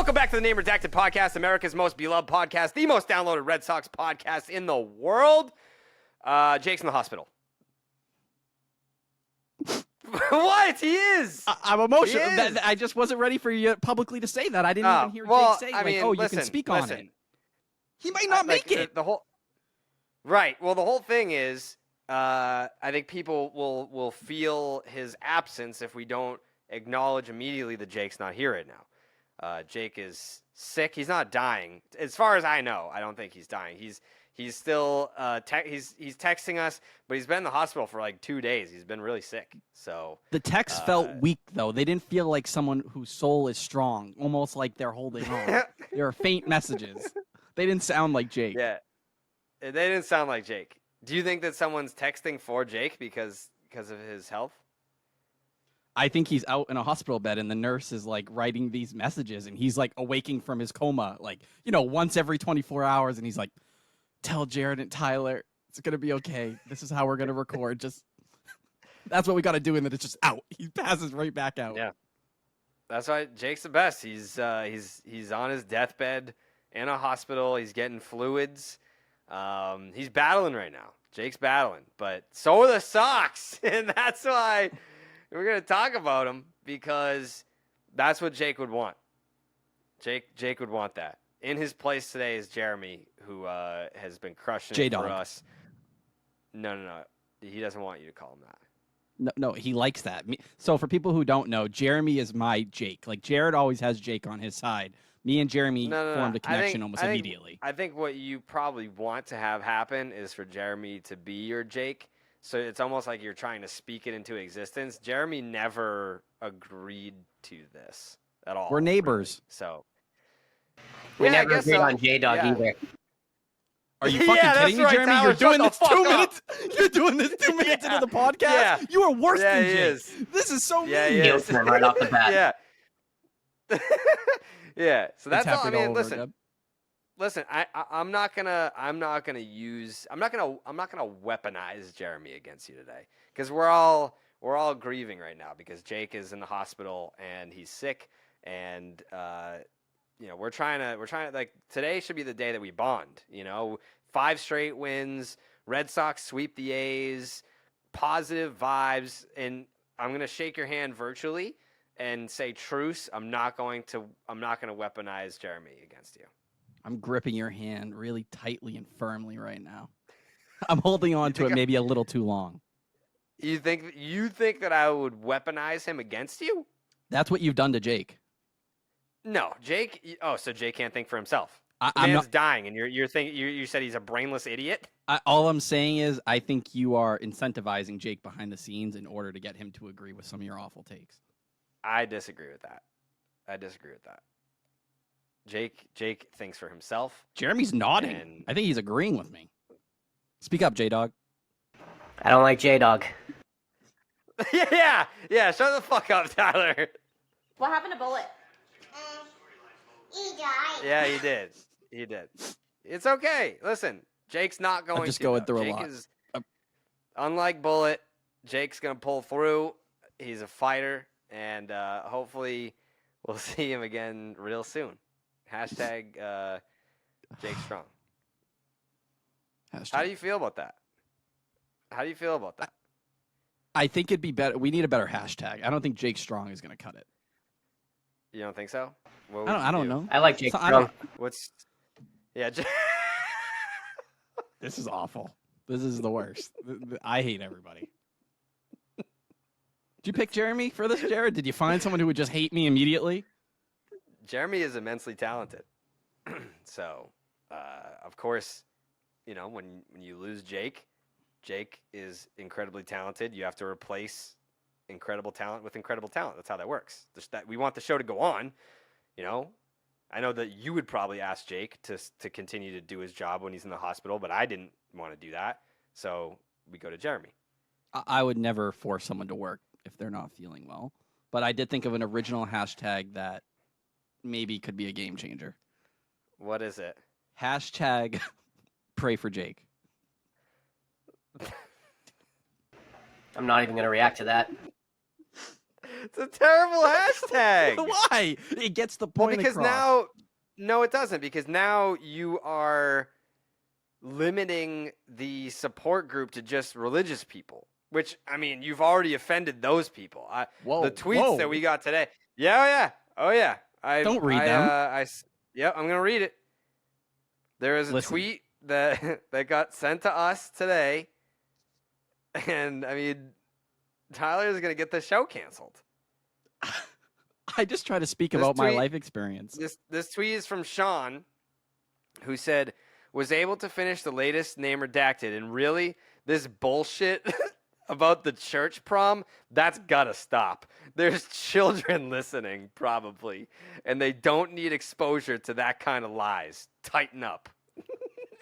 Welcome back to the Name Redacted podcast, America's most beloved podcast, the most downloaded Red Sox podcast in the world. Jake's in the hospital. What? He is. I'm emotional. I just wasn't ready for you publicly to say that. I didn't even hear Jake say, you can speak on it. He might not make it. Right. Well, the whole thing is, I think people will feel his absence if we don't acknowledge immediately that Jake's not here right now. Jake is sick. He's not dying, as far as I know. I don't think he's dying. He's still he's texting us, but he's been in the hospital for like 2 days. He's been really sick. So the texts felt weak, though. They didn't feel like someone whose soul is strong, almost like they're holding on. They were faint messages. They didn't sound like Jake. Yeah, they didn't sound like Jake. Do you think that someone's texting for Jake because of his health? I think he's out in a hospital bed and the nurse is like writing these messages and he's like awaking from his coma, like, once every 24 hours. And he's like, tell Jared and Tyler it's going to be okay. This is how we're going to record. That's what we got to do. And then it's just out. He passes right back out. Yeah. That's why Jake's the best. He's on his deathbed in a hospital. He's getting fluids. He's battling right now. Jake's battling, but so are the Sox. And that's why we're going to talk about him, because that's what Jake would want. Jake would want that. In his place today is Jeremy, who has been crushing it for us. No. He doesn't want you to call him that. No, he likes that. So for people who don't know, Jeremy is my Jake. Like, Jared always has Jake on his side. Me and Jeremy formed a connection almost immediately. I think what you probably want to have happen is for Jeremy to be your Jake. So it's almost like you're trying to speak it into existence. Jeremy never agreed to this at all. We're neighbors. Really. So we never agreed on J-Dog either. Are you fucking kidding me, right, Jeremy? Tyler, you're doing this 2 minutes. You're doing this 2 minutes into the podcast? Yeah. You are worse than he Jake. is. This is so mean. Heel turn right off the bat. Yeah. Yeah. So that's all. I mean, listen. I'm not gonna weaponize Jeremy against you today, because we're all grieving right now because Jake is in the hospital and he's sick, and we're trying to like, today should be the day that we bond. 5 straight wins, Red Sox sweep the A's, positive vibes, and I'm gonna shake your hand virtually and say truce. I'm not gonna weaponize Jeremy against you. I'm gripping your hand really tightly and firmly right now. I'm holding on to it maybe a little too long. You think that I would weaponize him against you? That's what you've done to Jake. No, Jake. Oh, so Jake can't think for himself. I'm not dying, and you said he's a brainless idiot. All I'm saying is I think you are incentivizing Jake behind the scenes in order to get him to agree with some of your awful takes. I disagree with that. Jake thinks for himself. Jeremy's nodding. I think he's agreeing with me. Speak up, J-Dog. I don't like J-Dog. Yeah. Shut the fuck up, Tyler. What happened to Bullet? He died. Yeah, he did. It's okay. Listen, Jake's not going to. I'm just going through Jake a lot. Is, unlike Bullet, Jake's going to pull through. He's a fighter, and hopefully we'll see him again real soon. Hashtag Jake Strong. Hashtag. How do you feel about that? I think it'd be better. We need a better hashtag. I don't think Jake Strong is going to cut it. You don't think so? I don't know. I like Jake Strong. This is awful. This is the worst. I hate everybody. Did you pick Jeremy for this, Jared? Did you find someone who would just hate me immediately? Jeremy is immensely talented. So, of course, when you lose Jake is incredibly talented. You have to replace incredible talent with incredible talent. That's how that works. We want the show to go on. I know that you would probably ask Jake to continue to do his job when he's in the hospital, but I didn't want to do that. So we go to Jeremy. I would never force someone to work if they're not feeling well. But I did think of an original hashtag that maybe could be a game changer. What is it? Hashtag pray for Jake. I'm not even going to react to that. It's a terrible hashtag. Why? It gets the Well, point because across. now, no, it doesn't. Because now you are limiting the support group to just religious people. Which, I mean, you've already offended those people. The tweets that we got today. Yeah, oh yeah. Don't read them. Yep, I'm gonna read it. There is a tweet that got sent to us today, and I mean, Tyler is gonna get the show canceled. I just try to speak about my life experience. This tweet is from Sean, who said, "Was able to finish the latest name redacted, and really, this bullshit about the church prom, that's gotta stop. There's children listening, probably, and they don't need exposure to that kind of lies. Tighten up."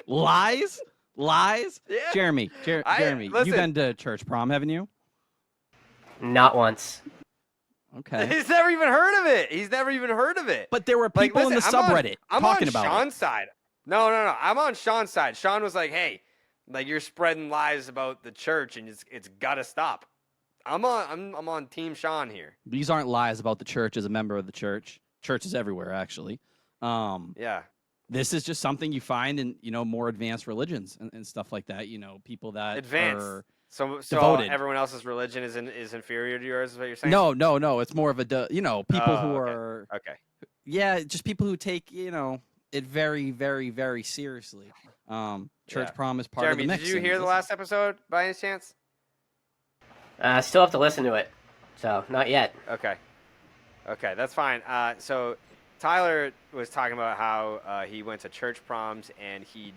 Lies? Yeah. Jeremy, Jeremy, listen, you've been to church prom, haven't you? Not once. Okay. He's never even heard of it. But there were people in the subreddit talking about it. I'm on Sean's side. No. I'm on Sean's side. Sean was like, "Hey, like you're spreading lies about the church, and it's gotta stop." I'm on Team Sean here. These aren't lies about the church as a member of the church. Church is everywhere, actually. Yeah. This is just something you find in more advanced religions and stuff like that. People that are so devoted. Everyone else's religion is inferior to yours. Is what you're saying? No. It's more of a people who are okay. Yeah, just people who take it very, very, very seriously. Church prom is part Jeremy, of the mix. Did you hear the last episode by any chance? Still have to listen to it, so not yet. Okay, that's fine. So Tyler was talking about how he went to church proms and he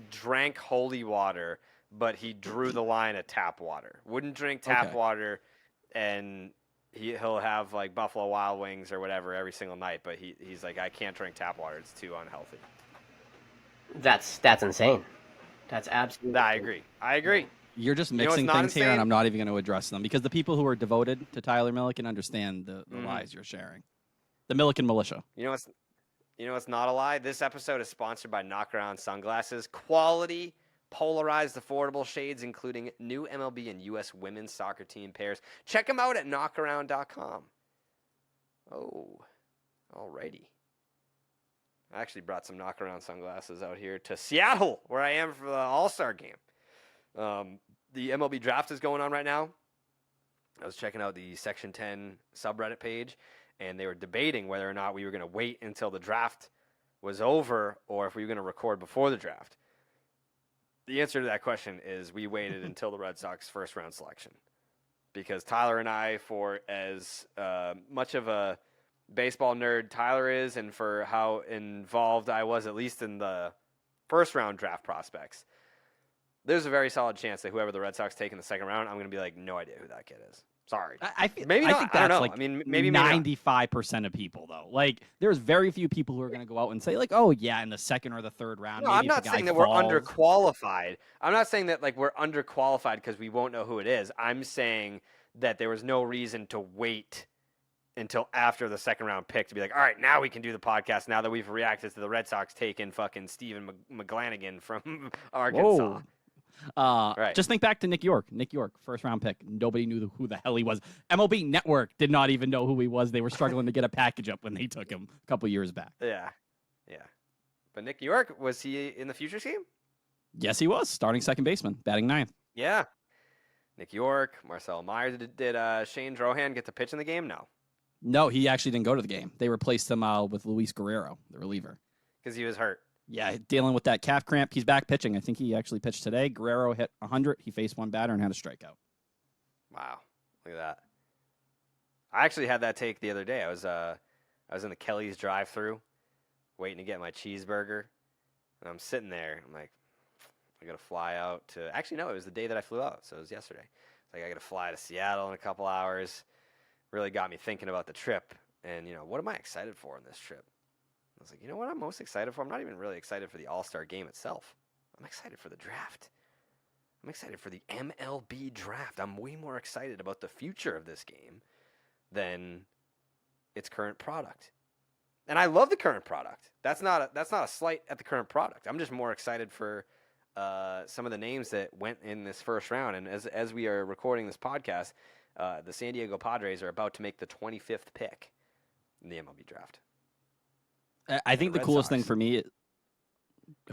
drank holy water, but he drew the line at tap water. Wouldn't drink tap water, and he'll have like Buffalo Wild Wings or whatever every single night. But he's like, I can't drink tap water; it's too unhealthy. That's insane. That's absolutely. I agree. You're just mixing things here, and I'm not even going to address them because the people who are devoted to Tyler Milliken understand the lies you're sharing. The Milliken militia. You know what's not a lie? This episode is sponsored by Knockaround Sunglasses. Quality, polarized, affordable shades, including new MLB and U.S. women's soccer team pairs. Check them out at knockaround.com. Oh, alrighty. I actually brought some Knockaround sunglasses out here to Seattle, where I am for the All-Star game. The MLB draft is going on right now. I was checking out the Section 10 subreddit page, and they were debating whether or not we were going to wait until the draft was over or if we were going to record before the draft. The answer to that question is we waited until the Red Sox first round selection, because Tyler and I, for as much of a baseball nerd Tyler is, and for how involved I was, at least in the first round draft prospects, there's a very solid chance that whoever the Red Sox take in the second round, I'm going to be like, no idea who that kid is. Sorry. Maybe not. I think that's like, I mean, maybe 95% of people, though. Like, there's very few people who are going to go out and say, like, oh, yeah, in the second or the third round. No, I'm not saying that we're underqualified. I'm not saying that, like, we're underqualified because we won't know who it is. I'm saying that there was no reason to wait until after the second round pick to be like, all right, now we can do the podcast now that we've reacted to the Red Sox taking fucking Steven McGlanagan from Arkansas. Whoa. Right. Just think back to Nick York. Nick York, first round pick. Nobody knew who the hell he was. MLB Network did not even know who he was. They were struggling to get a package up when they took him a couple years back. Yeah. But Nick York, was he in the Futures game? Yes, he was. Starting second baseman, batting ninth. Yeah. Nick York, Marcel Myers. Did Shane Drohan get to pitch in the game? No, he actually didn't go to the game. They replaced him with Luis Guerrero, the reliever. Because he was hurt. Yeah, dealing with that calf cramp. He's back pitching. I think he actually pitched today. Guerrero hit 100. He faced one batter and had a strikeout. Wow, look at that. I actually had that take the other day. I was in the Kelly's drive-thru, waiting to get my cheeseburger, and I'm sitting there. I'm like, I got to fly out to. Actually, no, it was the day that I flew out, so it was yesterday. It's like I got to fly to Seattle in a couple hours. Really got me thinking about the trip, and what am I excited for in this trip? I was like, you know what I'm most excited for? I'm not even really excited for the All-Star game itself. I'm excited for the draft. I'm excited for the MLB draft. I'm way more excited about the future of this game than its current product. And I love the current product. That's not a slight at the current product. I'm just more excited for some of the names that went in this first round. And as we are recording this podcast, the San Diego Padres are about to make the 25th pick in the MLB draft. I think the Red coolest thing Sox. for me.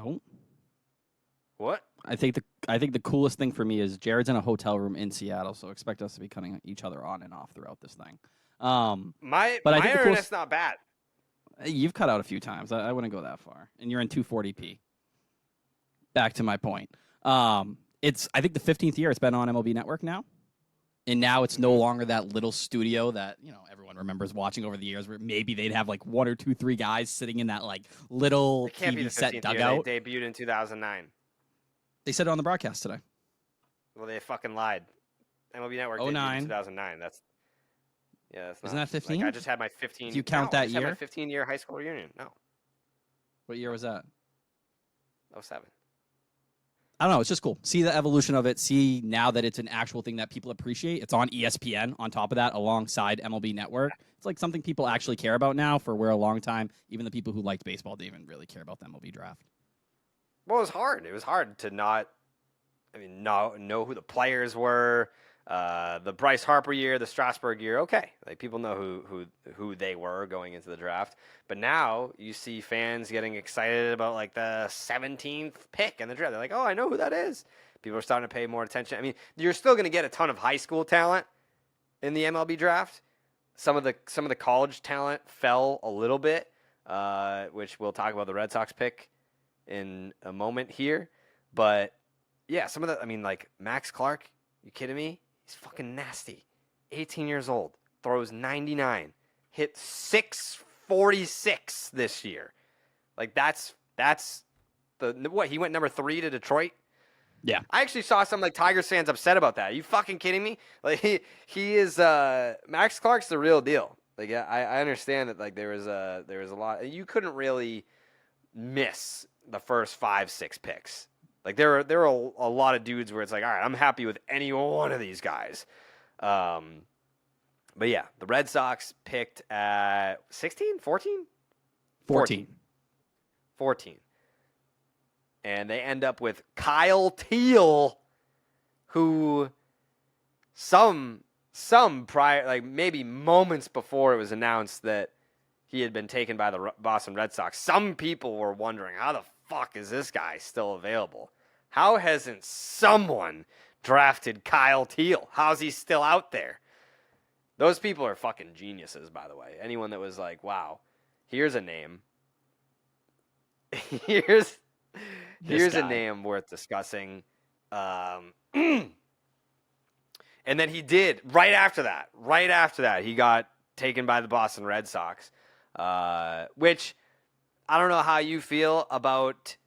Oh, What? I think the coolest thing for me is Jared's in a hotel room in Seattle, so expect us to be cutting each other on and off throughout this thing. My but I think the internet's not bad. You've cut out a few times. I wouldn't go that far, and you're in 240p. Back to my point. I think the 15th year it's been on MLB Network now, and now it's no longer that little studio that everyone remembers watching over the years, where maybe they'd have like 1 or 2, 3 guys sitting in that like little It can't be TV the set 15th dugout. year. They debuted in 2009. They said it on the broadcast today. Well, they fucking lied. MLB Network debuted 09. in 2009. That's not. Isn't that 15? Like, I just had my 15. If you count that I just had year? my 15-year high school reunion. No, What year was that? 07. I don't know. It's just cool. See the evolution of it. See now that it's an actual thing that people appreciate. It's on ESPN on top of that alongside MLB Network. It's like something people actually care about now for where a long time, even the people who liked baseball didn't even really care about the MLB draft. Well, it was hard. It was hard to know who the players were. The Bryce Harper year, the Strasburg year, okay. Like, people know who they were going into the draft. But now you see fans getting excited about like the 17th pick in the draft. They're like, oh, I know who that is. People are starting to pay more attention. I mean, you're still going to get a ton of high school talent in the MLB draft. Some of the college talent fell a little bit, which we'll talk about the Red Sox pick in a moment here. But yeah, like Max Clark, you kidding me? He's fucking nasty. 18 years old, throws 99, hit 646 this year. Like, that's what, he went number 3 to Detroit? Yeah. I actually saw some like Tigers fans upset about that. Are you fucking kidding me? Like, he is Max Clark's the real deal. Like, I understand that like there was a lot. You couldn't really miss the first 5-6 picks. Like, there were a lot of dudes where it's like, all right, I'm happy with any one of these guys. But yeah, the Red Sox picked at 16, 14? 14. And they end up with Kyle Teal, who some prior, like maybe moments before it was announced that he had been taken by the Boston Red Sox, some people were wondering, how the fuck is this guy still available? How hasn't someone drafted Kyle Teal? How's he still out there? Those people are fucking geniuses, by the way. Anyone that was like, wow, here's a name. here's a name worth discussing. And then he did, right after that, he got taken by the Boston Red Sox, which I don't know how you feel about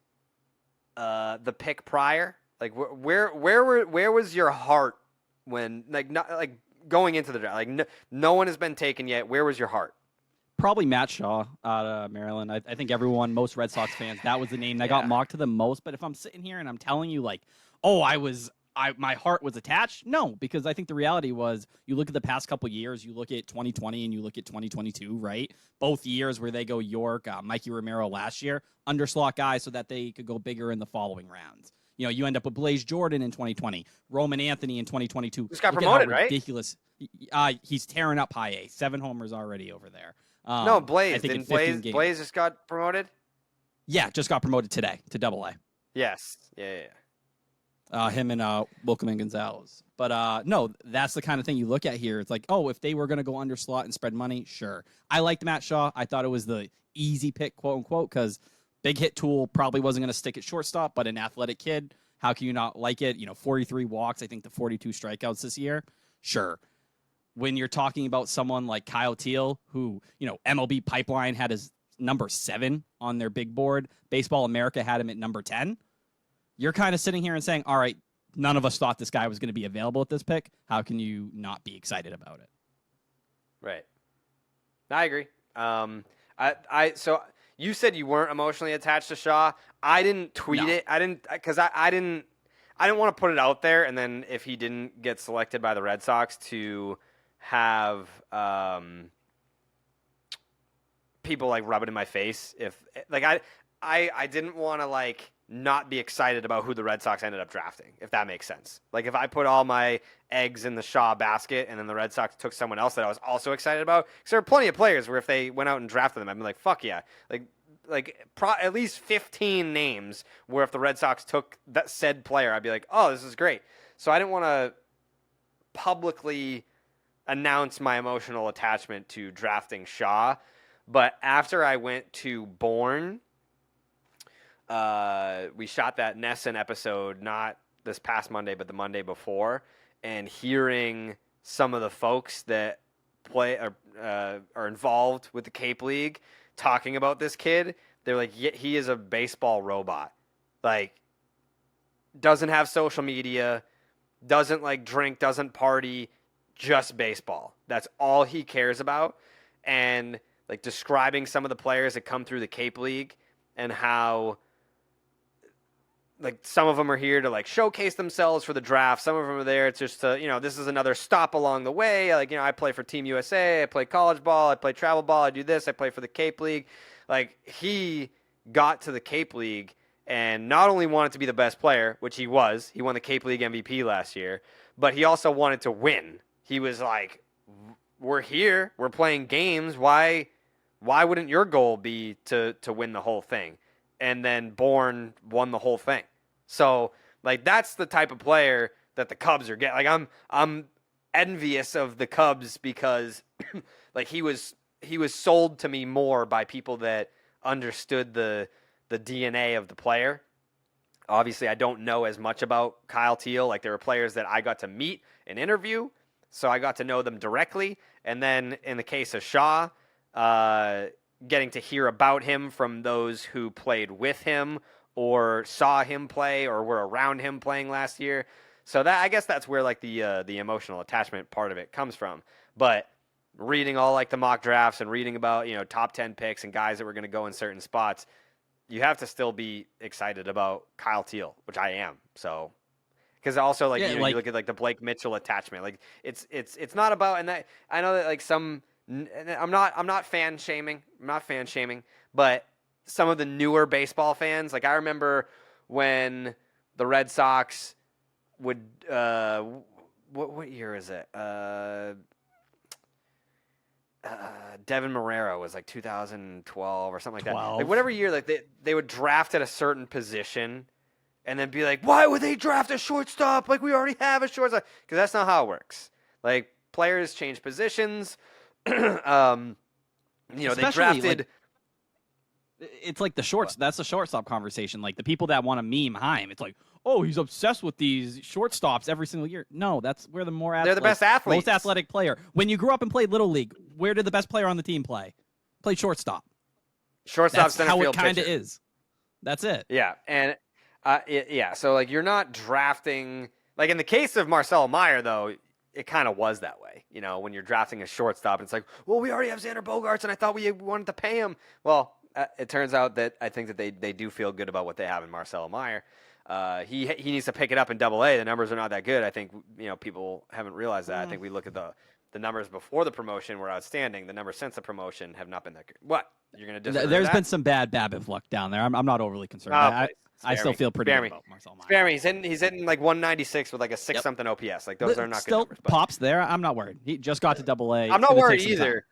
the pick prior. Like, where was your heart when, like, not like going into the draft? Like, no one has been taken yet. Where was your heart? Probably Matt Shaw out of Maryland. I think most Red Sox fans, that was the name that got mocked to the most. But if I'm sitting here and I'm telling you, like, oh, my heart was attached, no, because I think the reality was, you look at the past couple years, you look at 2020 and you look at 2022, right? Both years where they go York, Mikey Romero last year, underslot guys so that they could go bigger in the following rounds. You end up with Blaze Jordan in 2020, Roman Anthony in 2022. Just got promoted, right? Ridiculous. He's tearing up high A. 7 homers already over there. No, Blaze. I think Didn't Blaze just got promoted? Yeah, just got promoted today to Double A. Yes. Yeah. Him and Welcome and Gonzalez. But no, that's the kind of thing you look at here. It's like, oh, if they were going to go under slot and spread money, sure. I liked Matt Shaw. I thought it was the easy pick, quote unquote, because big hit tool probably wasn't going to stick at shortstop, but an athletic kid, how can you not like it? 43 walks, I think the 42 strikeouts this year. Sure. When you're talking about someone like Kyle Teal, who, MLB Pipeline had his number 7 on their big board, Baseball America had him at number 10. You're kind of sitting here and saying, all right, none of us thought this guy was going to be available at this pick. How can you not be excited about it? Right. I agree. So you said you weren't emotionally attached to Shaw. I didn't tweet it. I didn't want to put it out there, and then if he didn't get selected by the Red Sox, to have people like rub it in my face. If like I didn't want to like not be excited about who the Red Sox ended up drafting, if that makes sense. Like if I put all my eggs in the Shaw basket and then the Red Sox took someone else that I was also excited about, because there are plenty of players where if they went out and drafted them, I'd be like, fuck yeah. At least 15 names where if the Red Sox took that said player, I'd be like, oh, this is great. So I didn't want to publicly announce my emotional attachment to drafting Shaw. But after I went to Bourne, we shot that Nesson episode, not this past Monday, but the Monday before, and hearing some of the folks that play are involved with the Cape League talking about this kid, they're like, yeah, he is a baseball robot. Like, doesn't have social media, doesn't like drink, doesn't party, just baseball. That's all he cares about. And like describing some of the players that come through the Cape League and how like some of them are here to like showcase themselves for the draft. Some of them are there. It's just to, this is another stop along the way. Like, I play for Team USA. I play college ball. I play travel ball. I do this. I play for the Cape League. Like he got to the Cape League and not only wanted to be the best player, which he was, he won the Cape League MVP last year, but he also wanted to win. He was like, we're here. We're playing games. Why wouldn't your goal be to win the whole thing? And then Bourne won the whole thing. So, like, that's the type of player that the Cubs are getting. Like, I'm envious of the Cubs because, like, he was sold to me more by people that understood the DNA of the player. Obviously, I don't know as much about Kyle Teal. Like, there were players that I got to meet and interview, so I got to know them directly. And then in the case of Shaw, getting to hear about him from those who played with him or saw him play or were around him playing last year. So that, I guess that's where like the emotional attachment part of it comes from. But reading all like the mock drafts and reading about, top 10 picks and guys that were going to go in certain spots, you have to still be excited about Kyle Teal, which I am. So, because also like, you look at like the Blake Mitchell attachment, like it's not about, and that I know that like I'm not fan shaming. I'm not fan shaming, but some of the newer baseball fans, like I remember when the Red Sox would, what year is it? Devin Marrero was like 2012 or something like that. Like whatever year, like they would draft at a certain position and then be like, why would they draft a shortstop? Like we already have a shortstop. Because that's not how it works. Like players change positions. They drafted. Like, it's like the shorts. That's the shortstop conversation. Like the people that want to meme Heim, it's like, oh, he's obsessed with these shortstops every single year. No, that's where the more they're the best athletes, most athletic player. When you grew up and played little league, where did the best player on the team play? Played shortstop. Shortstop, that's center how field it kind of pitcher. is. That's it. Yeah, and so like you're not drafting like in the case of Marcelo Meyer though. It kind of was that way, when you're drafting a shortstop. And it's like, well, we already have Xander Bogaerts, and I thought we wanted to pay him. Well, it turns out that I think that they do feel good about what they have in Marcelo Meyer. He needs to pick it up in Double-A. The numbers are not that good. I think people haven't realized that. I think we look at the numbers before the promotion were outstanding. The numbers since the promotion have not been that good. What you're going to disagree? There's with been that? some bad BABIP luck down there. I'm not overly concerned. I still feel pretty good about Marcelo Meyer. Spare me. He's hitting like 196 with like a 6-something OPS. Like those are not still good numbers. But pops there. I'm not worried. He just got to Double-A. I'm not worried either.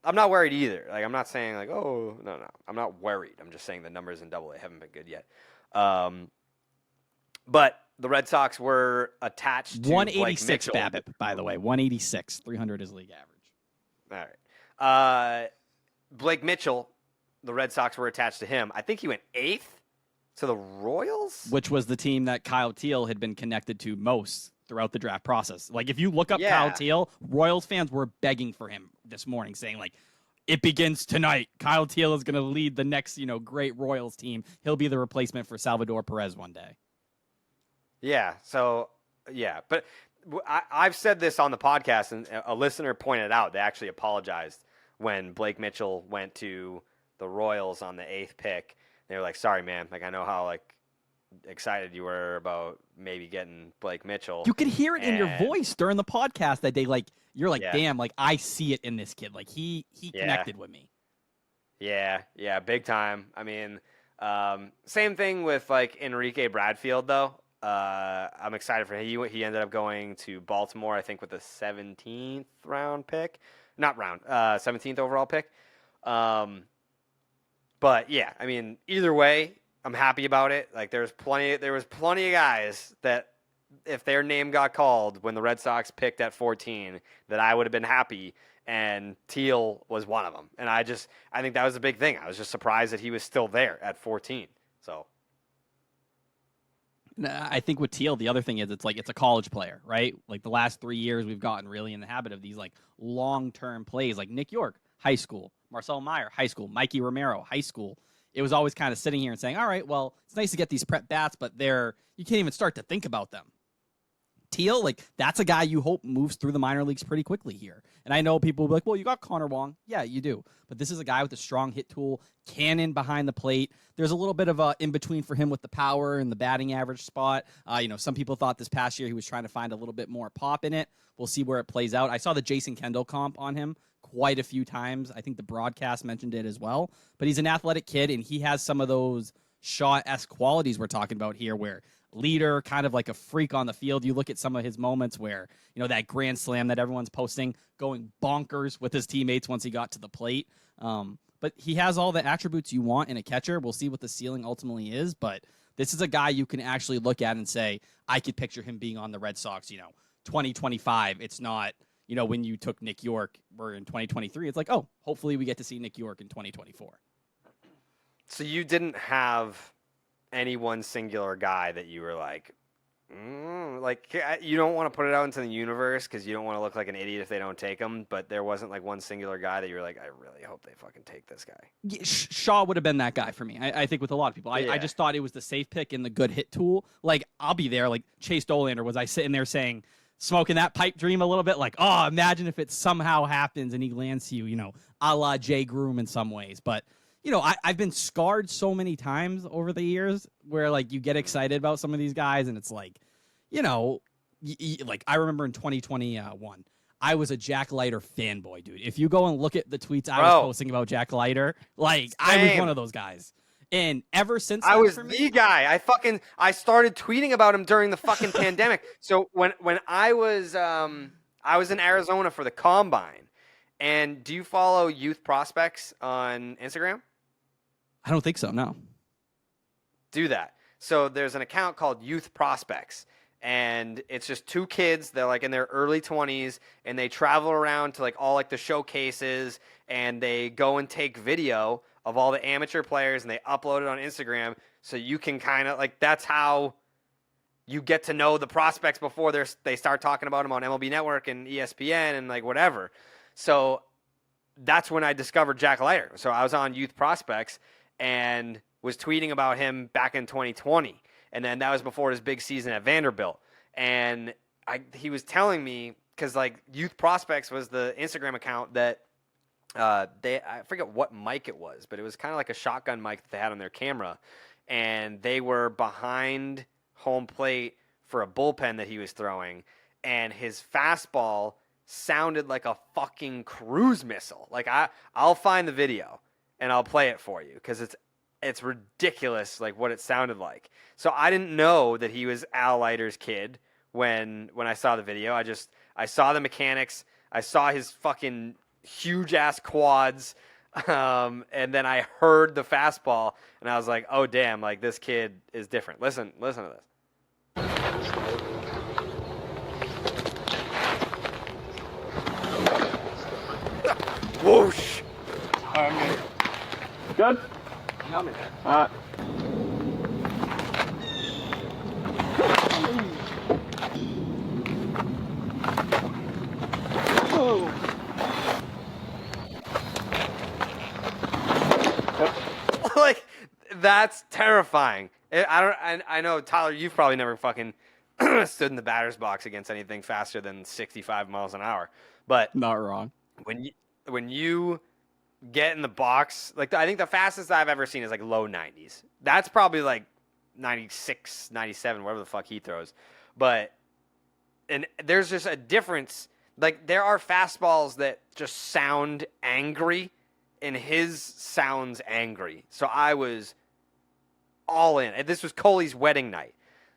I'm not worried either. Like I'm not saying like, oh no. I'm not worried. I'm just saying the numbers in Double-A haven't been good yet. But the Red Sox were attached to 186 Blake Mitchell. BABIP, by the way. 186. 300 is league average. All right. Blake Mitchell, the Red Sox were attached to him. I think he went 8th to the Royals, which was the team that Kyle Teal had been connected to most throughout the draft process. Like if you look up Kyle Teal, Royals fans were begging for him this morning, saying like, it begins tonight. Kyle Teal is going to lead the next, great Royals team. He'll be the replacement for Salvador Perez one day. Yeah. So, yeah. But I've said this on the podcast, and a listener pointed out they actually apologized when Blake Mitchell went to the Royals on the 8th pick. They were like, sorry, man. Like, I know how, like, excited you were about maybe getting Blake Mitchell. You could hear it in your voice during the podcast that day. Like, you're like, Yeah. damn, like, I see it in this kid. Like, he Yeah. connected with me. Yeah, big time. I mean, Same thing with like Enrique Bradfield, though. I'm excited for him. He ended up going to Baltimore, I think, with the 17th round pick, not round, 17th overall pick. But yeah, I mean, either way, I'm happy about it. Like, there was plenty of guys that if their name got called when the Red Sox picked at 14, that I would have been happy. And Teal was one of them. And I think that was a big thing. I was just surprised that he was still there at 14. So. I think with Teal, the other thing is it's a college player, right? Like the last 3 years, we've gotten really in the habit of these like long-term plays, like Nick York, high school, Marcel Meyer, high school, Mikey Romero, high school. It was always kind of sitting here and saying, all right, well, it's nice to get these prep bats, but you can't even start to think about them. Teal, like, that's a guy you hope moves through the minor leagues pretty quickly here. And I know people will be like, well, you got Connor Wong. Yeah, you do. But this is a guy with a strong hit tool, cannon behind the plate. There's a little bit of a in-between for him with the power and the batting average spot. Some people thought this past year he was trying to find a little bit more pop in it. We'll see where it plays out. I saw the Jason Kendall comp on him quite a few times. I think the broadcast mentioned it as well. But he's an athletic kid, and he has some of those Shaw-esque qualities we're talking about here where leader, kind of like a freak on the field. You look at some of his moments where, that grand slam that everyone's posting, going bonkers with his teammates once he got to the plate. But he has all the attributes you want in a catcher. We'll see what the ceiling ultimately is, but this is a guy you can actually look at and say, I could picture him being on the Red Sox, 2025. It's not, when you took Nick York, we're in 2023. It's like, oh, hopefully we get to see Nick York in 2024. So you didn't have any one singular guy that you were like you don't want to put it out into the universe because you don't want to look like an idiot if they don't take him, but there wasn't like one singular guy that you were like, I really hope they fucking take this guy. Yeah, Shaw would have been that guy for me. I think with a lot of people. I just thought it was the safe pick and the good hit tool. Like, I'll be there. Like, Chase Dolander, was I sitting there saying, smoking that pipe dream a little bit? Like, oh, imagine if it somehow happens and he lands to you, a la Jay Groom in some ways. But I've been scarred so many times over the years where, like, you get excited about some of these guys, and it's like, like, I remember in 2021, I was a Jack Leiter fanboy, dude. If you go and look at the tweets I was posting about Jack Leiter, like, I was one of those guys. And ever since I was the guy. I started tweeting about him during the fucking pandemic. So when I was in Arizona for the Combine. And do you follow youth prospects on Instagram? I don't think so, no. Do that. So there's an account called Youth Prospects, and it's just two kids. They're like in their early 20s, and they travel around to like all like the showcases, and they go and take video of all the amateur players, and they upload it on Instagram. So you can kind of like, that's how you get to know the prospects before they start talking about them on MLB Network and ESPN and like whatever. So that's when I discovered Jack Leiter. So I was on Youth Prospects and was tweeting about him back in 2020. And then that was before his big season at Vanderbilt. And he was telling me, because like Youth Prospects was the Instagram account that I forget what mic it was, but it was kind of like a shotgun mic that they had on their camera. And they were behind home plate for a bullpen that he was throwing. And his fastball sounded like a fucking cruise missile. Like, I'll find the video and I'll play it for you because it's ridiculous, like what it sounded like. So I didn't know that he was Al Leiter's kid when I saw the video. I saw the mechanics. I saw his fucking huge ass quads, and then I heard the fastball, and I was like, oh damn, like this kid is different. Listen to this. Whoosh! Good? Like, that's terrifying. I know, Tyler, you've probably never fucking stood in the batter's box against anything faster than 65 miles an hour. But not wrong. When you get in the box, like I think the fastest I've ever seen is like low 90s. That's probably like 96, 97, whatever the fuck he throws. And there's just a difference. Like, there are fastballs that just sound angry, and his sounds angry. So I was all in. And this was Coley's wedding night.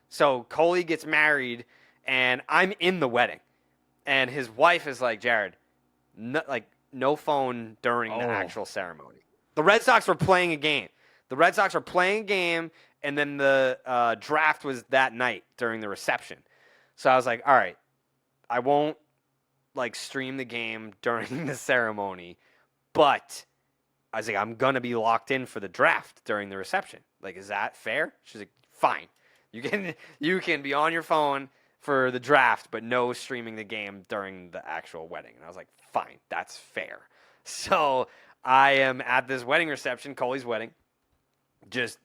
So Coley gets married, and I'm in the wedding. And his wife is like, Jared, no phone during the actual ceremony. The Red Sox were playing a game. And then the draft was that night during the reception. So I was like, all right, I won't stream the game during the ceremony, but I was like, I'm gonna be locked in for the draft during the reception. Like, is that fair? She's like, fine. You can be on your phone for the draft, but no streaming the game during the actual wedding. And I was like, fine, that's fair. So I am at this wedding reception, Coley's wedding, just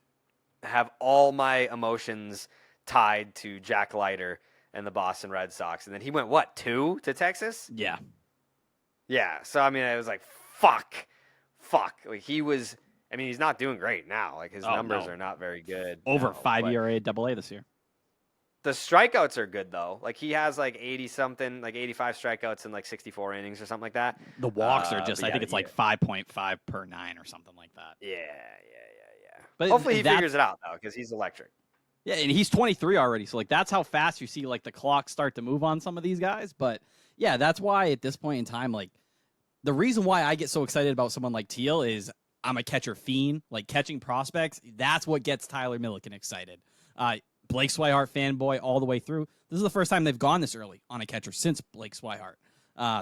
have all my emotions tied to Jack Leiter and the Boston Red Sox. And then he went, 2 to Texas? Yeah. Yeah. So, I mean, I was like, fuck. Like, he's not doing great now. Like, his numbers are not very good. Over 5 ERA AA this year. The strikeouts are good, though. Like, he has 80-something, 85 strikeouts in 64 innings or something like that. The walks are just, I think it's 5.5 per 9 or something like that. Yeah. But hopefully he figures it out, though, because he's electric. Yeah, and he's 23 already. So, that's how fast you see, the clock start to move on some of these guys. But, yeah, that's why at this point in time, the reason why I get so excited about someone like Teal is I'm a catcher fiend. Catching prospects, that's what gets Tyler Milliken excited. Blake Swihart fanboy all the way through. This is the first time they've gone this early on a catcher since Blake Swihart.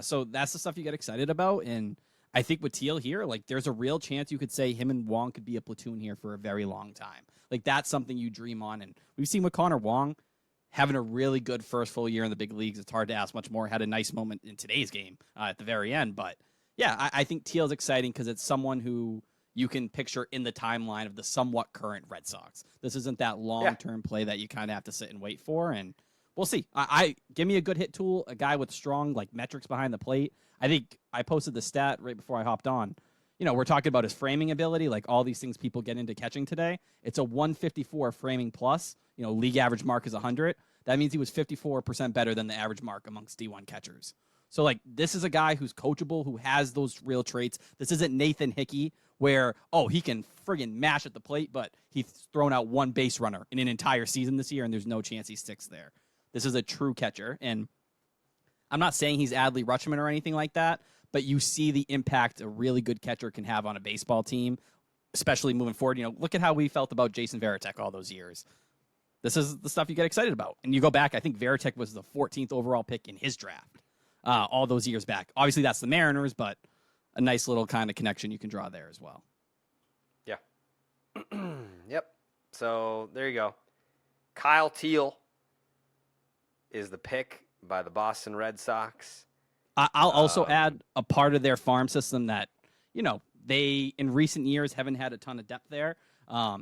So that's the stuff you get excited about. And I think with Teal here, there's a real chance you could say him and Wong could be a platoon here for a very long time. That's something you dream on. And we've seen with Connor Wong having a really good first full year in the big leagues. It's hard to ask much more. Had a nice moment in today's game at the very end. But yeah, I think Teal's exciting because it's someone who you can picture in the timeline of the somewhat current Red Sox. This isn't that long-term play that you kind of have to sit and wait for, and we'll see. I give me a good hit tool, a guy with strong metrics behind the plate. I think I posted the stat right before I hopped on. We're talking about his framing ability, all these things people get into catching today. It's a 154 framing plus. League average mark is 100. That means he was 54% better than the average mark amongst D1 catchers. So, this is a guy who's coachable, who has those real traits. This isn't Nathan Hickey, where, he can friggin' mash at the plate, but he's thrown out one base runner in an entire season this year, and there's no chance he sticks there. This is a true catcher, and I'm not saying he's Adley Rutschman or anything like that, but you see the impact a really good catcher can have on a baseball team, especially moving forward. Look at how we felt about Jason Varitek all those years. This is the stuff you get excited about. And you go back, I think Varitek was the 14th overall pick in his draft all those years back. Obviously, that's the Mariners, but a nice little kind of connection you can draw there as well. Yeah. Yep. So there you go. Kyle Teal is the pick by the Boston Red Sox. I'll also add a part of their farm system that, they in recent years haven't had a ton of depth there.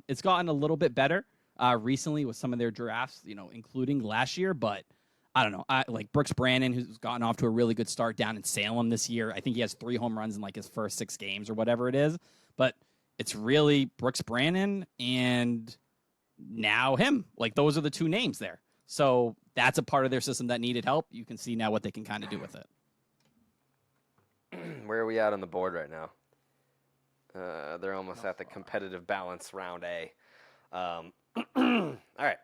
It's gotten a little bit better recently with some of their drafts, including last year, but I don't know. Brooks Brannon, who's gotten off to a really good start down in Salem this year. I think he has 3 home runs in his first 6 games or whatever it is. But it's really Brooks Brannon and now him. Those are the 2 names there. So that's a part of their system that needed help. You can see now what they can kind of do with it. Where are we at on the board right now? They're almost at the competitive balance round A. All right.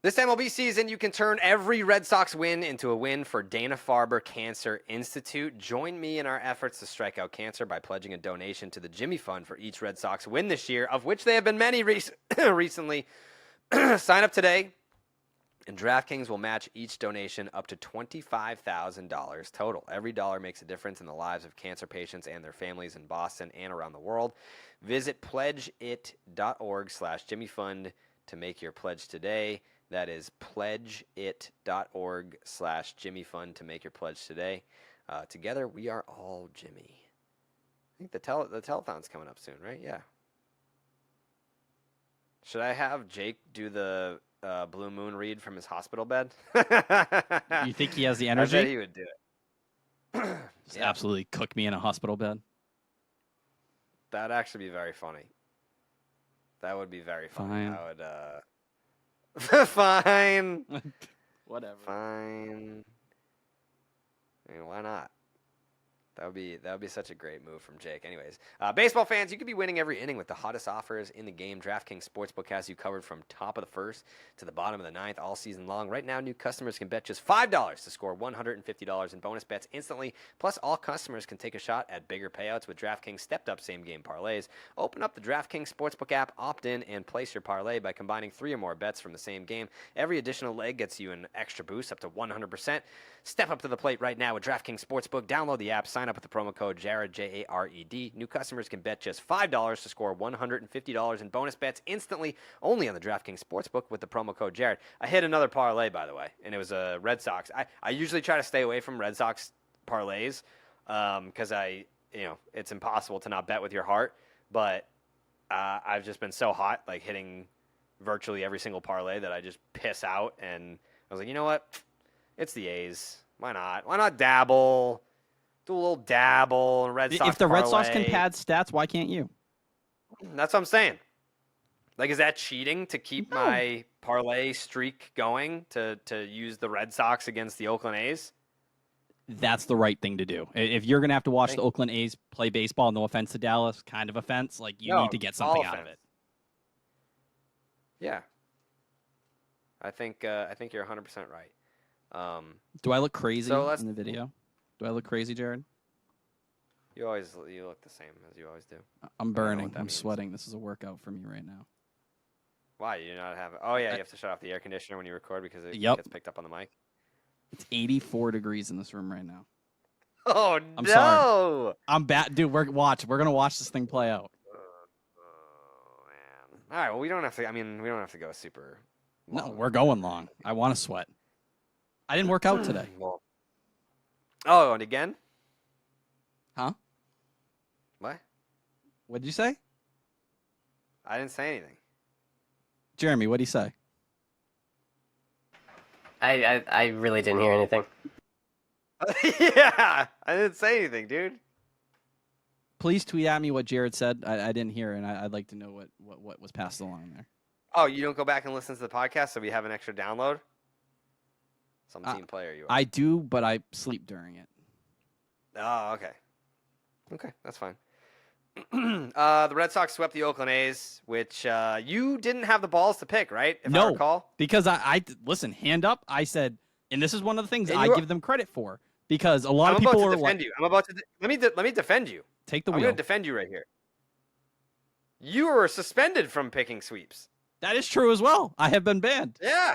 This MLB season, you can turn every Red Sox win into a win for Dana-Farber Cancer Institute. Join me in our efforts to strike out cancer by pledging a donation to the Jimmy Fund for each Red Sox win this year, of which there have been many recently. Sign up today, and DraftKings will match each donation up to $25,000 total. Every dollar makes a difference in the lives of cancer patients and their families in Boston and around the world. Visit pledgeit.org/JimmyFund to make your pledge today. That is pledgeit.org/JimmyFund to make your pledge today. Together, we are all Jimmy. I think the telethon's coming up soon, right? Yeah. Should I have Jake do the Blue Moon read from his hospital bed? You think he has the energy? I bet he would do it. Just absolutely cook me in a hospital bed. That'd actually be very funny. That would be very funny. Fine. I would, fine. Whatever. Fine. I mean, why not? That would be such a great move from Jake. Anyways, baseball fans, you could be winning every inning with the hottest offers in the game. DraftKings Sportsbook has you covered from top of the first to the bottom of the ninth all season long. Right now, new customers can bet just $5 to score $150 in bonus bets instantly. Plus, all customers can take a shot at bigger payouts with DraftKings stepped-up same-game parlays. Open up the DraftKings Sportsbook app, opt in, and place your parlay by combining 3 or more bets from the same game. Every additional leg gets you an extra boost up to 100%. Step up to the plate right now with DraftKings Sportsbook. Download the app, sign up with the promo code Jared, Jared. New customers can bet just $5 to score $150 in bonus bets instantly, only on the DraftKings Sportsbook with the promo code Jared. I hit another parlay, by the way, and it was a Red Sox. I usually try to stay away from Red Sox parlays because it's impossible to not bet with your heart, but I've just been so hot, like hitting virtually every single parlay that I just piss out, and I was like, you know what? It's the A's. Why not? Why not dabble? Do a little dabble in Red Sox. If the parlay. Red Sox can pad stats, why can't you? That's what I'm saying. Like, is that cheating to keep my parlay streak going to use the Red Sox against the Oakland A's? That's the right thing to do. If you're going to have to watch the Oakland A's play baseball, no offense to Dallas, kind of offense, like you need to get something out of it. Yeah. I think you're 100% right. Do I look crazy in the video? Do I look crazy, Jared? You look the same as you always do. I'm burning. I'm sweating. This is a workout for me right now. Why? You not have it? Oh, yeah, you have to shut off the air conditioner when you record because it gets picked up on the mic. It's 84 degrees in this room right now. Oh, I'm sorry. I'm bad. Dude, we're going to watch this thing play out. Oh, man. All right, well, we don't have to go super long. No, we're going long. I want to sweat. I didn't work out today. And again? Huh? What? What'd you say? I didn't say anything. Jeremy, what'd he say? I really didn't hear anything. Yeah, I didn't say anything, dude. Please tweet at me what Jared said. I didn't hear, and I'd like to know what was passed along there. Oh, you don't go back and listen to the podcast, so we have an extra download? Some team player you are. I do, but I sleep during it. Oh, okay. Okay, that's fine. The Red Sox swept the Oakland A's, which you didn't have the balls to pick, right? If I recall. Because I listen, hand up. I said, and this is one of the things I give them credit for, because a lot of people are like, I'm about to let me defend you. Take the wheel. I'm going to defend you right here. You were suspended from picking sweeps. That is true as well. I have been banned. Yeah.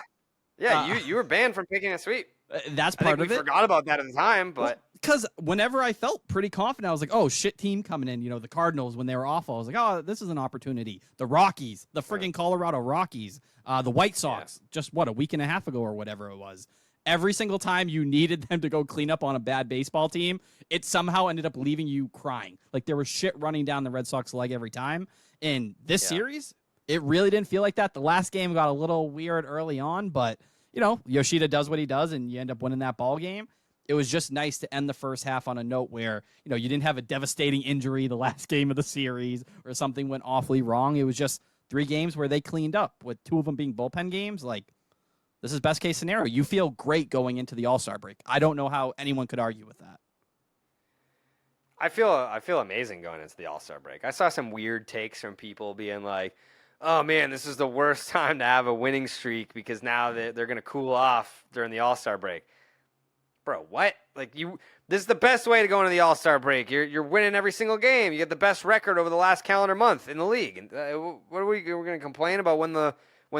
Yeah, you were banned from picking a sweep. That's part of it. We forgot about that at the time, but because whenever I felt pretty confident, I was like, "Oh, shit, team coming in." You know, the Cardinals when they were awful, I was like, "Oh, this is an opportunity." The Rockies, the friggin' Colorado Rockies, the White Sox, just a week and a half ago or whatever it was. Every single time you needed them to go clean up on a bad baseball team, it somehow ended up leaving you crying. Like there was shit running down the Red Sox leg every time. In this series, it really didn't feel like that. The last game got a little weird early on, but you know, Yoshida does what he does, and you end up winning that ball game. It was just nice to end the first half on a note where, you know, you didn't have a devastating injury the last game of the series or something went awfully wrong. It was just 3 games where they cleaned up, with 2 of them being bullpen games. Like, this is best case scenario. You feel great going into the All-Star break. I don't know how anyone could argue with that. I feel amazing going into the All-Star break. I saw some weird takes from people being like, oh, man, this is the worst time to have a winning streak because now they're going to cool off during the All-Star break. Bro, what? Like this is the best way to go into the All-Star break. You're winning every single game. You get the best record over the last calendar month in the league. And what are we're going to complain about when the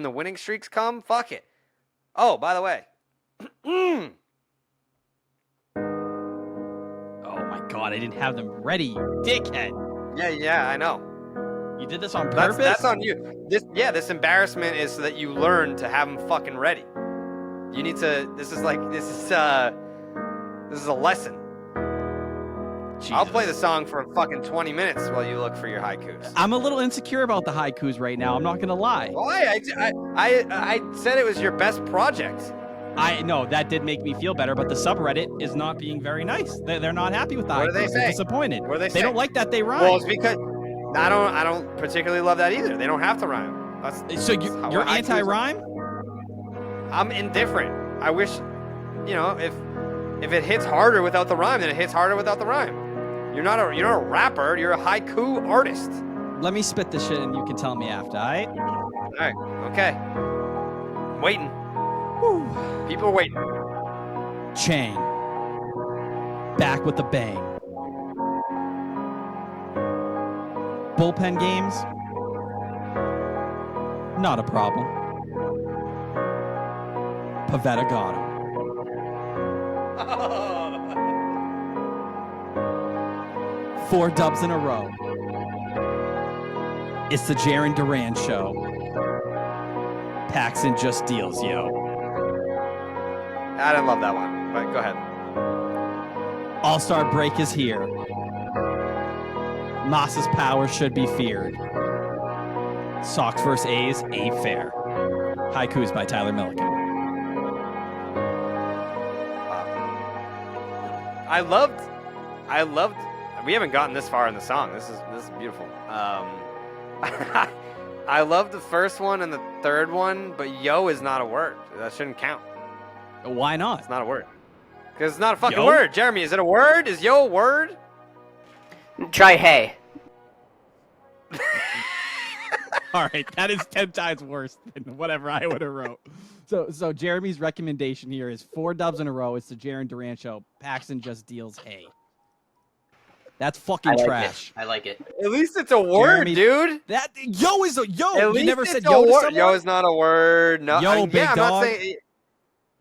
winning streaks come? Fuck it. Oh, by the way. Oh my God, I didn't have them ready, you dickhead. Yeah, I know. You did this on purpose? That's on you. This embarrassment is so that you learn to have them fucking ready. You need to. This is a lesson. Jesus. I'll play the song for fucking 20 minutes while you look for your haikus. I'm a little insecure about the haikus right now. I'm not gonna lie. Why? I said it was your best project. I know that did make me feel better, but the subreddit is not being very nice. They're not happy with the haikus. What do they say? They're disappointed. What do they say? They don't like that they rhyme. Well, it's because I don't particularly love that either. They don't have to rhyme. So you're anti-rhyme? I'm indifferent. I wish, if it hits harder without the rhyme, then it hits harder without the rhyme. You're not a rapper. You're a haiku artist. Let me spit this shit and you can tell me after, all right? All right. Okay. I'm waiting. Whew. People are waiting. Chang. Back with the bang. Bullpen games? Not a problem. Pavetta got him. 4 dubs in a row. It's the Jaron Duran show. Paxton just deals, yo. I didn't love that one, but go ahead. All-Star break is here. Moss's power should be feared. Sox vs. A's ain't fair. Haikus by Tyler Milliken. I loved. We haven't gotten this far in the song. This is beautiful. I love the first one and the third one, but yo is not a word. That shouldn't count. Why not? It's not a word. Because it's not a fucking Yo? word. Jeremy, is it a word? Is yo a word? Try hey. All right, that is 10 times worse than whatever I would have wrote. So Jeremy's recommendation here is 4 dubs in a row. It's the Jaron Duran show. Paxton just deals hay. That's fucking trash. I like it. At least it's a word, Jeremy, dude. That yo is a yo. At You least never it's said a yo to word. someone? Yo is not a word. No. Yo, big I'm not dog. saying.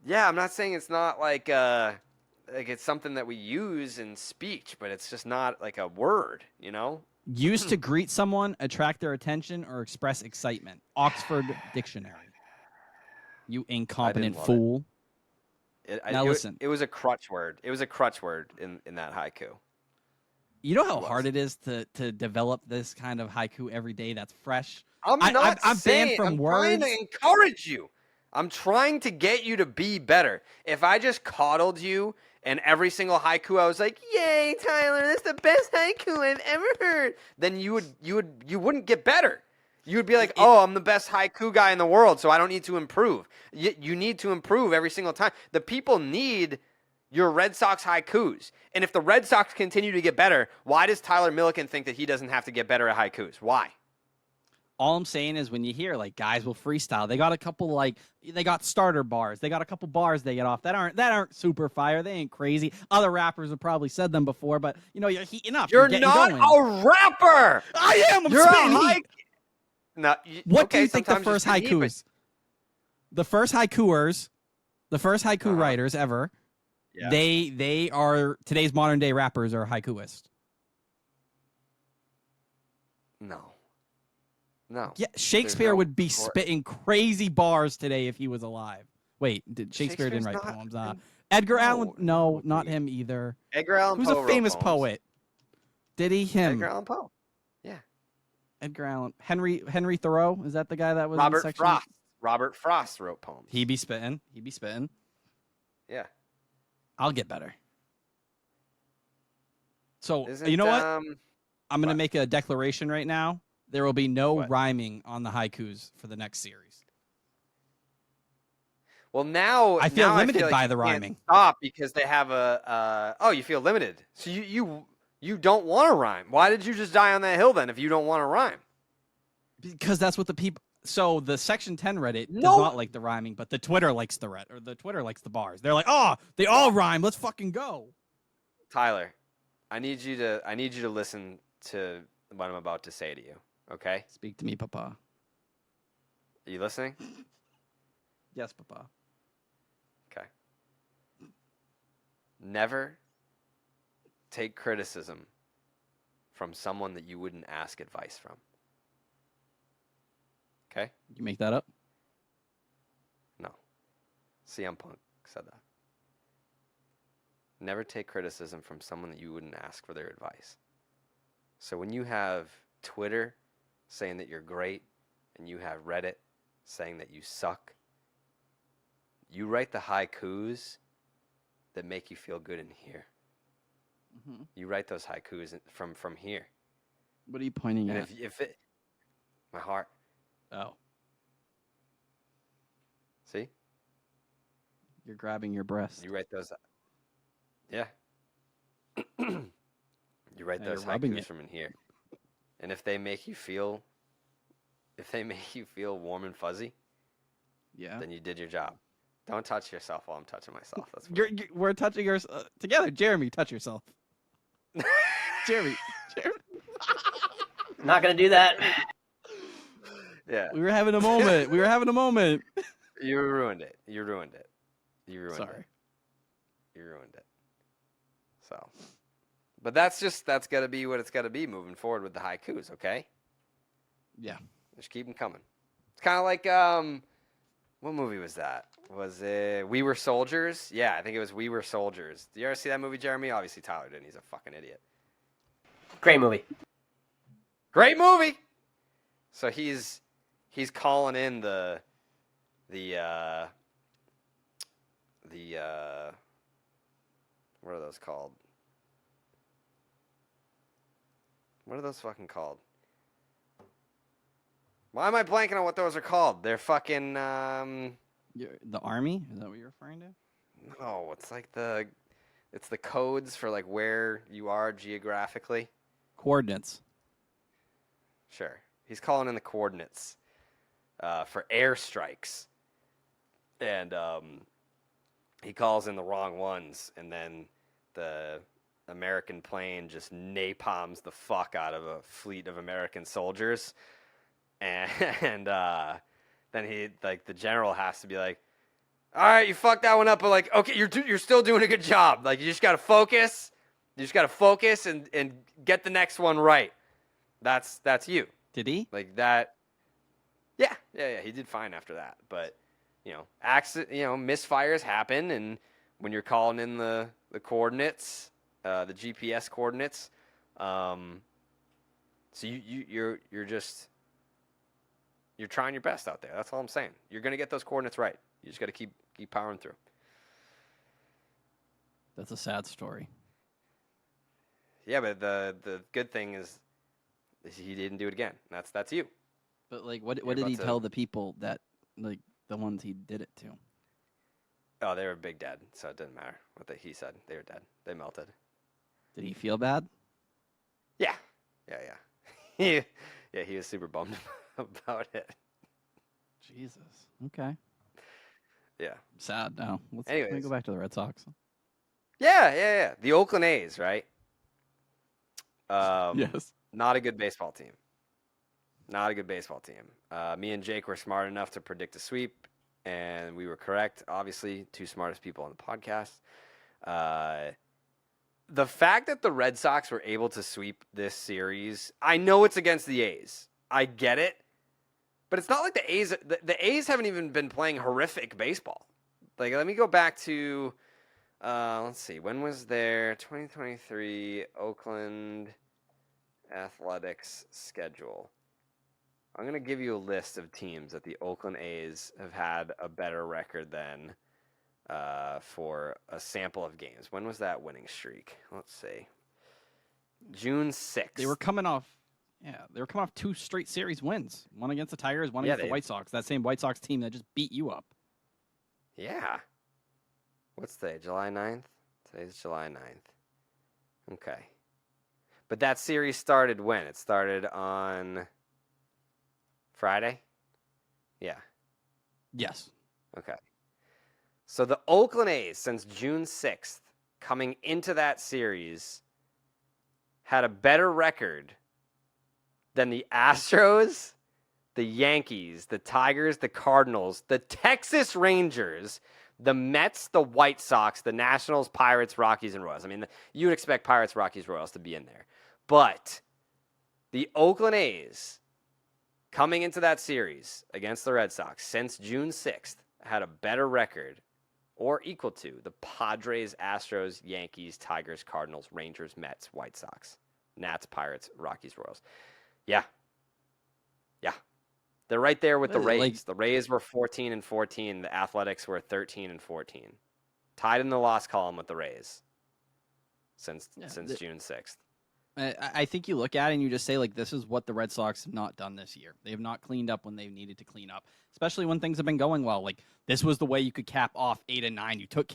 Yeah, I'm not saying it's not like it's something that we use in speech, but it's just not like a word, you know? Used to greet someone, attract their attention, or express excitement. Oxford Dictionary. You incompetent love fool. Now listen. It was a crutch word. It was a crutch word in that haiku. You know how hard it is to develop this kind of haiku every day that's fresh? I'm banned saying, from I'm words. trying to encourage you. I'm trying to get you to be better. If I just coddled you and every single haiku I was like, "Yay, Tyler, that's the best haiku I've ever heard," then you wouldn't get better. You would be like, "Oh, I'm the best haiku guy in the world, so I don't need to improve." You need to improve every single time. The people need your Red Sox haikus. And if the Red Sox continue to get better, why does Tyler Milliken think that he doesn't have to get better at haikus? Why? All I'm saying is when you hear like guys will freestyle, they got a couple they got starter bars. They got a couple bars they get off that aren't super fire. They ain't crazy. Other rappers have probably said them before, but you're heating up. You're getting not going. a rapper. I am. I'm You're spitting a heat. No, What okay, do you think the sometimes you first spit heat, haikus? The first haiku Uh-huh. writers ever. Yeah. They are today's modern day rappers are haikuists. No. Yeah, Shakespeare no would be cor- spitting crazy bars today if he was alive. Wait, Shakespeare didn't write Shakespeare's poems? not- Edgar no, Allan? No, no, not dude. him either. Edgar Allan Who's Poe a wrote famous poems. poet? Did he? Him? Edgar Allan Poe. Yeah. Edgar Allan. Henry Thoreau? Is that the guy that was in Robert section? Frost. Robert Frost wrote poems. He be spitting. Yeah. I'll get better. So Isn't, you know what? I'm gonna what? make a declaration right now. There will be no What? rhyming on the haikus for the next series. Well, now I feel limited like by you the can't rhyming. Stop because they have you feel limited. So you don't want to rhyme. Why did you just die on that hill then if you don't want to rhyme? Because that's what the people. So the Section 10 Reddit does No. not like the rhyming, but the Twitter likes the Twitter likes the bars. They're like, oh, they all rhyme. Let's fucking go. Tyler, I need you to listen to what I'm about to say to you. Okay? Speak to me, Papa. Are you listening? Yes, Papa. Okay. Never take criticism from someone that you wouldn't ask advice from. Okay? You make that up? No. CM Punk said that. Never take criticism from someone that you wouldn't ask for their advice. So when you have Twitter saying that you're great and you have Reddit saying that you suck, you write the haikus that make you feel good in here. Mm-hmm. You write those haikus from here. What are you pointing And at? if it, my heart, Oh, see, you're grabbing your breast. you write those. Yeah. You write Now you're those rubbing haikus it. from in here, and if they make you feel warm and fuzzy, Yeah. then you did your job. Don't touch yourself while I'm touching myself. That's We're touching yours together. Jeremy, touch yourself. Jeremy. Not gonna do that. Yeah. We were having a moment. You ruined it. You ruined it. Sorry. You ruined it. So, but that's got to be what it's got to be moving forward with the haikus, okay? Yeah. Just keep them coming. It's kind of like, what movie was that? Was it We Were Soldiers? Yeah, I think it was We Were Soldiers. Did you ever see that movie, Jeremy? Obviously, Tyler didn't. He's a fucking idiot. Great movie. Great movie! So he's calling in the what are those called? What are those fucking called? Why am I blanking on what those are called? They're fucking The army? Is that what you're referring to? no, it's like it's the codes for like where you are geographically. Coordinates. Sure. He's calling in the coordinates for airstrikes. And he calls in the wrong ones, and then the American plane just napalms the fuck out of a fleet of American soldiers. And then he, like, the general has to be like, all right, you fucked that one up, but like, okay, you're still doing a good job. Like, you just got to focus. You just got to focus and get the next one right. That's you. Did he? Like that. Yeah. He did fine after that. But, misfires happen. And when you're calling in the coordinates, the GPS coordinates, so you're trying your best out there. That's all I'm saying. You're going to get those coordinates right. You just got to keep powering through. That's a sad story. Yeah, but the good thing is he didn't do it again. That's you. But like, what did he tell the people that, like, the ones he did it to? Oh, they were big dead, so it didn't matter what he said. They were dead. They melted. Did he feel bad? Yeah. He was super bummed about it. Jesus. Okay. Yeah. Sad now. Let me Anyways. go back to the Red Sox. Yeah. The Oakland A's, right? Yes. Not a good baseball team. Me and Jake were smart enough to predict a sweep, and we were correct. Obviously, two smartest people on the podcast. The fact that the Red Sox were able to sweep this series, I know it's against the A's. I get it. But it's not like the A's. The A's haven't even been playing horrific baseball. Like, let me go back to, let's see, when was their 2023 Oakland Athletics schedule? I'm going to give you a list of teams that the Oakland A's have had a better record than for a sample of games. When was that winning streak? Let's see. June 6th. They were coming off two straight series wins. One against the Tigers, one against the White Sox. That same White Sox team that just beat you up. Yeah. What's today? July 9th? Today's July 9th. Okay. But that series started when? It started on Friday? Yeah. Yes. Okay. So the Oakland A's, since June 6th, coming into that series, had a better record than the Astros, the Yankees, the Tigers, the Cardinals, the Texas Rangers, the Mets, the White Sox, the Nationals, Pirates, Rockies, and Royals. I mean, you would expect Pirates, Rockies, Royals to be in there. But the Oakland A's, coming into that series against the Red Sox since June 6th, had a better record or equal to the Padres, Astros, Yankees, Tigers, Cardinals, Rangers, Mets, White Sox, Nats, Pirates, Rockies, Royals. Yeah. They're right there with the Rays. Like, the Rays were 14-14. The Athletics were 13-14. Tied in the loss column with the Rays since June 6th. I think you look at it and you just say, like, this is what the Red Sox have not done this year. They have not cleaned up when they've needed to clean up, especially when things have been going well. Like, this was the way you could cap off 8 and 9. You took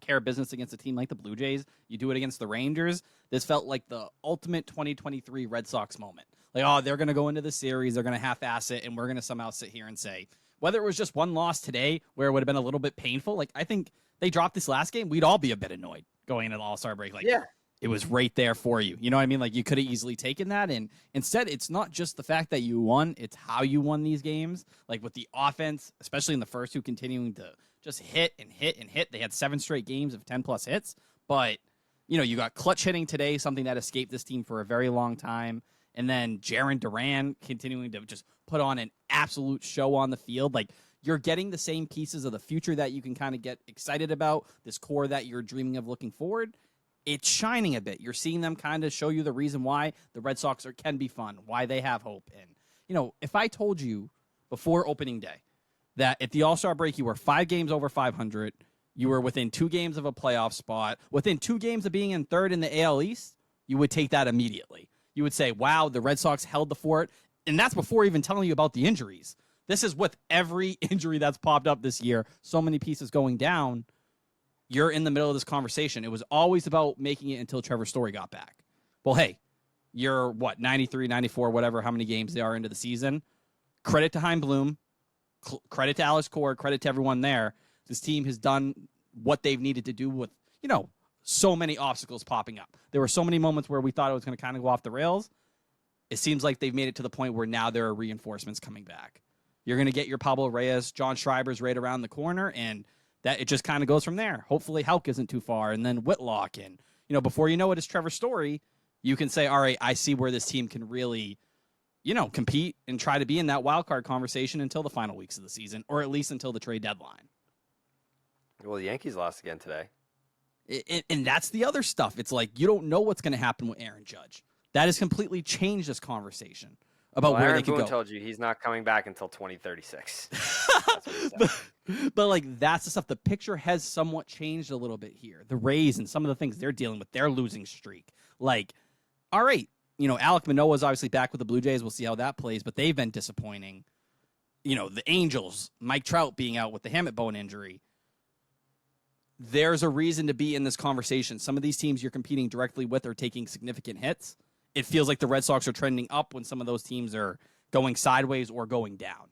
care business against a team like the Blue Jays. You do it against the Rangers. This felt like the ultimate 2023 Red Sox moment. Like, oh, they're going to go into the series, they're going to half-ass it, and we're going to somehow sit here and say, whether it was just one loss today where it would have been a little bit painful, like I think they dropped this last game, we'd all be a bit annoyed going into the All-Star break. Like, yeah. It was right there for you. You know what I mean? Like, you could have easily taken that. And instead, it's not just the fact that you won, it's how you won these games. Like, with the offense, especially in the first two, continuing to just hit and hit and hit. They had 7 straight games of 10-plus hits. But, you got clutch hitting today, something that escaped this team for a very long time. And then Jarren Duran continuing to just put on an absolute show on the field. Like, you're getting the same pieces of the future that you can kind of get excited about, this core that you're dreaming of looking forward. It's shining a bit. You're seeing them kind of show you the reason why the Red Sox can be fun, why they have hope. And, if I told you before opening day that at the All-Star break you were 5 games over 500, you were within 2 games of a playoff spot, within 2 games of being in third in the AL East, you would take that immediately. You would say, wow, the Red Sox held the fort. And that's before even telling you about the injuries. This is with every injury that's popped up this year, so many pieces going down. You're in the middle of this conversation. It was always about making it until Trevor Story got back. Well, hey, you're 93, 94, whatever, how many games they are into the season. Credit to Hein Bloom. Credit to Alex Cord. Credit to everyone there. This team has done what they've needed to do with, so many obstacles popping up. There were so many moments where we thought it was going to kind of go off the rails. It seems like they've made it to the point where now there are reinforcements coming back. You're going to get your Pablo Reyes, John Schreiber's right around the corner, and that it just kind of goes from there. Hopefully Houck isn't too far, and then Whitlock. And, before you know it, it's Trevor Story. You can say, all right, I see where this team can really, compete and try to be in that wild card conversation until the final weeks of the season, or at least until the trade deadline. Well, the Yankees lost again today. And that's the other stuff. It's like you don't know what's going to happen with Aaron Judge. That has completely changed this conversation about where Aaron they could Boone go. Told you he's not coming back until 2036. but that's the stuff. The picture has somewhat changed a little bit here. The Rays and some of the things they're dealing with, their losing streak. Like, all right, Alek Manoah is obviously back with the Blue Jays. We'll see how that plays, but they've been disappointing. The Angels, Mike Trout being out with the hamate bone injury. There's a reason to be in this conversation. Some of these teams you're competing directly with are taking significant hits. It feels like the Red Sox are trending up when some of those teams are going sideways or going down.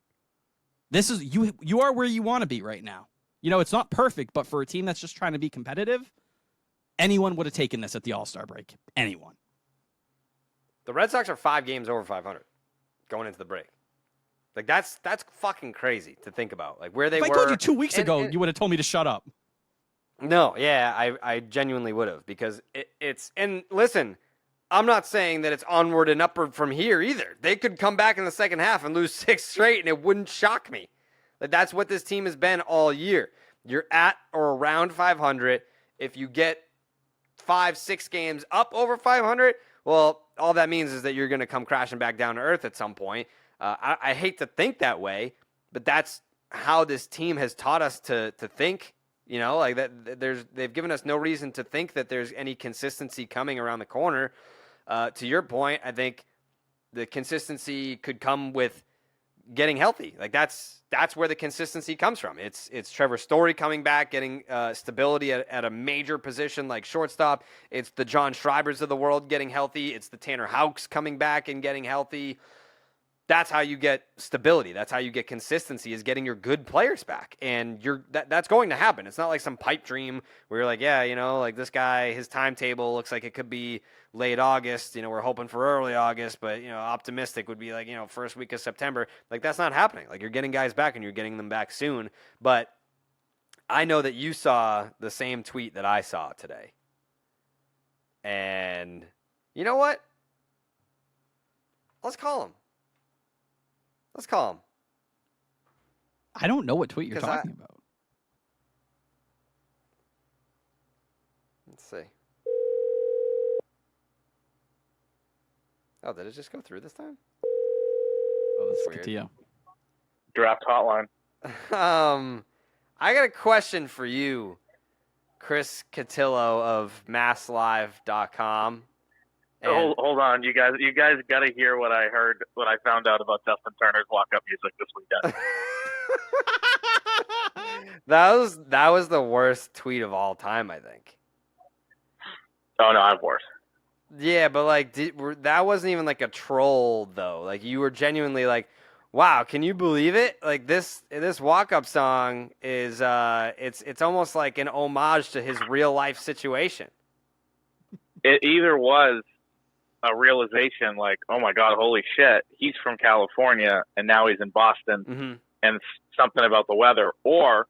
This is you are where you want to be right now. It's not perfect, but for a team that's just trying to be competitive, anyone would have taken this at the All-Star break. Anyone. The Red Sox are 5 games over 500 going into the break. Like, that's fucking crazy to think about. Like, where they were. If I told you 2 weeks ago, you would have told me to shut up. No, yeah, I genuinely would have, because it's – and listen, I'm not saying that it's onward and upward from here either. They could come back in the second half and lose 6 straight, and it wouldn't shock me. Like, that's what this team has been all year. You're at or around 500. If you get 5-6 games up over 500, well, all that means is that you're going to come crashing back down to earth at some point. I hate to think that way, but that's how this team has taught us to think. Like that. They've given us no reason to think that there's any consistency coming around the corner. To your point, I think the consistency could come with getting healthy. Like that's where the consistency comes from. It's Trevor Story coming back, getting stability at a major position like shortstop. It's the John Schreibers of the world getting healthy. It's the Tanner Houcks coming back and getting healthy. That's how you get stability. That's how you get consistency, is getting your good players back. And that's going to happen. It's not like some pipe dream where you're like, yeah, like this guy, his timetable looks like it could be late August. We're hoping for early August, but, optimistic would be like, first week of September. Like, that's not happening. Like, you're getting guys back and you're getting them back soon. But I know that you saw the same tweet that I saw today. And you know what? Let's call him. I don't know what tweet you're talking about. Let's see. Oh, did it just go through this time? Oh, that's weird. weird. Draft hotline. I got a question for you, Chris Cotillo of MassLive.com. Hold on, you guys got to hear what I found out about Justin Turner's walk-up music this weekend. That was the worst tweet of all time, I think. Oh no, I have worse. Yeah, but like that wasn't even like a troll though. Like you were genuinely like, "Wow, can you believe it? Like this walk-up song is it's almost like an homage to his real life situation." It either was a realization like, oh my God, holy shit, he's from California and now he's in Boston, Mm-hmm. and something about the weather, or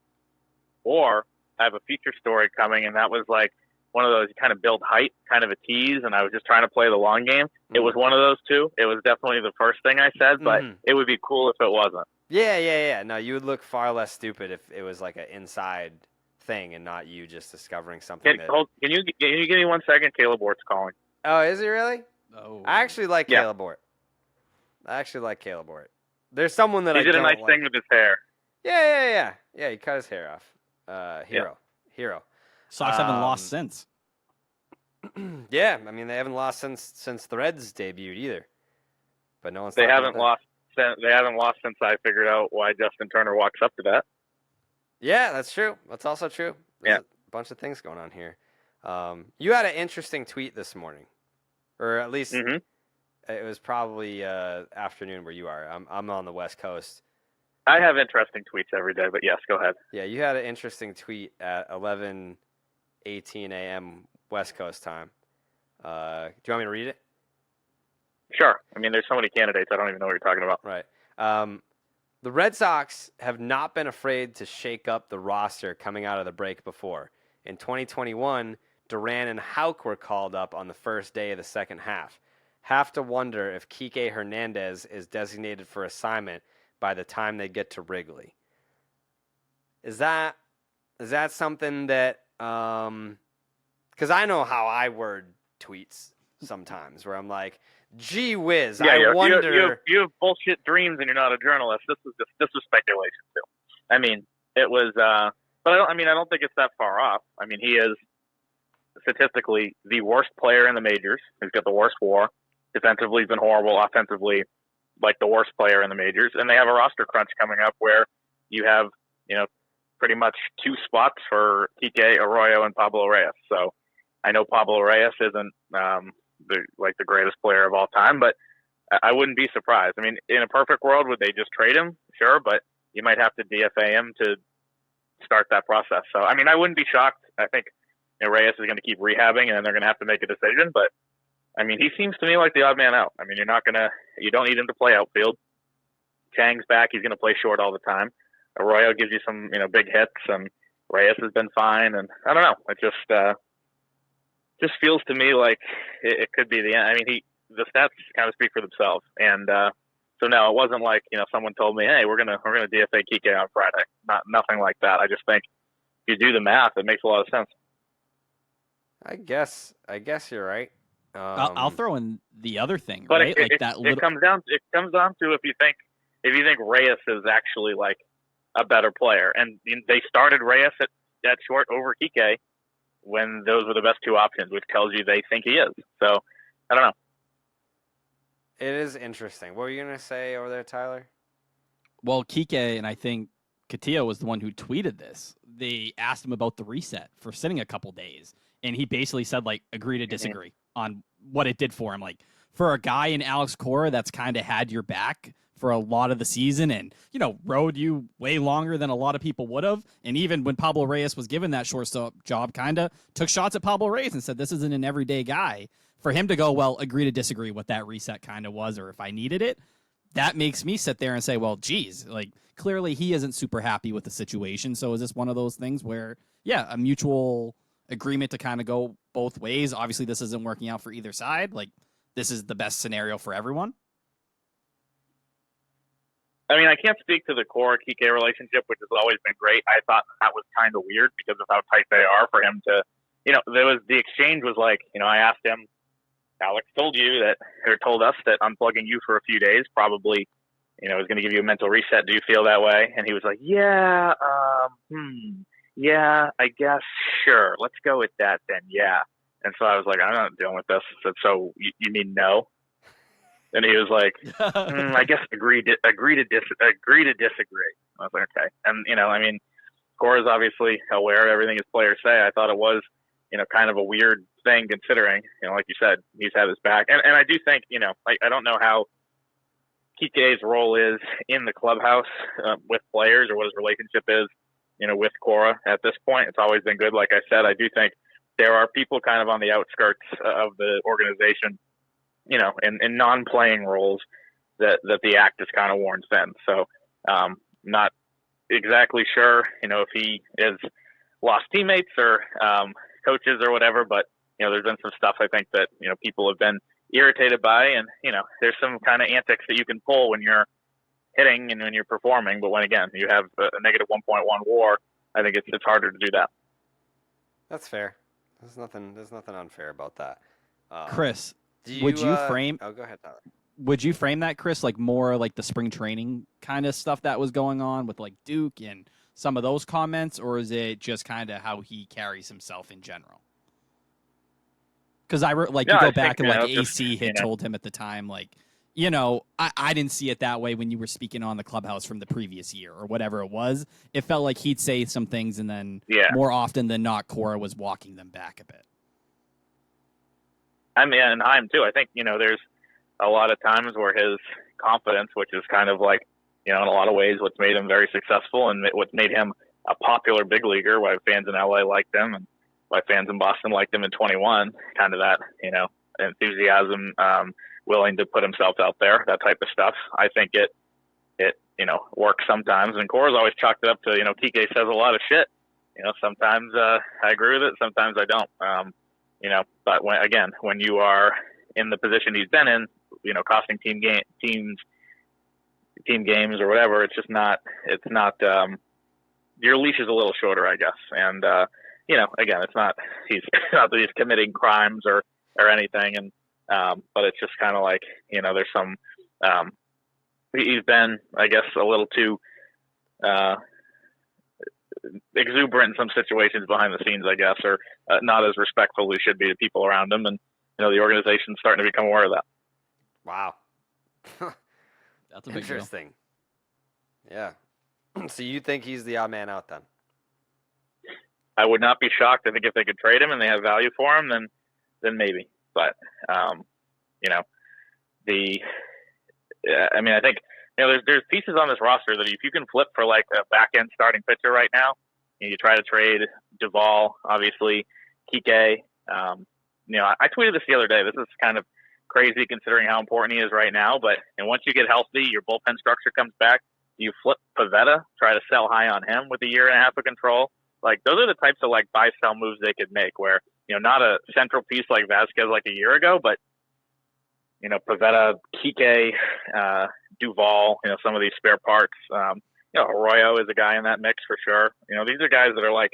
I have a feature story coming, and that was like one of those kind of build height, kind of a tease, and I was just trying to play the long game. Mm-hmm. It was one of those two. It was definitely the first thing I said, but Mm-hmm. it would be cool if it wasn't. Yeah. No, you would look far less stupid if it was like an inside thing and not you just discovering something. Can you give me 1 second? Caleb Ort's calling. Oh, is he really? Oh. I actually like Caleb Ort. There's someone that he I did don't a nice like. thing with his hair. Yeah. He cut his hair off. Hero. Sox haven't lost since. Yeah, I mean they haven't lost since Threads debuted either. But no one's. They talking haven't about lost. They haven't lost since I figured out why Justin Turner walks up to that. Yeah, that's true. That's also true. There's a bunch of things going on here. You had an interesting tweet this morning, or at least it was probably afternoon where you are. I'm on the West Coast. I have interesting tweets every day, but yes, go ahead. Yeah, you had an interesting tweet at 11:18 a.m. West Coast time. Do you want me to read it? Sure. I mean, there's so many candidates, I don't even know what you're talking about. Right. The Red Sox have not been afraid to shake up the roster coming out of the break before. In 2021, Duran and Houck were called up on the first day of the second half. Have to wonder if Kike Hernandez is designated for assignment by the time they get to Wrigley. Is that something that because I know how I word tweets sometimes where I'm like, gee whiz, I wonder. You have bullshit dreams and you're not a journalist. This was speculation too. I mean, it was, but I don't think it's that far off. I mean, he is statistically the worst player in the majors. He's got the worst WAR. Defensively, he's been horrible. Offensively, like the worst player in the majors. And they have a roster crunch coming up where you have, pretty much two spots for Kike Arroyo and Pablo Reyes. So I know Pablo Reyes isn't the greatest player of all time, but I wouldn't be surprised. I mean, in a perfect world, would they just trade him? Sure, but you might have to DFA him to start that process. So, I mean, I wouldn't be shocked. I think Reyes is going to keep rehabbing, and then they're going to have to make a decision. But I mean, he seems to me like the odd man out. I mean, you don't need him to play outfield. Chang's back; he's going to play short all the time. Arroyo gives you some, big hits, and Reyes has been fine. And I don't know. It just feels to me like it could be the end. I mean, the stats kind of speak for themselves. And so no, it wasn't like someone told me, hey, we're gonna DFA Kike on Friday. Nothing like that. I just think if you do the math, it makes a lot of sense. I guess you're right. I'll throw in the other thing, but right? It comes down to if you think Reyes is actually like a better player, and they started Reyes at short over Kike when those were the best two options, which tells you they think he is. So I don't know. It is interesting. What were you going to say over there, Tyler? Well, Kike, and I think Katia was the one who tweeted this. They asked him about the reset for sitting a couple days, and he basically said, agree to disagree on what it did for him. Like, for a guy in Alex Cora that's kind of had your back for a lot of the season and, rode you way longer than a lot of people would have. And even when Pablo Reyes was given that shortstop job, kind of took shots at Pablo Reyes and said, this isn't an everyday guy. For him to go, well, agree to disagree what that reset kind of was, or if I needed it, that makes me sit there and say, well, geez, clearly he isn't super happy with the situation. So is this one of those things where, a mutual agreement to kind of go both ways? Obviously, this isn't working out for either side. This is the best scenario for everyone. I mean, I can't speak to the core Kike relationship, which has always been great. I thought that was kind of weird because of how tight they are for him to, the exchange was like, I asked him, Alex told us that unplugging you for a few days probably, is going to give you a mental reset. Do you feel that way? And he was like, yeah, I guess, sure. Let's go with that then. Yeah. And so I was like, I'm not dealing with this. I said, so you mean no? And he was like, I guess agree to disagree. I was like, okay. And, Cora's obviously aware of everything his players say. I thought it was, kind of a weird thing considering, like you said, he's had his back. And I do think, I don't know how Kike's role is in the clubhouse with players or what his relationship is, with Cora at this point. It's always been good. Like I said, I do think there are people kind of on the outskirts of the organization, in non-playing roles that the act is kind of worn thin. So, not exactly sure, if he has lost teammates or coaches or whatever, but, there's been some stuff I think that, people have been irritated by, and, there's some kind of antics that you can pull when you're hitting and when you're performing, but when, again, you have a negative 1.1 WAR, I think it's harder to do that. That's fair. There's nothing unfair about that. Chris, would you frame? Oh, go ahead, Tyler. Would you frame that, Chris, like more like the spring training kind of stuff that was going on with like Duke and some of those comments, or is it just kind of how he carries himself in general? Because you go back and AC had told him at the time, like, I didn't see it that way when you were speaking on the clubhouse from the previous year or whatever it was. It felt like he'd say some things and then more often than not, Cora was walking them back a bit. I mean, and I'm too. I think, there's a lot of times where his confidence, which is kind of like, in a lot of ways what's made him very successful and what's made him a popular big leaguer, why fans in LA liked him and why fans in Boston liked him in 21, kind of that, enthusiasm, willing to put himself out there, that type of stuff. I think it works sometimes. And Cora's always chalked it up to, Kike says a lot of shit. Sometimes I agree with it, sometimes I don't. But when you are in the position he's been in, costing team games or whatever, it's not, your leash is a little shorter, I guess. And, again, it's not, he's not that he's committing crimes or anything. And, but it's just kind of like, there's some, he's been, I guess, a little too, exuberant in some situations behind the scenes, I guess, or not as respectful as he should be to people around him. And, the organization's starting to become aware of that. Wow. That's a big interesting. Deal. Yeah. So you think he's the odd man out then? I would not be shocked. I think if they could trade him and they have value for him, then maybe. But, I think, there's pieces on this roster that if you can flip for like a back end starting pitcher right now, you try to trade Duvall, obviously, Kike. I tweeted this the other day. This is kind of crazy considering how important he is right now. But once you get healthy, your bullpen structure comes back. You flip Pivetta, try to sell high on him with a year and a half of control. Like those are the types of like buy sell moves they could make. Where not a central piece like Vasquez like a year ago, but Pivetta, Kike, Duvall, some of these spare parts. Arroyo is a guy in that mix for sure. These are guys that are like,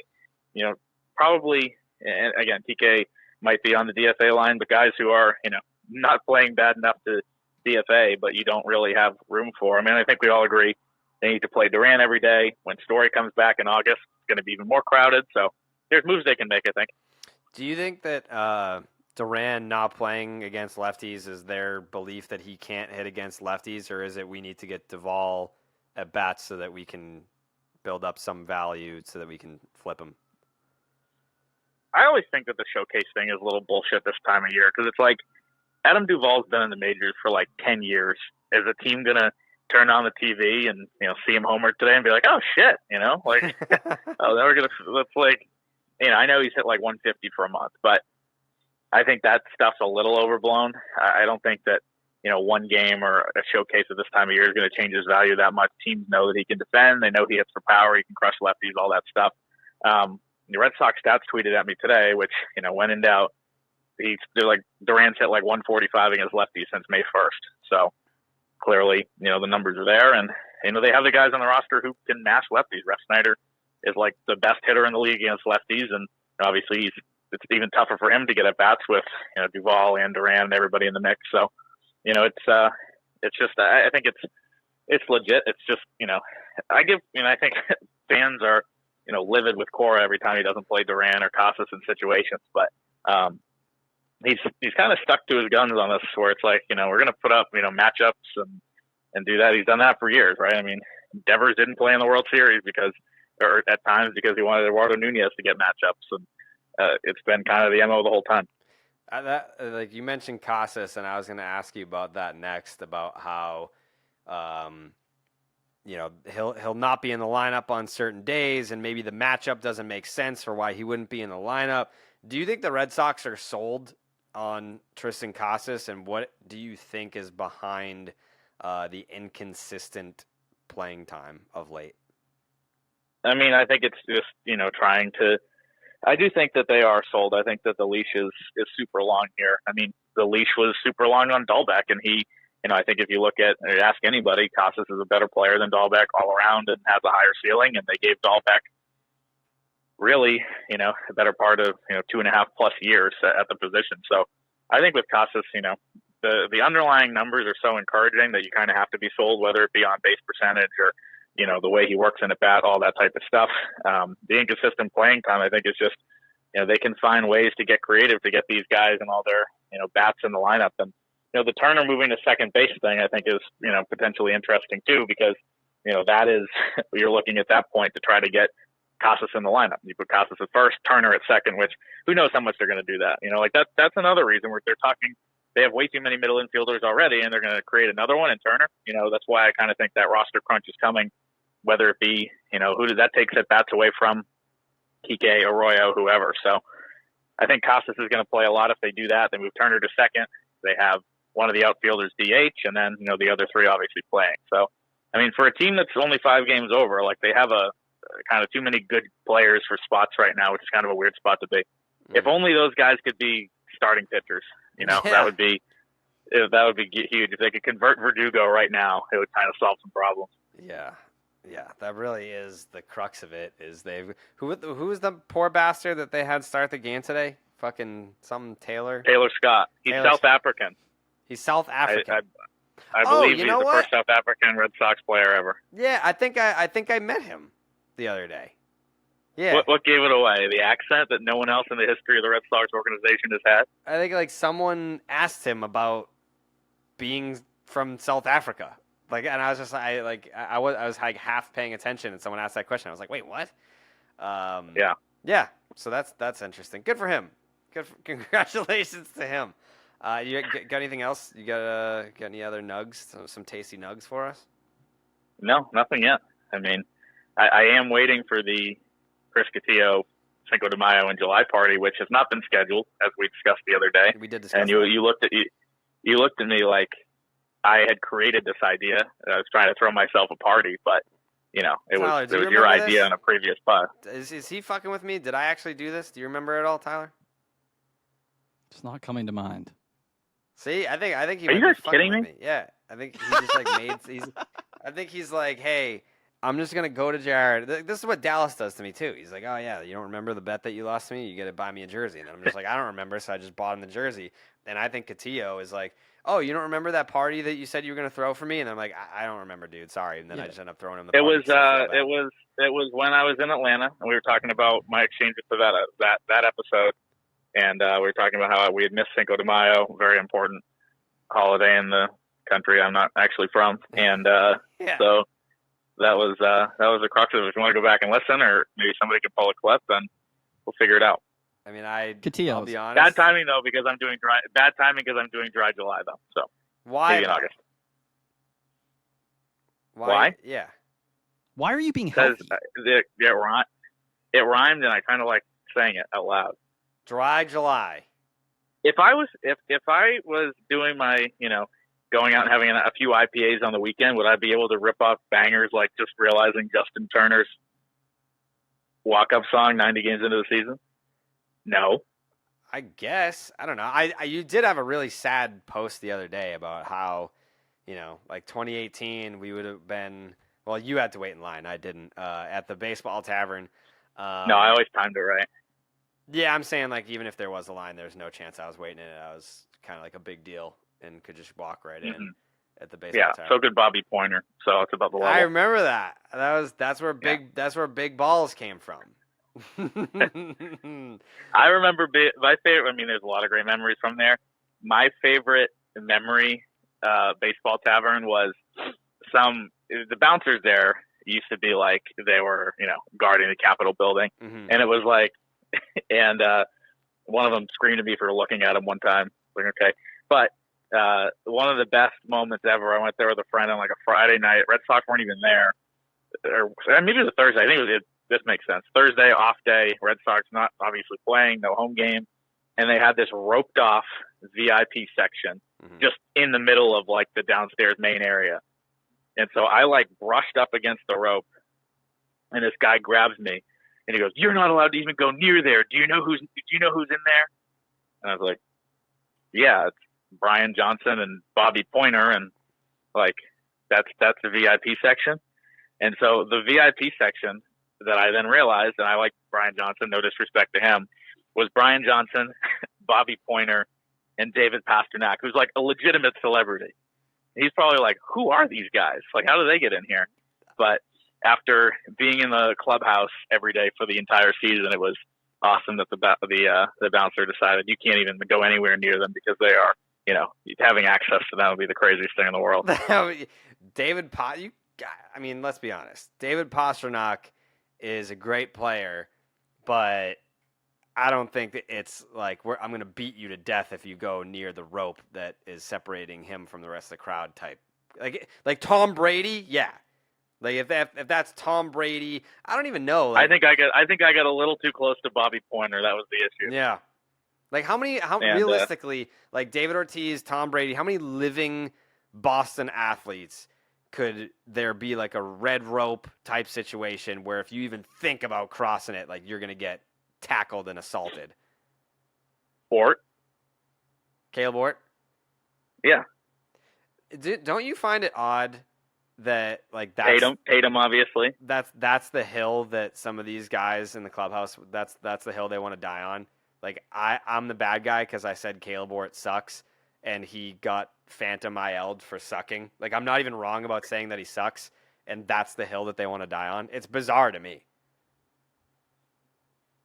probably, and again, Kike might be on the DFA line, but guys who are, not playing bad enough to DFA, but you don't really have room for. I mean, I think we all agree they need to play Duran every day. When Story comes back in August, it's going to be even more crowded. So there's moves they can make, I think. Do you think that Duran not playing against lefties is their belief that he can't hit against lefties, or is it we need to get Duvall at bats so that we can build up some value so that we can flip him? I always think that the showcase thing is a little bullshit this time of year because it's like Adam Duvall's been in the majors for like 10 years. Is a team going to turn on the TV and, see him homer today and be like, oh, shit, like, oh, then we're going to, let's like, I know he's hit like 150 for a month, but I think that stuff's a little overblown. I don't think that, one game or a showcase at this time of year is going to change his value that much. Teams know that he can defend. They know he hits for power. He can crush lefties, all that stuff. The Red Sox stats tweeted at me today, which, when in doubt, they're like Duran's hit like 145 against lefties since May 1st. So clearly, the numbers are there. And, they have the guys on the roster who can mash lefties. Ref Snyder is like the best hitter in the league against lefties. And obviously it's even tougher for him to get at bats with, Duvall and Duran and everybody in the mix. So, it's just, I think it's legit. It's just, I think fans are, livid with Cora every time he doesn't play Duran or Casas in situations, but, he's kind of stuck to his guns on this where it's like, we're going to put up, matchups and do that. He's done that for years, right? I mean, Devers didn't play in the World Series because or at times because he wanted Eduardo Nunez to get matchups, and it's been kind of the MO the whole time. Like you mentioned Casas, and I was going to ask you about that next, about how he'll not be in the lineup on certain days, and maybe the matchup doesn't make sense for why he wouldn't be in the lineup. Do you think the Red Sox are sold on Tristan Casas, and what do you think is behind the inconsistent playing time of late? I mean, I think it's just, trying to – I do think that they are sold. I think that the leash is super long here. I mean, the leash was super long on Dahlbeck, and he – I think if you look at or ask anybody, Casas is a better player than Dahlbeck all around and has a higher ceiling, and they gave Dahlbeck really, a better part of, 2.5+ years at the position. So I think with Casas, the underlying numbers are so encouraging that you kind of have to be sold, whether it be on base percentage or, the way he works in at bat, all that type of stuff. The inconsistent playing time, I think, is just, they can find ways to get creative to get these guys and all their, bats in the lineup. And, the Turner moving to second base thing, I think, is, potentially interesting too, because, that is, you're looking at that point to try to get Casas in the lineup. You put Casas at first, Turner at second, which who knows how much they're going to do that. That's another reason where they're talking. They have way too many middle infielders already, and they're going to create another one in Turner. That's why I kind of think that roster crunch is coming, whether it be, who does that take at bats away from, Kike, Arroyo, whoever. So I think Casas is going to play a lot if they do that. They move Turner to second. They have one of the outfielders DH, and then, the other three obviously playing. So, I mean, for a team that's only 5 games over, like, they have a kind of too many good players for spots right now, which is kind of a weird spot to be. Mm-hmm. If only those guys could be starting pitchers, that would be huge. If they could convert Verdugo right now, it would kind of solve some problems. Yeah, that really is the crux of it. Is who was the poor bastard that they had start the game today? Fucking some Taylor Scott. He's South African. He's South African. I believe he's the first South African Red Sox player ever. Yeah, I think I met him the other day. Yeah. What gave it away? The accent that no one else in the history of the Red Sox organization has had? I think someone asked him about being from South Africa. And I was just I was half paying attention, and someone asked that question. I was like, "Wait, what?" Yeah. So that's interesting. Good for him. Congratulations to him. You got anything else? You got any other nugs? Some tasty nugs for us? No, nothing yet. I mean, I am waiting for the Chris Cotillo Cinco de Mayo in July party, which has not been scheduled, as we discussed the other day. We did discuss. And you looked at me like I had created this idea. I was trying to throw myself a party, but Tyler, it was your idea on a previous pod. Is he fucking with me? Did I actually do this? Do you remember it all, Tyler? It's not coming to mind. See, I think he. Are you guys kidding me? Yeah, I think he just I think he's like, hey, I'm just gonna go to Jared. This is what Dallas does to me too. He's like, oh yeah, you don't remember the bet that you lost to me? You got to buy me a jersey, and I'm just like, I don't remember, so I just bought him the jersey. And I think Cotillo is like, oh, you don't remember that party that you said you were gonna throw for me? And I'm like, I don't remember, dude. Sorry. And then I just end up throwing him the. It was when I was in Atlanta, and we were talking about my exchange with Pavetta, that episode. And we were talking about how we had missed Cinco de Mayo, very important holiday in the country I'm not actually from. And so that was the crux of it. If you want to go back and listen, or maybe somebody can pull a clip, then we'll figure it out. I mean, I'll be honest. Bad timing though, because I'm doing dry July though. So why? Maybe in August. Why? Yeah. Why are you being healthy? Because it rhymed, and I kind of like saying it out loud. Dry July. If I was doing my, going out and having a few IPAs on the weekend, would I be able to rip off bangers like Just Realizing Justin Turner's walk-up song 90 games into the season? No. I guess. I don't know. You did have a really sad post the other day about how, 2018 we would have been, well, you had to wait in line. I didn't, at the baseball tavern. No, I always timed it right. Yeah, I'm saying even if there was a line, there's no chance I was waiting in it. I was kind of like a big deal and could just walk right in at the baseball tavern. So could Bobby Pointer. So it's about the level. I remember that. That's where big balls came from. I remember my favorite. I mean, there's a lot of great memories from there. My favorite memory, baseball tavern, was the bouncers there. used to be like they were, guarding the Capitol building. Mm-hmm. And it was like, and one of them screamed at me for looking at him one time. Like, okay. But one of the best moments ever, I went there with a friend on like a Friday night. Red Sox weren't even there. Or maybe it was a Thursday. I think this makes sense. Thursday, off day, Red Sox not obviously playing, no home game. And they had this roped off VIP section just in the middle of like the downstairs main area. And so I like brushed up against the rope, and this guy grabs me and he goes, "You're not allowed to even go near there. Do you know who's in there?" And I was like, "Yeah, it's Brian Johnson and Bobby Pointer, and like that's the VIP section." And so the VIP section that I then realized, and I like Brian Johnson, no disrespect to him, was Brian Johnson, Bobby Pointer, and David Pasternak, who's like a legitimate celebrity. He's probably like, who are these guys? Like, how do they get in here? But after being in the clubhouse every day for the entire season, it was awesome that the bouncer decided you can't even go anywhere near them because they are, having access to them would be the craziest thing in the world. Let's be honest. David Pasternak is a great player, but I don't think that it's like I'm going to beat you to death if you go near the rope that is separating him from the rest of the crowd type. Like Tom Brady, yeah. Like if that's Tom Brady, I don't even know. Like, I think I got a little too close to Bobby Pointer. That was the issue. Yeah. Like how realistically, like David Ortiz, Tom Brady, how many living Boston athletes could there be like a red rope type situation where if you even think about crossing it, like you're going to get tackled and assaulted? Ort. Caleb Ort? Yeah. Don't you find it odd that like that's Tatum obviously. That's the hill that some of these guys in the clubhouse, that's the hill they want to die on. Like I'm the bad guy because I said Caleb Ort sucks and he got Phantom IL'd for sucking. Like I'm not even wrong about saying that he sucks, and that's the hill that they want to die on. It's bizarre to me.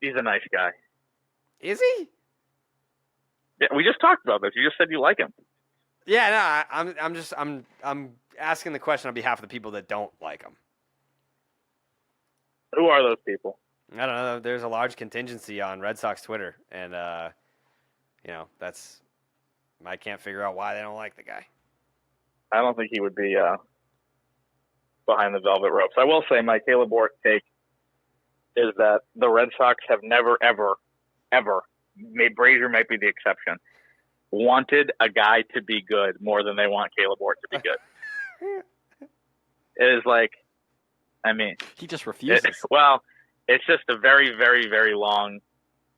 He's a nice guy. Is he? Yeah, we just talked about this. You just said you like him. Yeah, no, I'm asking the question on behalf of the people that don't like him. Who are those people? I don't know. There's a large contingency on Red Sox Twitter, and that's I can't figure out why they don't like the guy. I don't think he would be behind the velvet ropes. I will say my Caleb Ort take is that the Red Sox have never, ever, ever, Brazier might be the exception, wanted a guy to be good more than they want Caleb Ort to be good. It is like, he just refuses. It's just a very, very, very long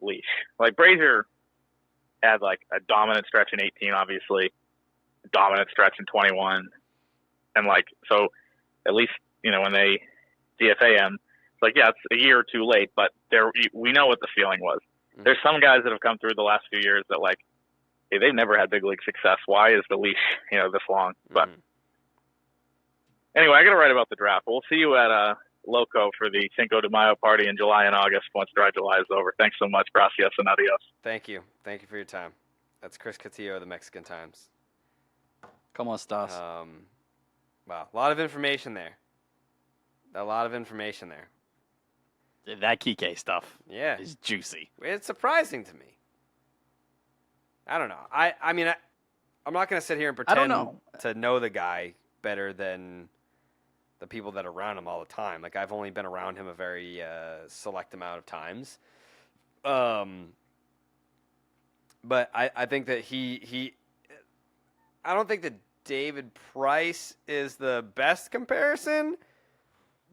leash. Like Brazier had like a dominant stretch in 18, obviously, a dominant stretch in 21, and like so, at least when they DFA him, it's like it's a year or two late, but we know what the feeling was. Mm-hmm. There's some guys that have come through the last few years that like, hey, they've never had big league success. Why is the leash this long? But anyway, I got to write about the draft. We'll see you at Loco for the Cinco de Mayo party in July and August once Dry July is over. Thanks so much. Gracias and adios. Thank you. Thank you for your time. That's Chris Castillo of the Mexican Times. ¿Cómo estás? Wow. A lot of information there. That Kike stuff is juicy. It's surprising to me. I don't know. I'm not going to sit here and pretend to know the guy better than the people that are around him all the time. Like I've only been around him a very select amount of times. But I think that I don't think that David Price is the best comparison,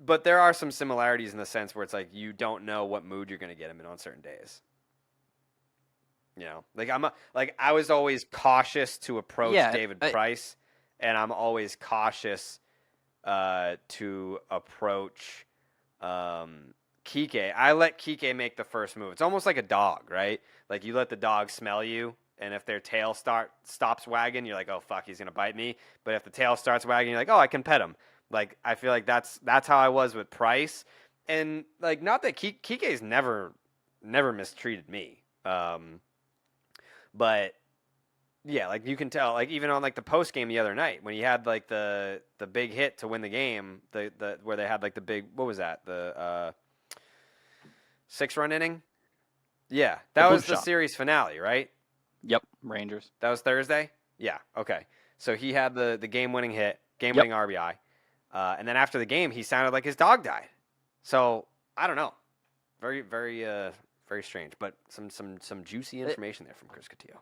but there are some similarities in the sense where it's like you don't know what mood you're going to get him in on certain days. I was always cautious to approach David Price, and I'm always cautious to approach Kike. I let Kike make the first move. It's almost like a dog, right? Like you let the dog smell you, and if their tail stops wagging, you're like, oh fuck, he's gonna bite me. But if the tail starts wagging, you're like, oh, I can pet him. Like I feel like that's how I was with Price, and like not that Kike's never mistreated me, but Yeah, like you can tell, like even on like the post game the other night when he had like the big hit to win the game, the where they had like the big, what was that, the 6-run inning? Yeah, that The was boot the shot. series finale, right? Yep, Rangers. That was Thursday. Yeah, okay. So he had the game winning hit, game Yep. winning RBI, and then after the game he sounded like his dog died. So I don't know, very very strange, but some juicy information there from Chris Cotillo.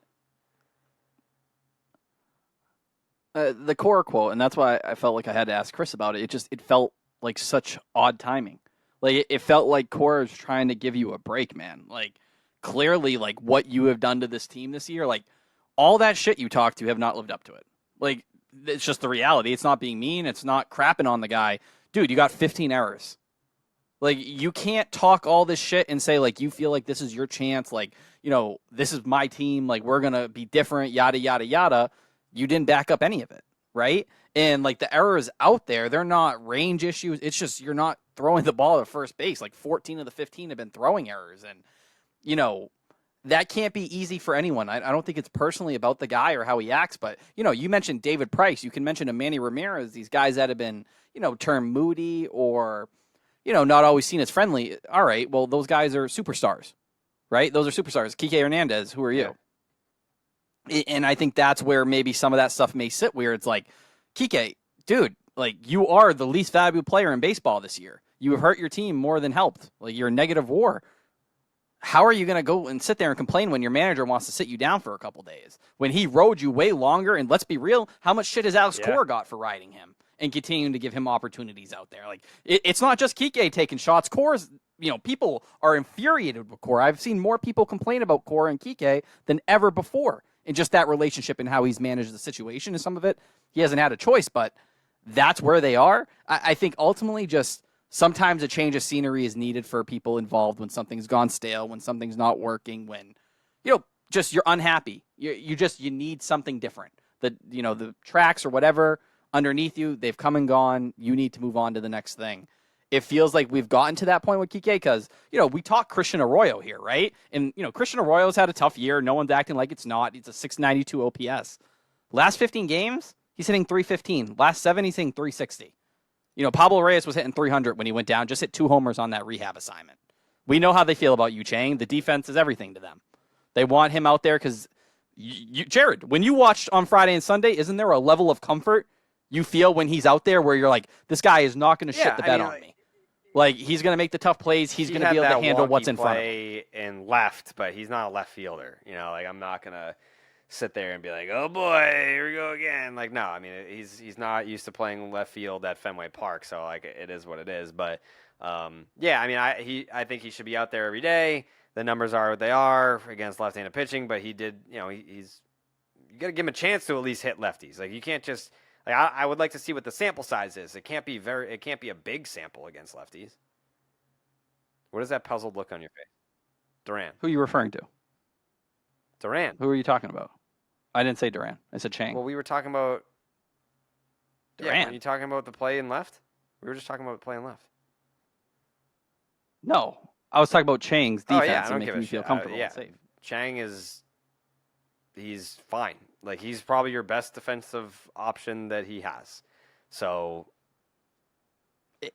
The core quote, and that's why I felt like I had to ask Chris about it. It felt like such odd timing. Like it felt like Cora is trying to give you a break, man. Like clearly, like what you have done to this team this year, like all that shit you talked to have not lived up to it. Like it's just the reality. It's not being mean. It's not crapping on the guy, dude. You got 15 errors. Like you can't talk all this shit and say like you feel like this is your chance. Like this is my team. Like we're gonna be different. Yada yada yada. You didn't back up any of it, right? And like the errors out there, they're not range issues. It's just you're not throwing the ball to first base. Like 14 of the 15 have been throwing errors, and that can't be easy for anyone. I don't think it's personally about the guy or how he acts, but you mentioned David Price. You can mention a Manny Ramirez. These guys that have been termed moody or not always seen as friendly. All right, well those guys are superstars, right? Those are superstars. Kike Hernandez, who are you? And I think that's where maybe some of that stuff may sit where it's like, Kike, dude, like you are the least valuable player in baseball this year. You have hurt your team more than helped. Like you're a negative WAR. How are you going to go and sit there and complain when your manager wants to sit you down for a couple days? When he rode you way longer, and let's be real, how much shit has Alex Cora got for riding him and continuing to give him opportunities out there? Like it's not just Kike taking shots. Cora's, people are infuriated with Cora. I've seen more people complain about Cora and Kike than ever before. And just that relationship and how he's managed the situation, and some of it, he hasn't had a choice, but that's where they are. I think ultimately just sometimes a change of scenery is needed for people involved when something's gone stale, when something's not working, when, just you're unhappy. You need something different. The tracks or whatever underneath you, they've come and gone. You need to move on to the next thing. It feels like we've gotten to that point with Kike because, we talk Christian Arroyo here, right? And, Christian Arroyo's had a tough year. No one's acting like it's not. It's a 692 OPS. Last 15 games, he's hitting 315. Last 7, he's hitting 360. Pablo Reyes was hitting 300 when he went down, just hit 2 homers on that rehab assignment. We know how they feel about Yu Chang. The defense is everything to them. They want him out there because, Jared, when you watched on Friday and Sunday, isn't there a level of comfort you feel when he's out there where you're like, this guy is not going to shit the bed on me? Like, he's going to make the tough plays. He's going to be able to handle what's in front of him. And left, but he's not a left fielder. Like I'm not going to sit there and be like, oh boy, here we go again. Like, no, I mean, he's not used to playing left field at Fenway Park, so like it is what it is. But yeah, I mean, I think he should be out there every day. The numbers are what they are against left-handed pitching, but he did, he's you got to give him a chance to at least hit lefties. Like you can't just. Like I would like to see what the sample size is. It can't be a big sample against lefties. What is that puzzled look on your face? Duran. Who are you referring to? Duran. Who are you talking about? I didn't say Duran. I said Chang. Well, we were talking about Duran. Yeah, were you talking about the play in left? We were just talking about the play in left. No, I was talking about Chang's defense I don't and give making a you feel shit. comfortable Yeah. and safe. Chang he's fine. Like he's probably your best defensive option that he has. So,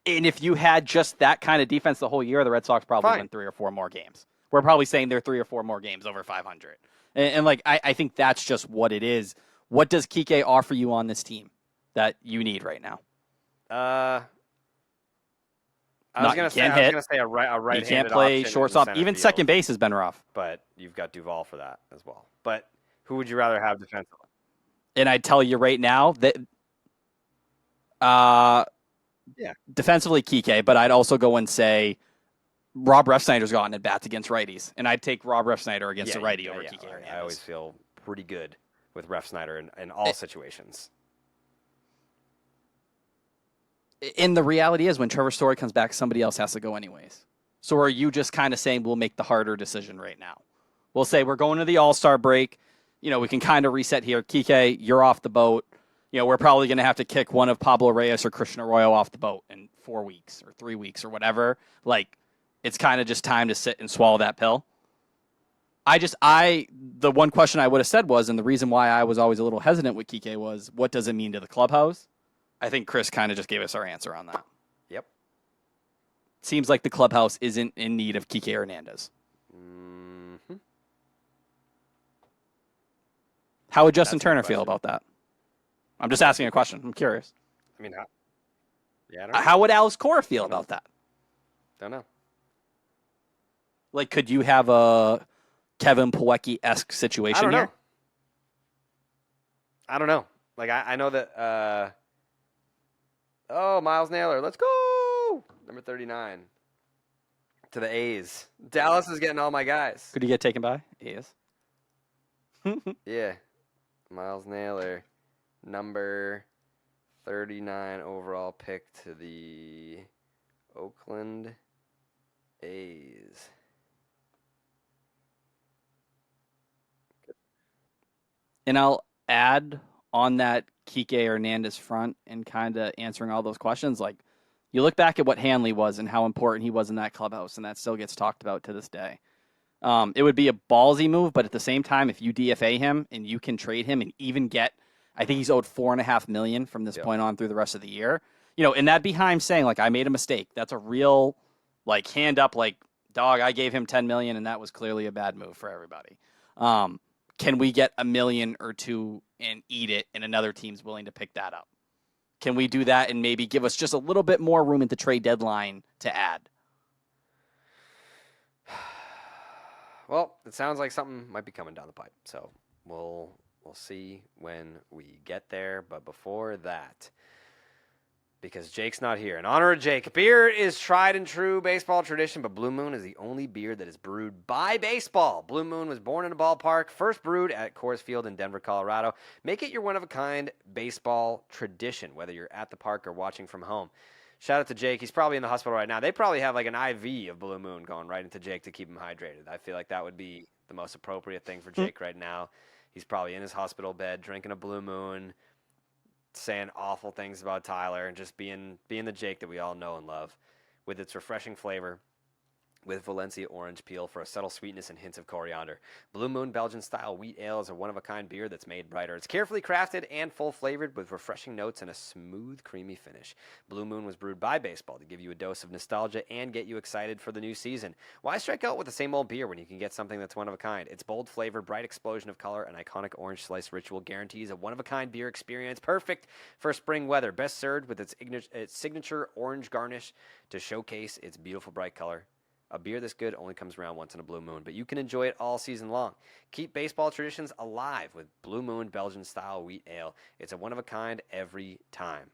and if you had just that kind of defense the whole year, the Red Sox probably win 3 or 4 more games. We're probably saying they're 3 or 4 more games over 500. And like, I think that's just what it is. What does Kike offer you on this team that you need right now? I was gonna say a right. He can't play shortstop. Even second base has been rough. But you've got Duvall for that as well. But who would you rather have defensively? And I tell you right now that, defensively Kike, but I'd also go and say Rob Refsnyder's gotten at bats against righties, and I'd take Rob Refsnyder against a righty over Kike Hernandez. I always feel pretty good with Refsnyder in all situations. And the reality is when Trevor Story comes back, somebody else has to go anyways. So are you just kind of saying we'll make the harder decision right now? We'll say we're going to the All-Star break. We can kind of reset here. Kike, you're off the boat. We're probably going to have to kick one of Pablo Reyes or Christian Arroyo off the boat in 4 weeks or 3 weeks or whatever. Like, it's kind of just time to sit and swallow that pill. The one question I would have said was, and the reason why I was always a little hesitant with Kike was, what does it mean to the clubhouse? I think Chris kind of just gave us our answer on that. Yep. Seems like the clubhouse isn't in need of Kike Hernandez. Mm-hmm. How would Justin That's a good Turner feel question. about that? I'm just asking a question. I'm curious. I mean, I don't know. How would Alex Cora feel about that? Don't know. Like, could you have a Kevin Plawecki-esque situation here? I don't know. Like, I know that, Miles Naylor, let's go! Number 39. To the A's. Dallas is getting all my guys. Could he get taken by A's? Yeah. Miles Naylor, number 39 overall pick to the Oakland A's. And I'll add on that Kike Hernandez front and kind of answering all those questions. Like, you look back at what Hanley was and how important he was in that clubhouse, and that still gets talked about to this day. It would be a ballsy move, but at the same time, if you DFA him and you can trade him and even get, I think he's owed $4.5 million from this point on through the rest of the year. And that'd be Heim saying, like, I made a mistake. That's a real, like, hand up, like, dog, I gave him $10 million, and that was clearly a bad move for everybody. Can we get $1 million or $2 million and eat it, and another team's willing to pick that up? Can we do that and maybe give us just a little bit more room at the trade deadline to add? Well, it sounds like something might be coming down the pipe. So we'll see when we get there. But before that, because Jake's not here, in honor of Jake, beer is tried and true baseball tradition, but Blue Moon is the only beer that is brewed by baseball. Blue Moon was born in a ballpark, first brewed at Coors Field in Denver, Colorado. Make it your one-of-a-kind baseball tradition, whether you're at the park or watching from home. Shout out to Jake. He's probably in the hospital right now. They probably have like an IV of Blue Moon going right into Jake to keep him hydrated. I feel like that would be the most appropriate thing for Jake right now. He's probably in his hospital bed drinking a Blue Moon, saying awful things about Tyler, and just being the Jake that we all know and love. With its refreshing flavor, with Valencia orange peel for a subtle sweetness and hints of coriander. Blue Moon Belgian-style wheat ale is a one-of-a-kind beer that's made brighter. It's carefully crafted and full-flavored with refreshing notes and a smooth, creamy finish. Blue Moon was brewed by baseball to give you a dose of nostalgia and get you excited for the new season. Why strike out with the same old beer when you can get something that's one-of-a-kind? Its bold flavor, bright explosion of color, and iconic orange slice ritual guarantees a one-of-a-kind beer experience perfect for spring weather. Best served with its signature orange garnish to showcase its beautiful bright color. A beer this good only comes around once in a Blue Moon, but you can enjoy it all season long. Keep baseball traditions alive with Blue Moon Belgian-style wheat ale. It's a one-of-a-kind every time.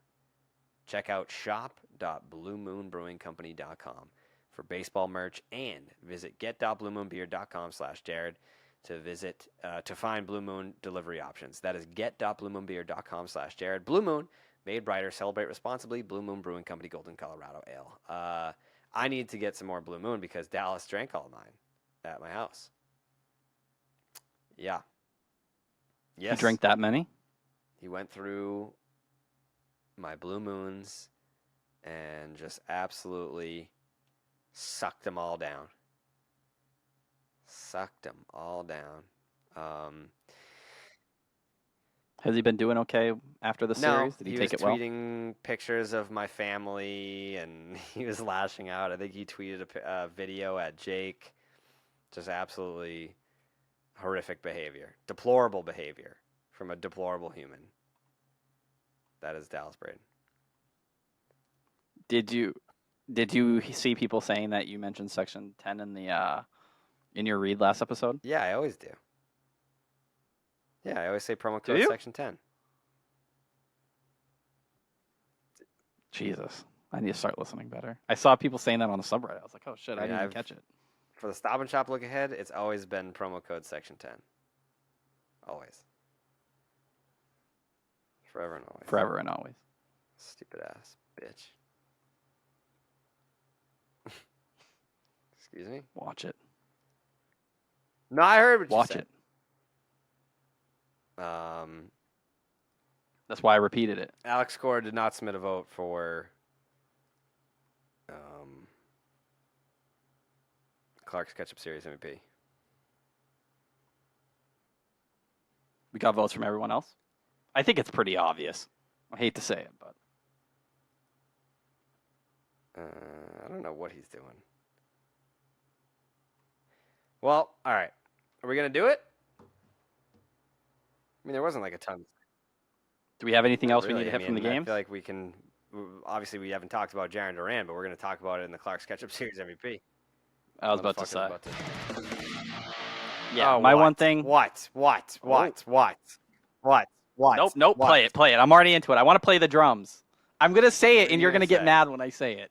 Check out shop.bluemoonbrewingcompany.com for baseball merch and visit get.bluemoonbeer.com/Jared to find Blue Moon delivery options. That is get.bluemoonbeer.com/Jared. Blue Moon, made brighter, celebrate responsibly. Blue Moon Brewing Company, Golden, Colorado Ale. I need to get some more Blue Moon because Dallas drank all of mine at my house. Yeah. Yes. You drank that many? He went through my Blue Moons and just absolutely sucked them all down. Has he been doing okay after the series? Did he take it well? He was tweeting pictures of my family, and he was lashing out. I think he tweeted a video at Jake. Just absolutely horrific behavior. Deplorable behavior from a deplorable human. That is Dallas Braden. Did you see people saying that you mentioned Section 10 in your read last episode? Yeah, I always do. Yeah, I always say promo code Section 10. Jesus. I need to start listening better. I saw people saying that on the subreddit. I was like, oh shit, I didn't even catch it. For the Stop and Shop look ahead, it's always been promo code Section 10. Always. Forever and always. Forever and always. Stupid ass bitch. Excuse me? Watch it. No, I heard what you Watch said. it. That's why I repeated it. Alex Cora did not submit a vote for Clark's Ketchup Series MVP. got votes from everyone else. I think it's pretty obvious. I hate to say it, but I don't know what he's doing. Well, all right. Are we going to do it? I mean, there wasn't like a ton. do we have anything Not else we really. need to hit from the I games? feel like we can. Obviously, we haven't talked about Jaron Duran, but we're going to talk about it in the Clark's Ketchup Series MVP. I was about to say. Motherfucker's Yeah, Oh, my what? one thing. What? Nope. What? Play it. I'm already into it. I want to play the drums. I'm gonna say What it, are and you you're gonna gonna get say? mad when I say it.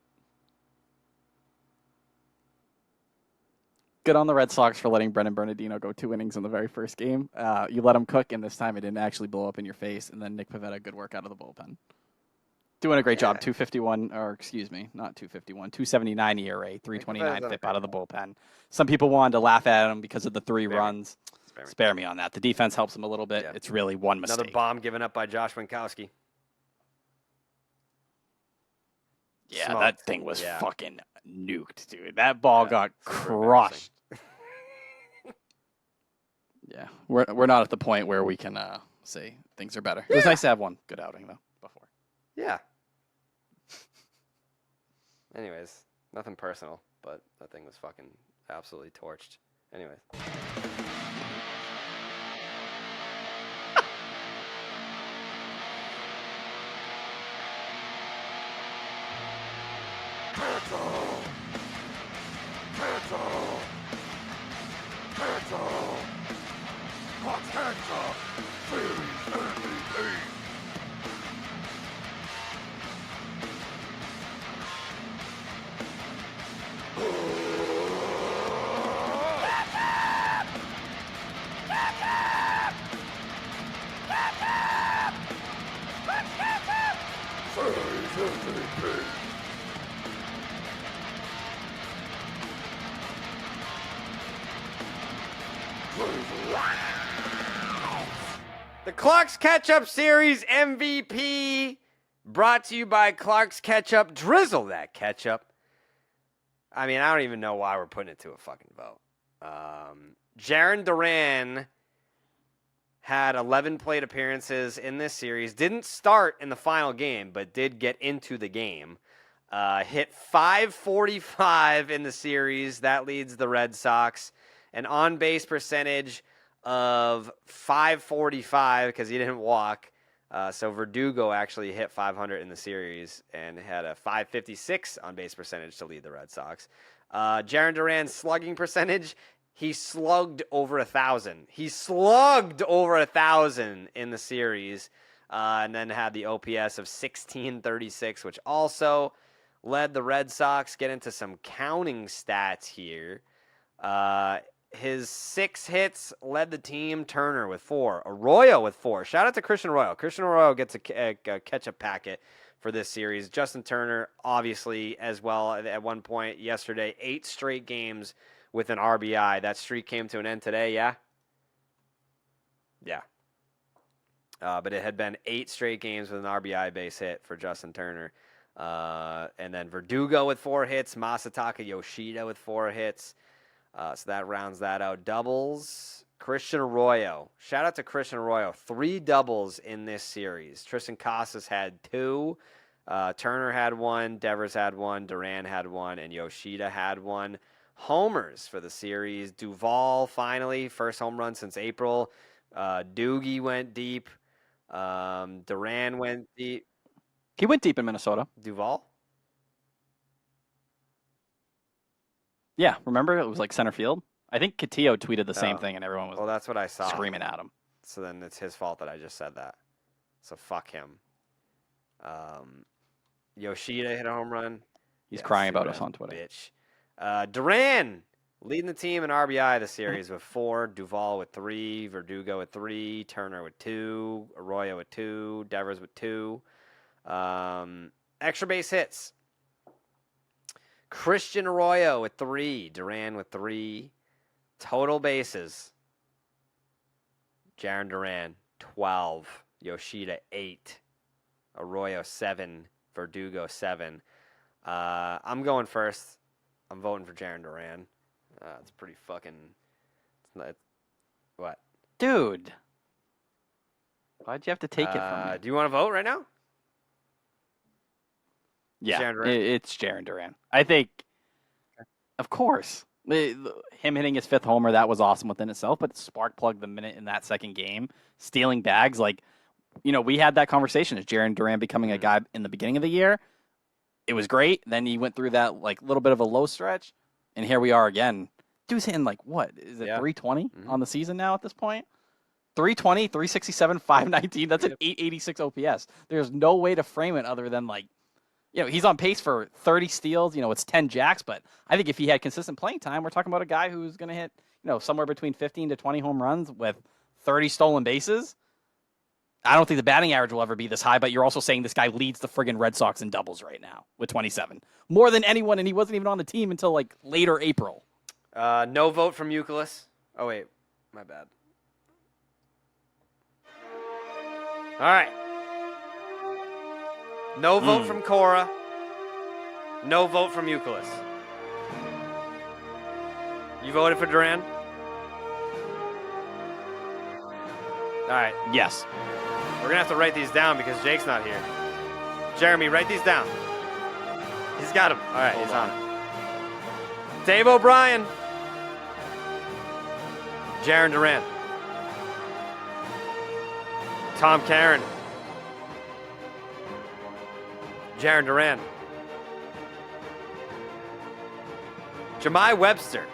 Good on the Red Sox for letting Brendan Bernardino go 2 innings in the very first game. You let him cook, and this time it didn't actually blow up in your face. And then Nick Pivetta, good work out of the bullpen. Doing a great job. 251, or excuse me, not 251, 279 ERA, 329 FIP out of the bullpen. Some people wanted to laugh at him because of the 3 runs. Spare me on that. The defense helps him a little bit. Yeah. It's really one mistake. Another bomb given up by Josh Winkowski. Yeah, Smoked. that thing was fucking nuked, dude. That ball got crushed. Yeah, we're not at the point where we can say things are better. It was nice to have one good outing, though, before. Yeah. Anyways, nothing personal, but that thing was fucking absolutely torched. Anyways. The Clark's Ketchup Series MVP brought to you by Clark's Ketchup. Drizzle that ketchup. I mean, I don't even know why we're putting it to a fucking vote. Jaron Duran had 11 plate appearances in this series. Didn't start in the final game, but did get into the game. Hit .545 in the series. That leads the Red Sox. An on-base percentage of .545 because he didn't walk. So Verdugo actually hit .500 in the series and had a .556 on-base percentage to lead the Red Sox. Jaron Duran's slugging percentage, he slugged over 1,000. He slugged over 1,000 in the series, and then had the OPS of 1636, which also led the Red Sox. Get into some counting stats here. His 6 hits led the team. Turner with 4. Arroyo with 4. Shout out to Christian Arroyo. Christian Arroyo gets a catch-up packet for this series. Justin Turner, obviously, as well at one point yesterday, 8 straight games with an RBI. That streak came to an end today, yeah? Yeah. But it had been 8 straight games with an RBI base hit for Justin Turner. And then Verdugo with 4 hits. Masataka Yoshida with 4 hits. So that rounds that out. Doubles. Christian Arroyo. Shout out to Christian Arroyo. 3 doubles in this series. Tristan Casas had 2. Turner had 1. Devers had 1. Duran had 1. And Yoshida had 1. Homers for the series. Duvall finally. First home run since April. Doogie went deep. Duran went deep. He went deep in Minnesota. Duvall? Yeah, remember? It was like center field. I think Catillo tweeted the same thing, and everyone was Well, that's what I saw. screaming at him. So then it's his fault that I just said that. So fuck him. Yoshida hit a home run. He's crying about us on Twitter. Bitch. Duran leading the team in RBI this series with 4. Duvall with 3. Verdugo with 3. Turner with 2. Arroyo with 2. Devers with 2. Extra base hits. Christian Arroyo with 3. Duran with 3. Total bases. Jaron Duran, 12. Yoshida, 8. Arroyo, 7. Verdugo, 7. I'm going first. I'm voting for Jaron Duran. It's pretty fucking... What? Dude. Why'd you have to take it from me? Do you want to vote right now? Yeah, Jarren Duran? it's Jarren Duran. I think, of course, him hitting his 5th homer, that was awesome within itself, but spark plug the minute in that second game, stealing bags, like, we had that conversation. Is Jarren Duran becoming a guy in the beginning of the year? It was great. Then he went through that, like, little bit of a low stretch, and here we are again. Dude's hitting, like, what? Is it 320 on the season now at this point? 320, 367, 519. That's an 886 OPS. There's no way to frame it other than, like, he's on pace for 30 steals. It's 10 jacks, but I think if he had consistent playing time, we're talking about a guy who's going to hit, somewhere between 15 to 20 home runs with 30 stolen bases. I don't think the batting average will ever be this high, but you're also saying this guy leads the friggin' Red Sox in doubles right now with 27. More than anyone, and he wasn't even on the team until, like, later April. No vote from Euclid. Oh, wait. My bad. All right. No vote from Cora. No vote from Euclid. You voted for Duran? All right. Yes. We're going to have to write these down because Jake's not here. Jeremy, write these down. He's got them. All right, he's on it. Dave O'Brien. Jarren Duran. Tom Caron. Jarren Duran. Jemai Webster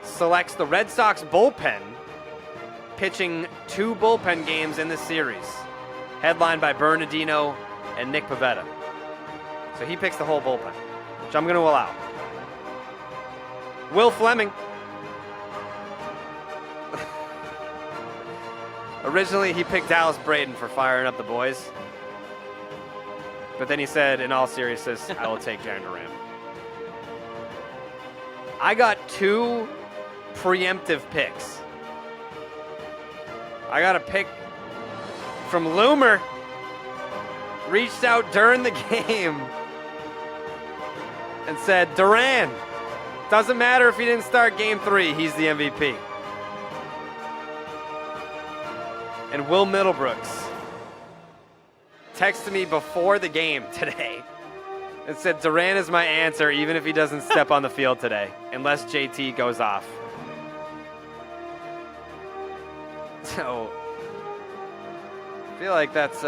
selects the Red Sox bullpen, pitching 2 bullpen games in this series, headlined by Bernardino and Nick Pivetta. So he picks the whole bullpen, which I'm going to allow. Will Fleming. Originally, he picked Dallas Braden for firing up the boys. But then he said, in all seriousness, I will take Jarren Duran. I got 2 preemptive picks. I got a pick from Loomer. Reached out during the game and said, Duran, doesn't matter if he didn't start game 3, he's the MVP. And Will Middlebrooks texted me before the game today and said, Duran is my answer even if he doesn't step on the field today, unless JT goes off. So, I feel like that's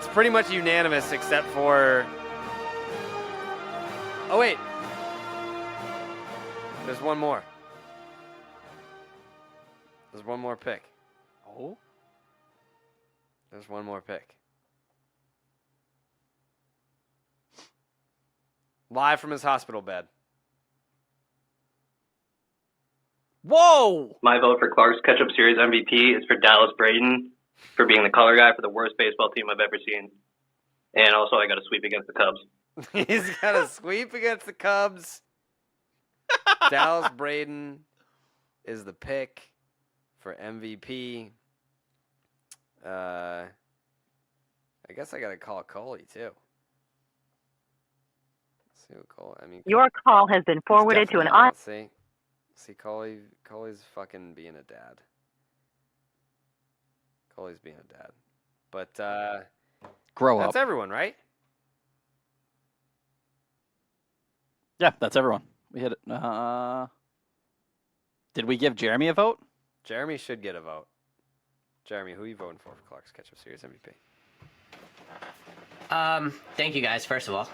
pretty much unanimous except for... Oh, wait. There's one more. There's one more pick. Oh? There's one more pick. Live from his hospital bed. Whoa! My vote for Clark's Catch-Up Series MVP is for Dallas Braden for being the color guy for the worst baseball team I've ever seen. And also, I got a sweep against the Cubs. He's got a sweep against the Cubs. Dallas Braden is the pick for MVP. I guess I got to call Coley, too. Let's see what Coley... Your call has been forwarded to an... See, Coley's fucking being a dad. Coley's being a dad. But, Grow that's up. everyone, right? Yeah, that's everyone. We hit it. Did we give Jeremy a vote? Jeremy should get a vote. Jeremy, who are you voting for Clark's Catch-Up Series MVP? Thank you guys, first of all.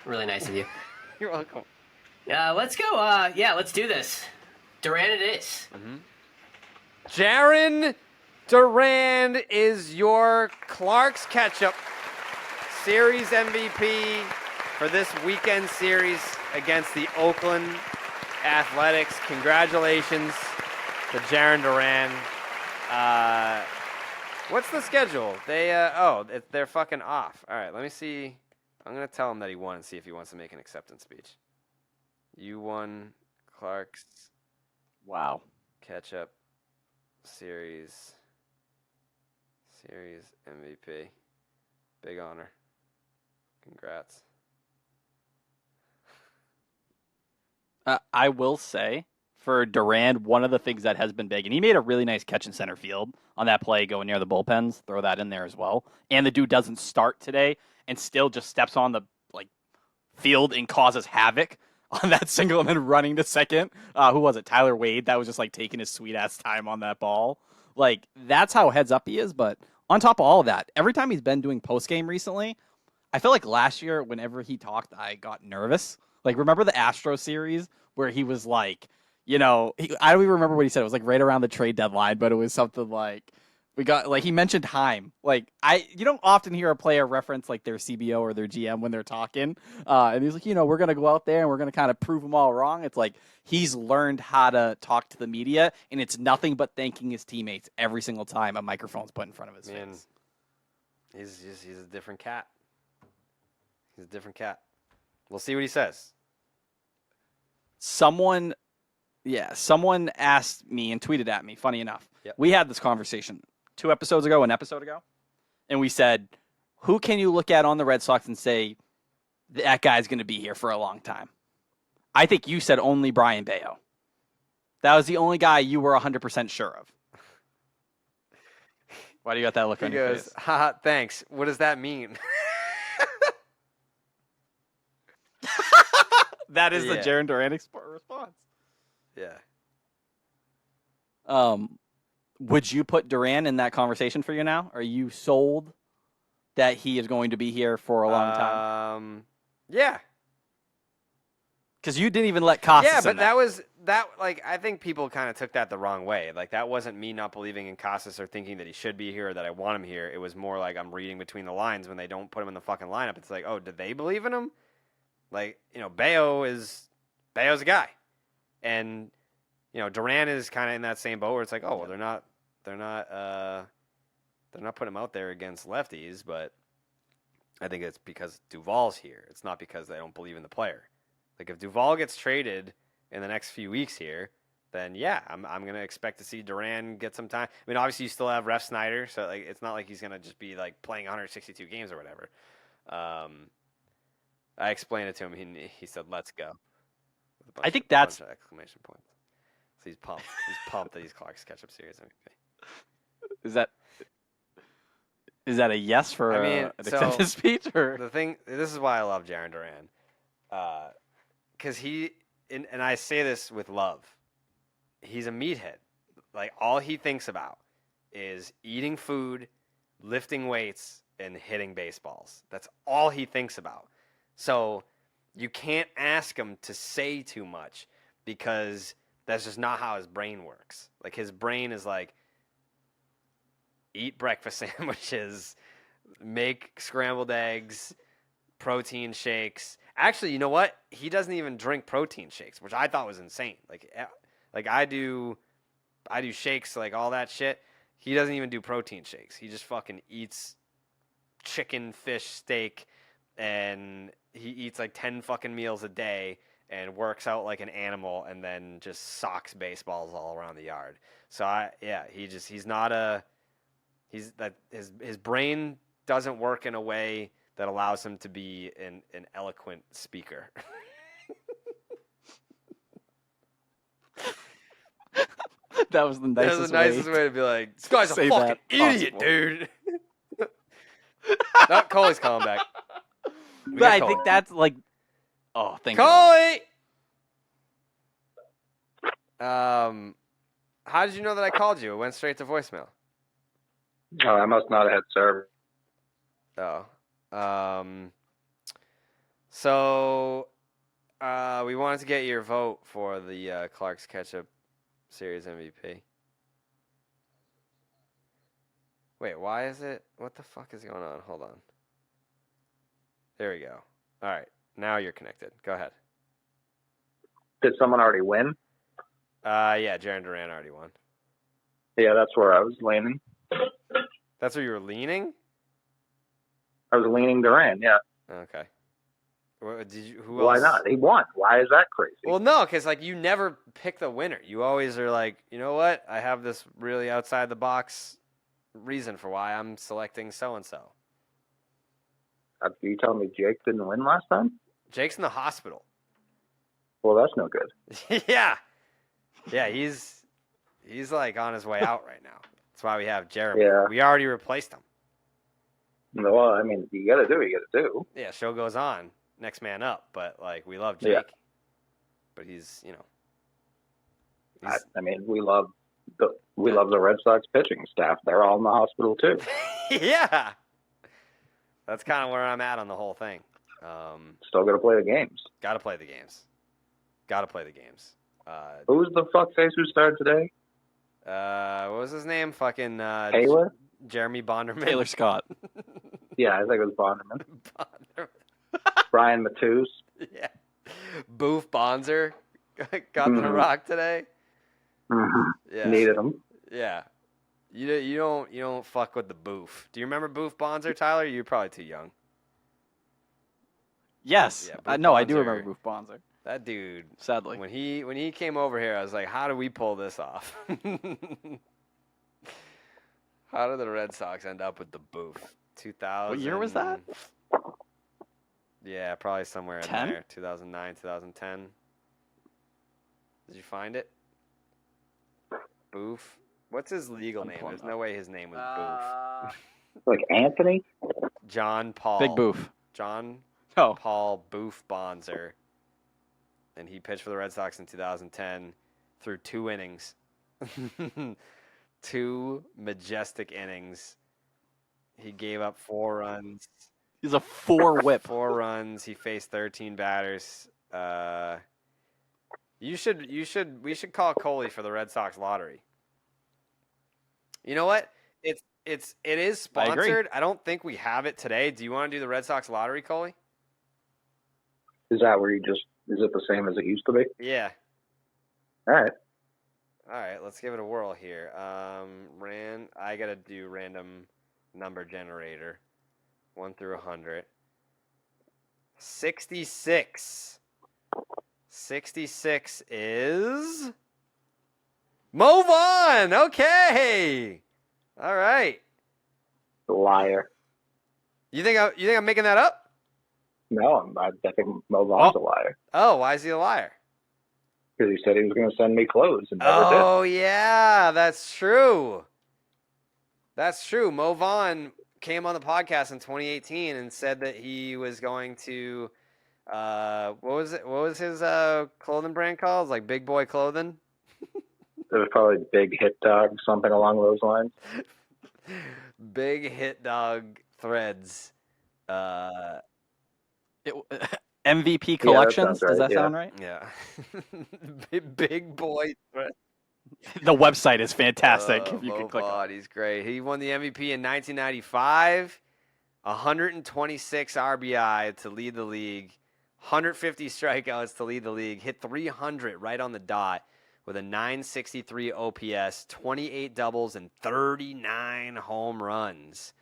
Really nice of you. You're welcome. Let's go. Let's do this. Duran it is. Jarren Duran is your Clark's Catch-Up Series MVP for this weekend series against the Oakland Athletics. Congratulations to Jarren Duran. What's the schedule? They're fucking off. All right, let me see. I'm going to tell him that he won and see if he wants to make an acceptance speech. You won Clark's Wow. Catch-Up Series MVP. Big honor. Congrats. I will say, for Durant, one of the things that has been big, and he made a really nice catch in center field on that play going near the bullpens. Throw that in there as well. And the dude doesn't start today and still just steps on the field and causes havoc on that single and then running to second. Who was it? Tyler Wade. That was just taking his sweet ass time on that ball. That's how heads up he is. But on top of all of that, every time he's been doing post game recently, I feel like last year, whenever he talked, I got nervous. Remember the Astro series where he was I don't even remember what he said. It was right around the trade deadline, but it was something we got he mentioned time. You don't often hear a player reference their CBO or their GM when they're talking. And he's we're gonna go out there and we're gonna kind of prove them all wrong. It's he's learned how to talk to the media, and it's nothing but thanking his teammates every single time a microphone's put in front of his face. He's a different cat. He's a different cat. We'll see what he says. Someone asked me and tweeted at me, funny enough. Yep. We had this conversation an episode ago, and we said, who can you look at on the Red Sox and say, that guy's going to be here for a long time? I think you said only Brian Bayo. That was the only guy you were 100% sure of. Why do you got that look on your face? Haha, thanks. What does that mean? That is the Jaron Durant response. Yeah. Would you put Durant in that conversation for you now? Are you sold that he is going to be here for a long time? Yeah. Because you didn't even let Casas Yeah, but in that was I think people kind of took that the wrong way. That wasn't me not believing in Casas or thinking that he should be here or that I want him here. It was more I'm reading between the lines when they don't put him in the fucking lineup. It's oh, did they believe in him? Bayo's a guy. And Durant is kind of in that same boat where it's oh, well, they're not putting him out there against lefties, but I think it's because Duvall's here. It's not because they don't believe in the player. If Duvall gets traded in the next few weeks here, then yeah, I'm gonna expect to see Durant get some time. I mean, obviously you still have Ref Snyder, so it's not he's gonna just be playing 162 games or whatever. I explained it to him. He said, "Let's go." I think that's exclamation points. So he's pumped. He's pumped that he's Clark's catch-up series MVP. Is that a yes for an acceptance speech? Or This is why I love Jaron Durant, because and I say this with love. He's a meathead. All he thinks about is eating food, lifting weights, and hitting baseballs. That's all he thinks about. So you can't ask him to say too much because that's just not how his brain works. His brain is eat breakfast sandwiches, make scrambled eggs, protein shakes. Actually, you know what? He doesn't even drink protein shakes, which I thought was insane. I do shakes, all that shit. He doesn't even do protein shakes. He just fucking eats chicken, fish, steak, and he eats 10 fucking meals a day and works out like an animal and then just socks baseballs all around the yard. So his brain doesn't work in a way that allows him to be an eloquent speaker. That was the nicest, That was the nicest way to be this guy's a fucking idiot, dude. Not Coley's calling back. But I think that's oh, thank Coley! How did you know that I called you? It went straight to voicemail. Oh, I must not have had server. Oh. So we wanted to get your vote for the Clark's Ketchup Series MVP. Wait, why is it? What the fuck is going on? Hold on. There we go. All right. Now you're connected. Go ahead. Did someone already win? Yeah, Jaron Durant already won. Yeah, that's where I was leaning. That's where you were leaning? I was leaning Durant, yeah. Okay. Who Why else? not? He won. Why is that crazy? Well, no, because you never pick the winner. You always are you know what? I have this really outside the box reason for why I'm selecting so and so. Are you telling me Jake didn't win last time? Jake's in the hospital. Well, that's no good. Yeah. Yeah, he's like on his way out right now. That's why we have Jeremy. Yeah. We already replaced him. Well, I mean, you got to do what you got to do. Yeah, show goes on. Next man up. But like we love Jake. Yeah. But he's I mean, we love the Red Sox pitching staff. They're all in the hospital too. yeah. That's kind of where I'm at on the whole thing. Still got to play the games. Got to play the games. Who's the fuckface who started today? What was his name? Fucking Taylor? Jeremy Bonderman. Taylor Scott. Yeah, I think it was Bonderman. Bonderman. Brian Matus. Yeah. Boof Bonzer got the rock today. Mm-hmm. Yeah. Needed him. Yeah. You don't fuck with the Boof. Do you remember Boof Bonzer, Tyler? You're probably too young. Yes. Yeah, No, I do Bonzer. remember Boof Bonzer. That dude. Sadly. When he came over here, I was like, how do we pull this off? How did the Red Sox end up with the Boof? 2000. What year was that? Yeah, probably somewhere in 10? there. 2009, 2010. Did you find it? Boof. What's his legal I'm name? pulling There's it no way his name was Like Anthony? Boof. John Paul. Big Boof. John Oh. Paul Boof Bonzer. And he pitched for the Red Sox in 2010 through 2 innings. 2 majestic innings. He gave up 4 runs. He's a 4 whip. 4 runs. He faced 13 batters. We should call Coley for the Red Sox lottery. You know what? It is sponsored. I don't think we have it today. Do you want to do the Red Sox lottery, Coley? Is that where is it the same as it used to be? Yeah. All right. All right, let's give it a whirl here. I gotta do random number generator, 1 through 100. 66. 66 is Mo Vaughn. Okay. All right. Liar. You think I'm making that up? No, I think Mo Vaughn's a liar. Oh, why is he a liar? Because he said he was going to send me clothes and never Oh, yeah, that's true. That's true. Mo Vaughn came on the podcast in 2018 and said that he was going to, what was his clothing brand called? It was like Big Boy Clothing? did. It was probably Big Hit Dog, something along those lines. Big Hit Dog Threads. MVP Collections. sounds right, Does that yeah. sound right? Yeah. Big Boy Threads. The website is fantastic. If you Mo could click on Vaughn, he's great. He won the MVP in 1995, 126 RBI to lead the league, 150 strikeouts to lead the league, hit 300 right on the dot with a 963 OPS, 28 doubles, and 39 home runs.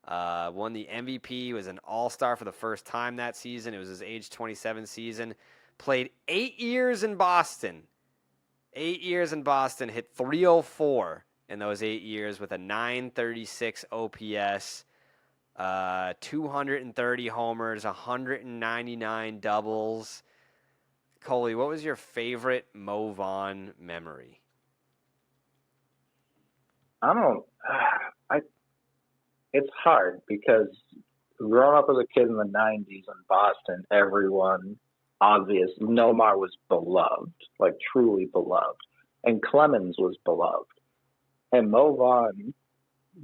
Won the MVP, was an all-star for the first time that season. It was his age 27 season. Played 8 years in Boston. 8 years in Boston, hit 304 in those 8 years with a 936 OPS, 230 homers, 199 doubles. Coley, what was your favorite Mo Vaughn memory? It's hard because growing up as a kid in the 90s in Boston, everyone, Nomar was beloved, like truly beloved. And Clemens was beloved. And Mo Vaughn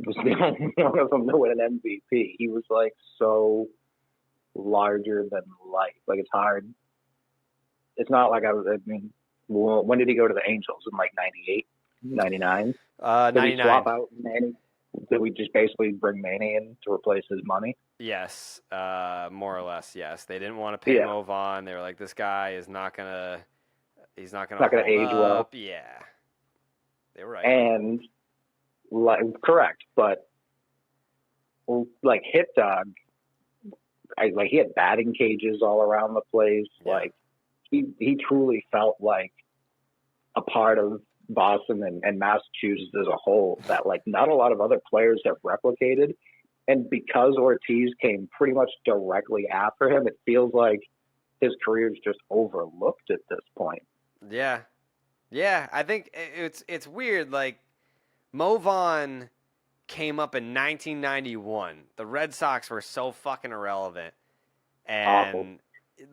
was the only one of them to win an MVP. He was like so larger than life. Like it's hard. It's not like when did he go to the Angels? In like 98, 99? Did 99. he swap out Manny? Did we just basically bring Manny in to replace his money? Yes, more or less, yes. They didn't want to pay Yeah. Mo Vaughn. They were like, this guy is not gonna age well. up. Yeah. They were right. And correct, but like Hit Dog, he had batting cages all around the place. Yeah. Like he truly felt like a part of Boston and Massachusetts as a whole that like not a lot of other players have replicated. And because Ortiz came pretty much directly after him, it feels like his career is just overlooked at this point. Yeah. Yeah, I think it's weird. Like Mo Vaughn came up in 1991. The Red Sox were so fucking irrelevant, and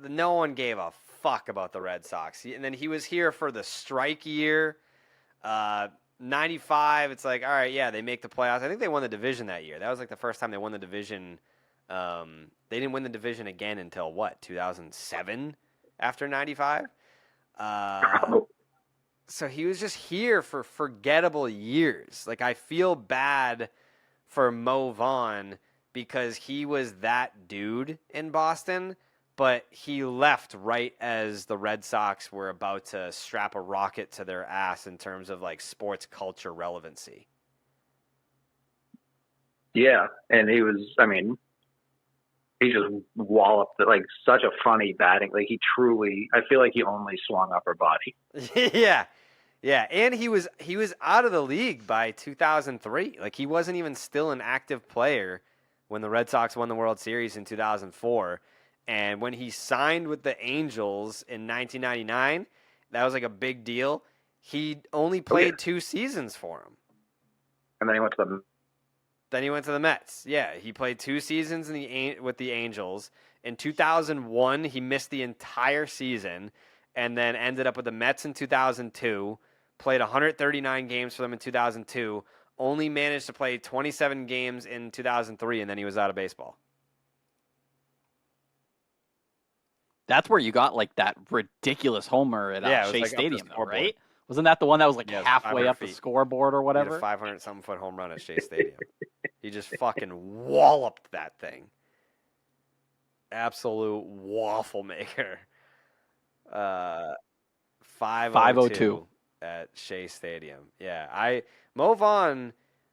no one gave a fuck about the Red Sox. And then he was here for the strike year. 95, it's like, all right, yeah, they make the playoffs. I think they won the division that year. That was like the first time they won the division. They didn't win the division again until what, 2007 after 95? So he was just here for forgettable years. Like, I feel bad for Mo Vaughn because he was that dude in Boston, but he left right as the Red Sox were about to strap a rocket to their ass in terms of like sports culture relevancy. Yeah, and he was, I mean, he just walloped it, like such a funny batting. Like he truly, I feel like he only swung upper body. Yeah. Yeah, and he was out of the league by 2003. Like he wasn't even still an active player when the Red Sox won the World Series in 2004. And when he signed with the Angels in 1999, that was like a big deal. He only played 2 seasons for him. And then he went to the Mets. Yeah, he played 2 seasons with the Angels. In 2001, he missed the entire season and then ended up with the Mets in 2002. Played 139 games for them in 2002. Only managed to play 27 games in 2003, and then he was out of baseball. That's where you got like that ridiculous homer at Shea like Stadium, though, right? Wasn't that the one that was like halfway up the scoreboard or whatever? 500-something foot home run at Shea Stadium. He just fucking walloped that thing. Absolute waffle maker. 502 at Shea Stadium. Yeah, Mo Vaughn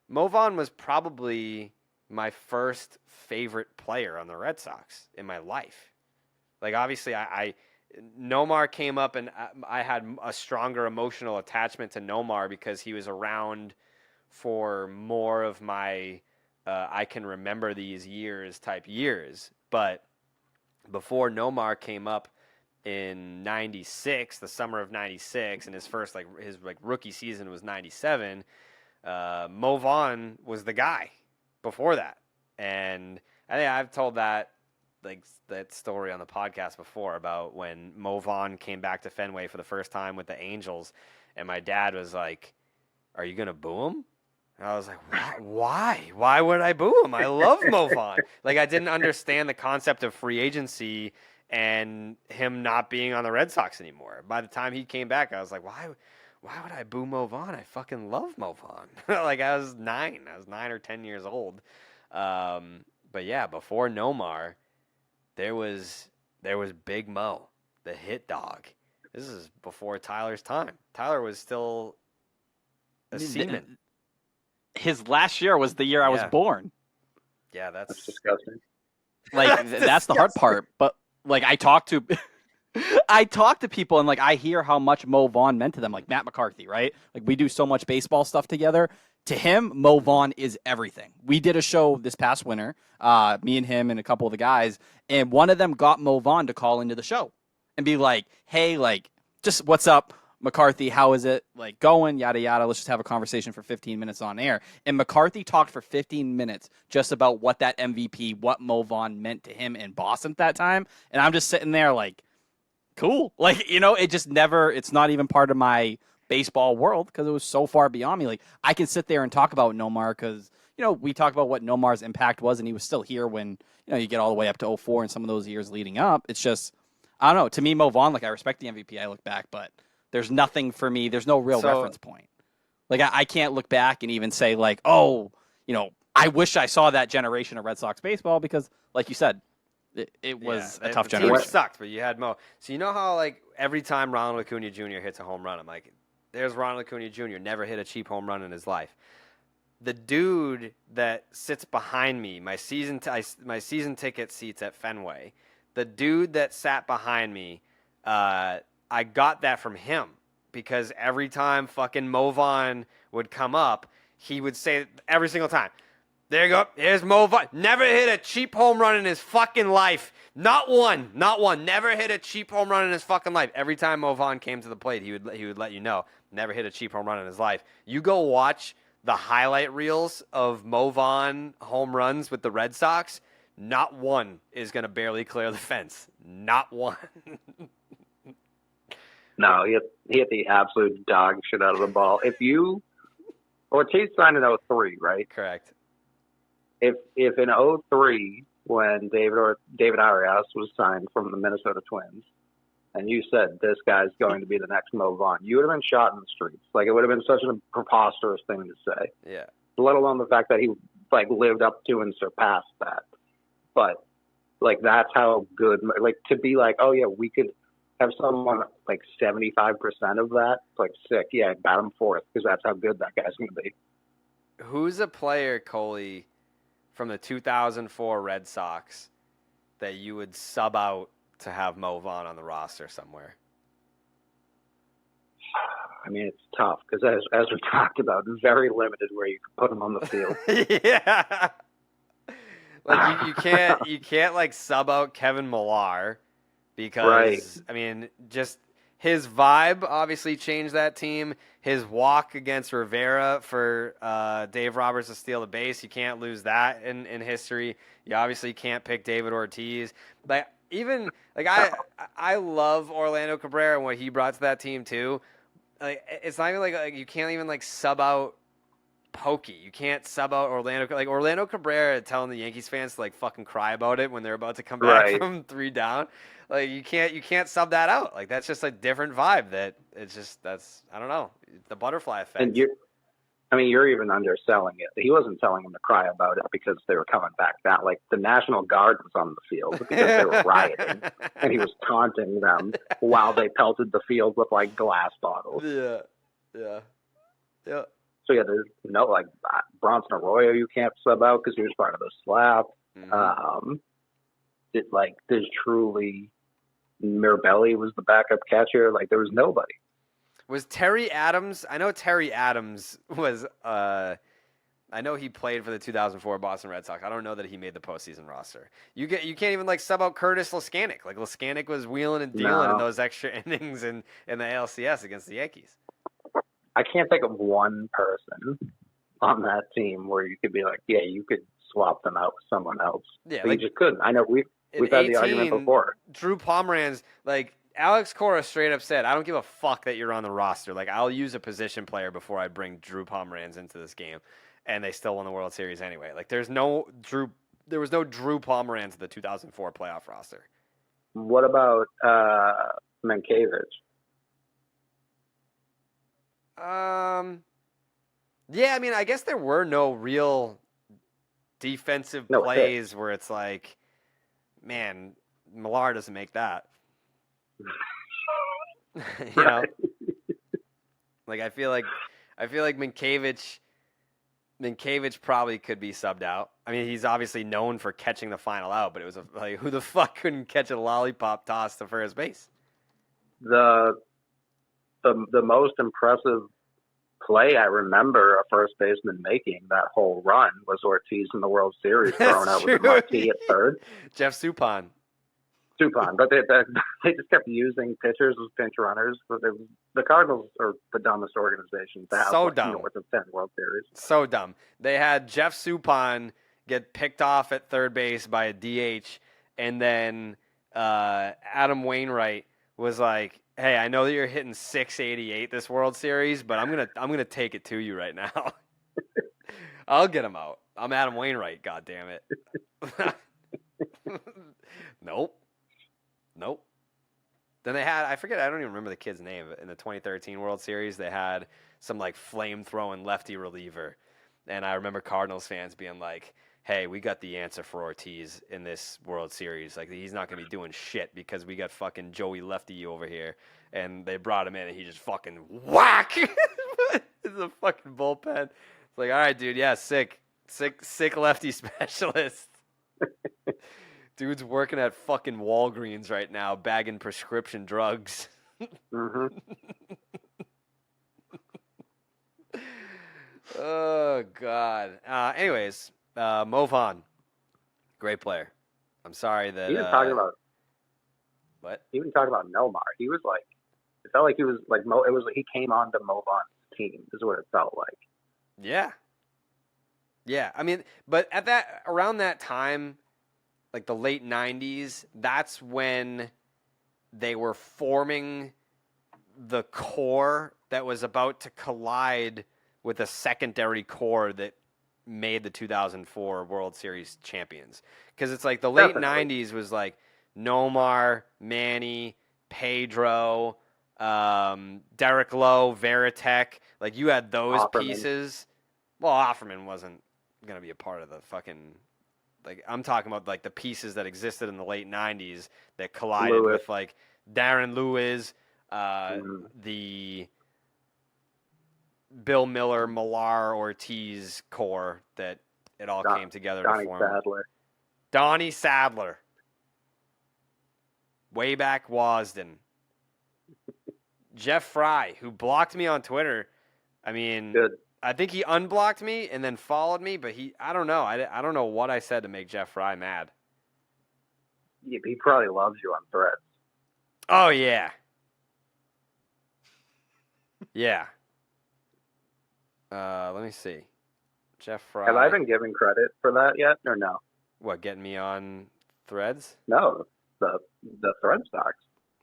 was probably my first favorite player on the Red Sox in my life. Like obviously, Nomar came up, and I had a stronger emotional attachment to Nomar because he was around for more of my I can remember these years type years. But before Nomar came up in 96, the summer of 96, and his rookie season was 97, Mo Vaughn was the guy before that. And I think I've told that story on the podcast before about when Mo Vaughn came back to Fenway for the first time with the Angels, and my dad was like, "Are you gonna boo him?" And I was like, "Why? Why would I boo him? I love Mo Vaughn." Like I didn't understand the concept of free agency and him not being on the Red Sox anymore. By the time he came back, I was like, "Why would I boo Mo Vaughn? I fucking love Mo Vaughn." Like I was 9 or 10 years old. But yeah, before Nomar, there was Big Mo, the hit dog. This is before Tyler's time. Tyler was still a seaman. His last year was the year I was born. Yeah, that's disgusting. Like that's the hard part. But like I talk to people and like I hear how much Mo Vaughn meant to them. Like Matt McCarthy, right? Like we do so much baseball stuff together. To him, Mo Vaughn is everything. We did a show this past winter, me and him and a couple of the guys, and one of them got Mo Vaughn to call into the show and be like, "Hey, like, just what's up, McCarthy? How is it like going? Yada yada. Let's just have a conversation for 15 minutes on air." And McCarthy talked for 15 minutes just about what that MVP, what Mo Vaughn meant to him in Boston at that time. And I'm just sitting there like, cool. Like, it just never. It's not even part of my baseball world because it was so far beyond me. Like I can sit there and talk about Nomar because we talked about what Nomar's impact was, and he was still here when you get all the way up to 2004 and some of those years leading up. It's just I don't know. To me, Mo Vaughn, like I respect the MVP. I look back, but there's nothing for me. There's no real reference point. Like I can't look back and even say like, oh, I wish I saw that generation of Red Sox baseball because, like you said, it was a tough generation. The team sucked, but you had Mo. So you know how like every time Ronald Acuna Jr. hits a home run, I'm like, there's Ronald Acuna Jr. Never hit a cheap home run in his life. The dude that sits behind me, my season ticket seats at Fenway, the dude that sat behind me, I got that from him because every time fucking Mo Vaughn would come up, he would say every single time, There you go. Here's Mo Vaughn. Never hit a cheap home run in his fucking life. Not one. Not one. Never hit a cheap home run in his fucking life. Every time Mo Vaughn came to the plate, he would let you know. Never hit a cheap home run in his life. You go watch the highlight reels of Mo Vaughn home runs with the Red Sox. Not one is going to barely clear the fence. Not one. No, he hit the absolute dog shit out of the ball. Ortiz signed in 03, right? Correct. If in 03, when David Arias was signed from the Minnesota Twins, and you said this guy's going to be the next Mo Vaughn, you would have been shot in the streets. Like, it would have been such a preposterous thing to say. Yeah. Let alone the fact that he lived up to and surpassed that. But that's how good. To be like, oh yeah, we could have someone 75% of that. Sick. Yeah, bat him fourth because that's how good that guy's going to be. Who's a player, Coley, from the 2004 Red Sox that you would sub out to have Mo Vaughn on the roster somewhere? I mean, it's tough because as we talked about, it's very limited where you can put him on the field. Yeah. You can't sub out Kevin Millar because right. I mean, just his vibe obviously changed that team. His walk against Rivera for Dave Roberts to steal the base, you can't lose that in history. You obviously can't pick David Ortiz. I love Orlando Cabrera and what he brought to that team too. It's not even like you can't even sub out Pokey. You can't sub out Orlando. Orlando Cabrera telling the Yankees fans to fucking cry about it when they're about to come back from 3 down. You can't sub that out. That's just a different vibe. That's I don't know, the butterfly effect. And you're even underselling it. He wasn't telling them to cry about it because they were coming back down. The National Guard was on the field because they were rioting, and he was taunting them while they pelted the field with glass bottles. Yeah. So yeah, there's no Bronson Arroyo you can't sub out because he was part of the slap. Mm-hmm. There's truly Mirabelli was the backup catcher. There was nobody. Was Terry Adams? I know Terry Adams was. I know he played for the 2004 Boston Red Sox. I don't know that he made the postseason roster. You can't even sub out Curtis Leskanic. Leskanic was wheeling and dealing in those extra innings in the ALCS against the Yankees. I can't think of one person on that team where you could be yeah, you could swap them out with someone else. Yeah, but you just couldn't. I know we've had the argument before. Drew Pomeranz, Alex Cora straight up said, I don't give a fuck that you're on the roster. I'll use a position player before I bring Drew Pomeranz into this game. And they still won the World Series anyway. There was no Drew Pomeranz in the 2004 playoff roster. What about Mankiewicz? Yeah, I mean, I guess there were no real defensive plays where it's man, Millar doesn't make that. You know, I feel like Mankiewicz probably could be subbed out. I mean, he's obviously known for catching the final out, but it was who the fuck couldn't catch a lollipop toss to first base? The most impressive play I remember a first baseman making that whole run was Ortiz in the World Series throwing out with Marquis at third. Jeff Suppan. But they just kept using pitchers as pinch runners. But the Cardinals are the dumbest organization to have dumb. North of 10 World Series. So dumb. They had Jeff Suppan get picked off at third base by a DH, and then Adam Wainwright was like, hey, I know that you're hitting 688 this World Series, but I'm gonna take it to you right now. I'll get him out. I'm Adam Wainwright, God damn it. Nope. Then they had, I forget, I don't even remember the kid's name. In the 2013 World Series, they had some flame throwing lefty reliever, and I remember Cardinals fans being like, hey, we got the answer for Ortiz in this World Series. He's not going to be doing shit because we got fucking Joey Lefty over here. And they brought him in, and he just fucking whack! It's a fucking bullpen. It's all right, dude, yeah, sick lefty specialist. Dude's working at fucking Walgreens right now, bagging prescription drugs. Mm-hmm. Oh, God. Anyways, Movan, great player. I'm sorry that. Even talking about what? Nomar, he was like, it felt like he was like it was like he came onto Movan's team. Is what it felt like. Yeah. Yeah, I mean, but around that time, like the late '90s, that's when they were forming the core that was about to collide with a secondary core that made the 2004 World Series champions. Because it's like the late Definitely. '90s was like Nomar, Manny, Pedro, Derek Lowe, Veritek. Like you had those Offerman. pieces. Well, Offerman wasn't going to be a part of the fucking. Like I'm talking about like the pieces that existed in the late '90s that collided Lewis. with like Darren Lewis, Mhm. the Bill Miller, Millar, Ortiz core that it all came together Donnie to form. Sadler. Donnie Sadler. Way back Wasden. Jeff Fry, who blocked me on Twitter. I mean, Good. I think he unblocked me and then followed me, but I don't know. I don't know what I said to make Jeff Fry mad. Yeah, he probably loves you on Threads. Oh, yeah. Yeah. Let me see. Jeff Fry. Have I been given credit for that yet, or no? What, getting me on Threads? No, the Thread Sox.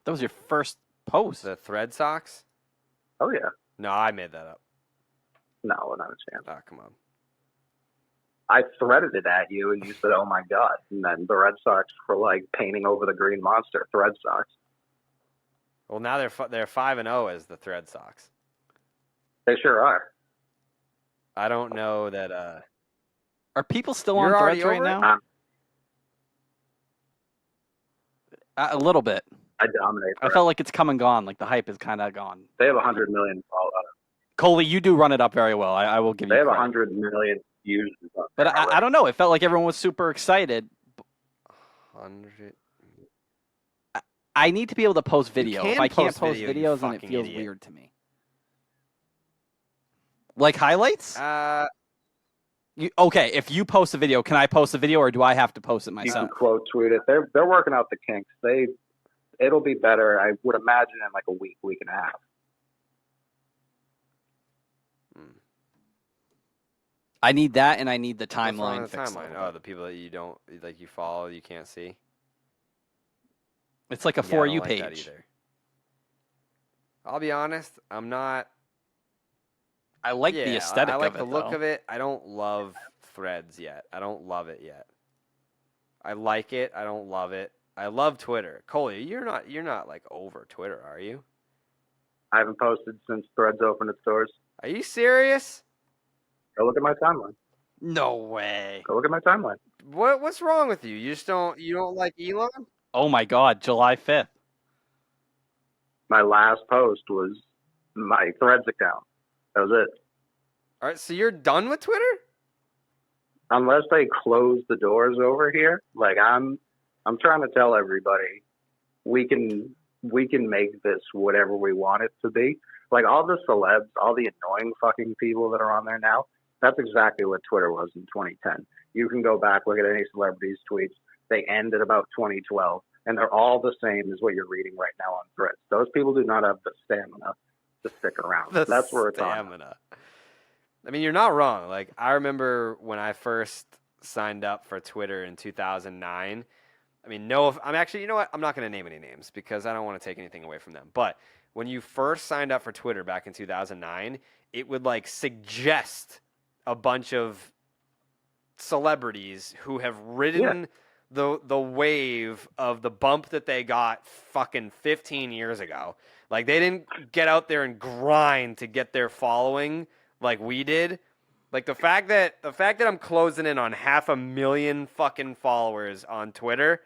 That was your first post. The Thread Sox? Oh yeah. No, I made that up. No, not a chance. Oh, come on. I threaded it at you, and you said, "Oh my god!" And then the Red Sox were like painting over the green monster. Thread Sox. Well, now they're 5-0 as the Thread Sox. They sure are. I don't know that. Are people still You're on already Threads right over it? now? A little bit. I dominate. I felt like it's come and gone. Like the hype is kind of gone. They have 100 million followers. Coley, you do run it up very well. I will give you They have credit. 100 million users. But I don't know. It felt like everyone was super excited. 100. I need to be able to post video. can If I can't post post video, you videos, then it fucking feels idiot. weird to me. Like highlights? Okay, if you post a video, can I post a video or do I have to post it You myself? can quote tweet it. They're working out the kinks. It'll be better. I would imagine in like a week and a half. I need that, and I need the What's wrong timeline with the fixed. timeline? Oh, the people that you don't like, you follow, you can't see. It's like a Yeah, For I don't You like that page. either. I'll be honest. I'm not. I like the aesthetic I like of the it, look though. of it. I don't love Threads yet. I don't love it yet. I like it. I don't love it. I love Twitter. Coley, you're not like over Twitter, are you? I haven't posted since Threads opened its doors. Are you serious? Go look at my timeline. No way. Go look at my timeline. What's wrong with you? You don't like Elon? Oh my God, July 5th. My last post was my Threads account. That was it. All right, so you're done with Twitter? Unless they close the doors over here, like I'm trying to tell everybody, we can make this whatever we want it to be. Like all the celebs, all the annoying fucking people that are on there now, that's exactly what Twitter was in 2010. You can go back, look at any celebrity's tweets. They end at about 2012, and they're all the same as what you're reading right now on Threads. Those people do not have the stamina to stick around. That's where it's on. Stamina. I mean, you're not wrong. Like, I remember when I first signed up for Twitter in 2009. I mean, I'm actually, you know what? I'm not going to name any names because I don't want to take anything away from them. But when you first signed up for Twitter back in 2009, it would like suggest a bunch of celebrities who have ridden the wave of the bump that they got fucking 15 years ago. Like, they didn't get out there and grind to get their following like we did. Like the fact that I'm closing in on 500,000 fucking followers on Twitter,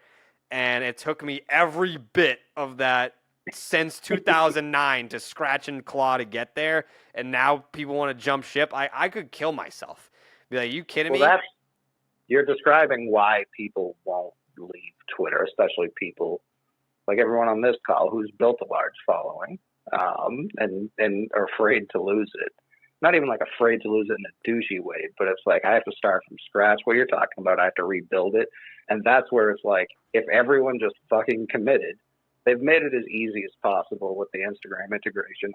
and it took me every bit of that since 2009 to scratch and claw to get there, and now people want to jump ship. I could kill myself. Be like, you kidding me? You're describing why people won't leave Twitter, especially people like everyone on this call who's built a large following and are afraid to lose it. not even like afraid to lose it in a douchey way, but it's like I have to start from scratch. What you're talking about, I have to rebuild it. And that's where it's like, if everyone just fucking committed, they've made it as easy as possible with the Instagram integration.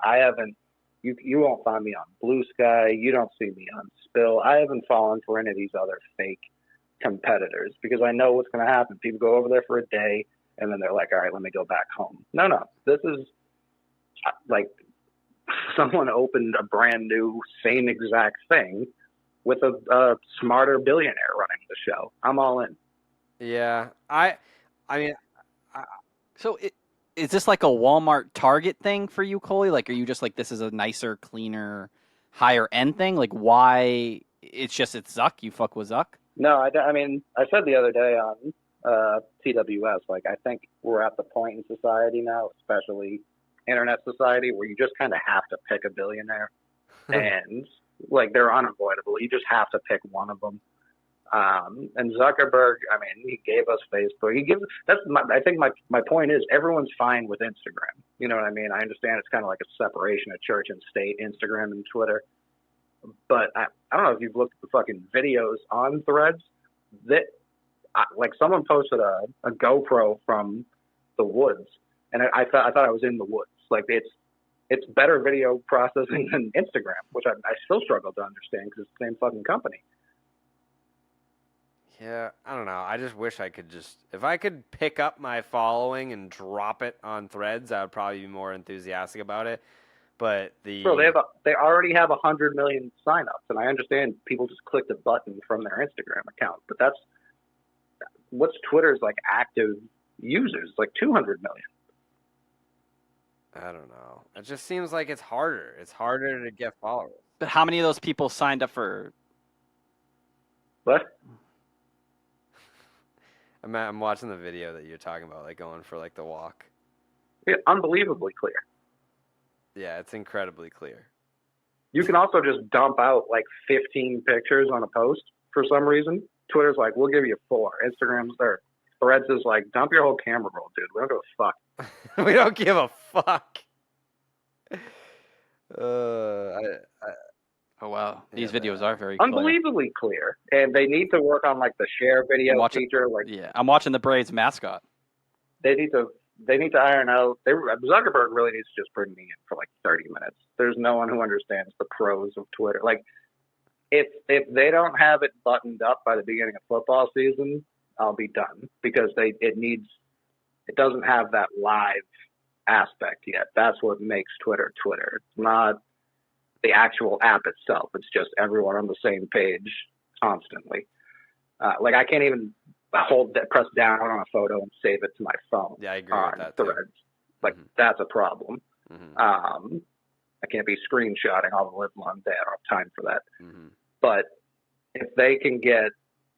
You won't find me on Blue Sky. You don't see me on Spill. I haven't fallen for any of these other fake competitors because I know what's going to happen. People go over there for a day and then they're like, all right, let me go back home. No, this is like someone opened a brand new, same exact thing with a smarter billionaire running the show. I'm all in. Yeah, I mean, So is this like a Walmart Target thing for you, Coley? Like, are you just like, this is a nicer, cleaner, higher end thing? Like, why? It's Zuck. You fuck with Zuck? No, I mean, I said the other day on TWS, like, I think we're at the point in society now, especially internet society, where you just kind of have to pick a billionaire. And, like, they're unavoidable. You just have to pick one of them. And Zuckerberg, I mean, he gave us Facebook. I think my point is everyone's fine with Instagram. You know what I mean? I understand it's kind of like a separation of church and state, Instagram and Twitter. But I don't know if you've looked at the fucking videos on Threads. Like someone posted a GoPro from the woods, and I thought I was in the woods. Like it's better video processing than Instagram, which I still struggle to understand because it's the same fucking company. yeah, I don't know. I just wish I could if I could pick up my following and drop it on Threads, I would probably be more enthusiastic about it. But they already have 100 million signups, and I understand people just clicked a button from their Instagram account, but what's Twitter's like active users, like 200 million. I don't know. It just seems like it's harder. It's harder to get followers. But how many of those people signed up for? What? I'm watching the video that you're talking about, like going for like the walk. Yeah, unbelievably clear. Yeah, it's incredibly clear. You can also just dump out like 15 pictures on a post for some reason. Twitter's like, we'll give you 4. Instagram's there. Threads is like, dump your whole camera roll, dude. We don't give a fuck. We don't give a fuck. Oh wow, these Yeah, videos are very clear. Unbelievably clear. And they need to work on like the share video feature. Like, yeah, I'm watching the Braves mascot. they need to iron out. Zuckerberg really needs to just bring me in for like 30 minutes. There's no one who understands the pros of Twitter. Like, if they don't have it buttoned up by the beginning of football season, I'll be done because it doesn't have that live aspect yet. That's what makes Twitter Twitter. It's not the actual app itself. It's just everyone on the same page constantly. Like I can't even press down on a photo and save it to my phone. Yeah, I agree with that Threads. too. Like that's a problem. Mm-hmm. I can't be screenshotting all the live long day. I don't have time for that. Mm-hmm. But if they can get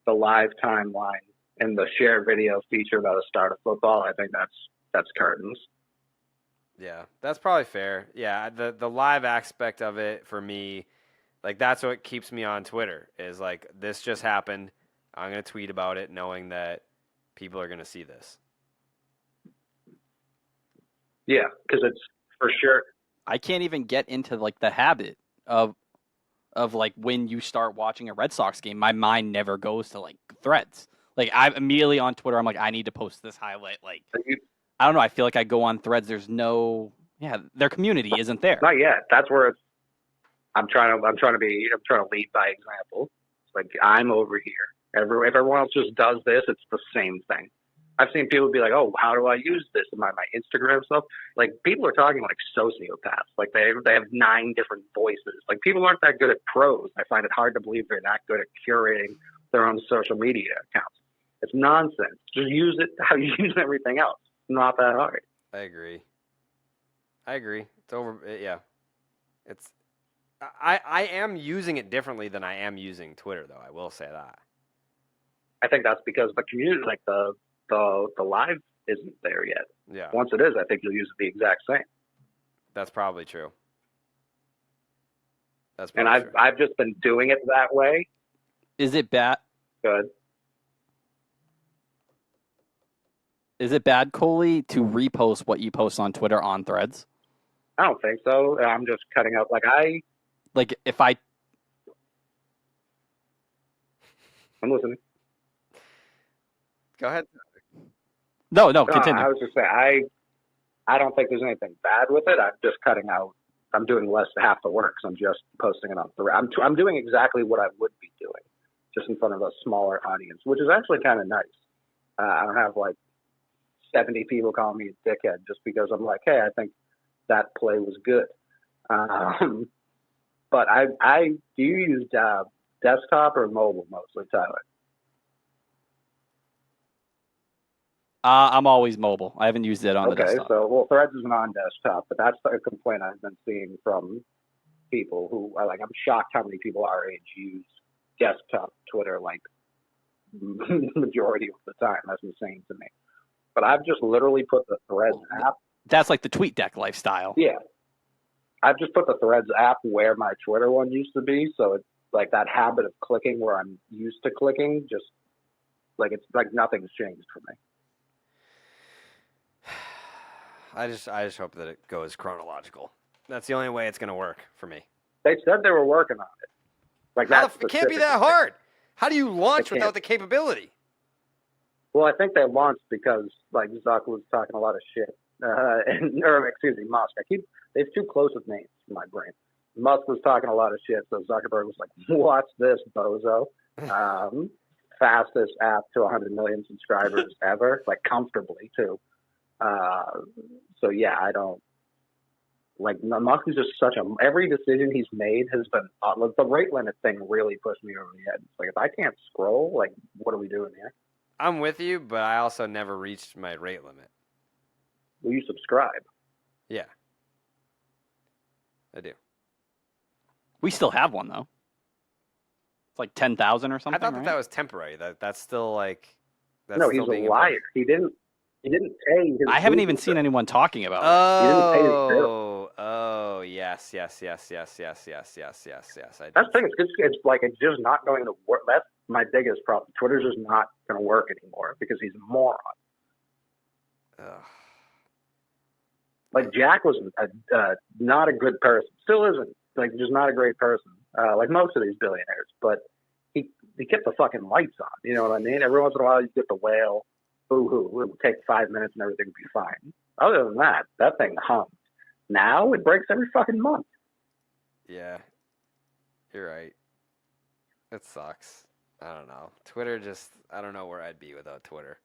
the live timeline and the share video feature by the start of football, I think that's curtains. Yeah, that's probably fair. Yeah, the live aspect of it for me, like that's what keeps me on Twitter is like this just happened. I'm going to tweet about it knowing that people are going to see this. Yeah, because it's for sure. I can't even get into like the habit of like when you start watching a Red Sox game, my mind never goes to like Threads. Like I'm immediately on Twitter. I'm like, I need to post this highlight. Like, I don't know. I feel like I go on Threads. There's their community isn't there. Not yet. That's where I'm trying to lead by example. It's like I'm over here. If everyone else just does this, it's the same thing. I've seen people be like, "Oh, how do I use this in my Instagram stuff?" Like people are talking like sociopaths. Like they have 9 different voices. Like people aren't that good at prose. I find it hard to believe they're that good at curating their own social media accounts. It's nonsense. Just use it how you use everything else. It's not that hard. I agree. It's over. Yeah. It's. I am using it differently than I am using Twitter, though. I will say that. I think that's because the community, like the live, isn't there yet. Yeah. Once it is, I think you'll use it the exact same. That's probably true. And I've just been doing it that way. Is it bad? Good. Is it bad, Coley, to repost what you post on Twitter on Threads? I don't think so. I'm just cutting out. Like Like if I I'm listening. Go ahead. no No, continue. I was just saying, I don't think there's anything bad with it. I'm just cutting out. I'm doing less than half the work. So I'm just posting it on Thread. I'm doing exactly what I would be doing, just in front of a smaller audience, which is actually kind of nice. I don't have like 70 people calling me a dickhead just because I'm like, hey, I think that play was good. But I do you use desktop or mobile mostly, Tyler? I'm always mobile. I haven't used it on the Okay, desktop. so Threads isn't on desktop, but that's a complaint I've been seeing from people who are like, I'm shocked how many people our age use desktop Twitter like majority of the time. That's insane to me. But I've just literally put the Threads app. That's like the TweetDeck lifestyle. Yeah, I've just put the Threads app where my Twitter one used to be, so it's like that habit of clicking where I'm used to clicking. Just like it's like nothing's changed for me. I just hope that it goes chronological. That's the only way it's gonna work for me. They said they were working on it. Like How that. it can't be that hard. How do you launch It can't. without the capability? Well, I think they launched because like Zuck was talking a lot of shit, Musk. They have two closest names in my brain. Musk was talking a lot of shit, so Zuckerberg was like, "What's this, bozo?" Fastest app to 100 million subscribers ever, like comfortably too. So yeah, I don't like Musk is just such a. Every decision he's made has been like the rate limit thing really pushed me over the head. It's like if I can't scroll, like what are we doing here? I'm with you, but I also never reached my rate limit. Will you subscribe? Yeah, I do. We still have one though. It's like 10,000 or something. I thought right? that was temporary. That's still like. That's No, still he's a being liar. imposed. He didn't pay his. I haven't even Google seen bill. anyone talking about it. He didn't pay his bill. Oh, yes. I That's did. the thing. It's like it's just not going to work. That's my biggest problem. Twitter's just not going to work anymore because he's a moron. Ugh. Like Jack was not a good person. Still isn't. Like just not a great person. Like most of these billionaires, but he kept the fucking lights on. You know what I mean? Every once in a while you get the whale. Boo-hoo. It would take 5 minutes and everything would be fine. Other than that, that thing hummed. Now it breaks every fucking month. Yeah, you're right. It sucks. I don't know. Twitter just, I don't know where I'd be without Twitter.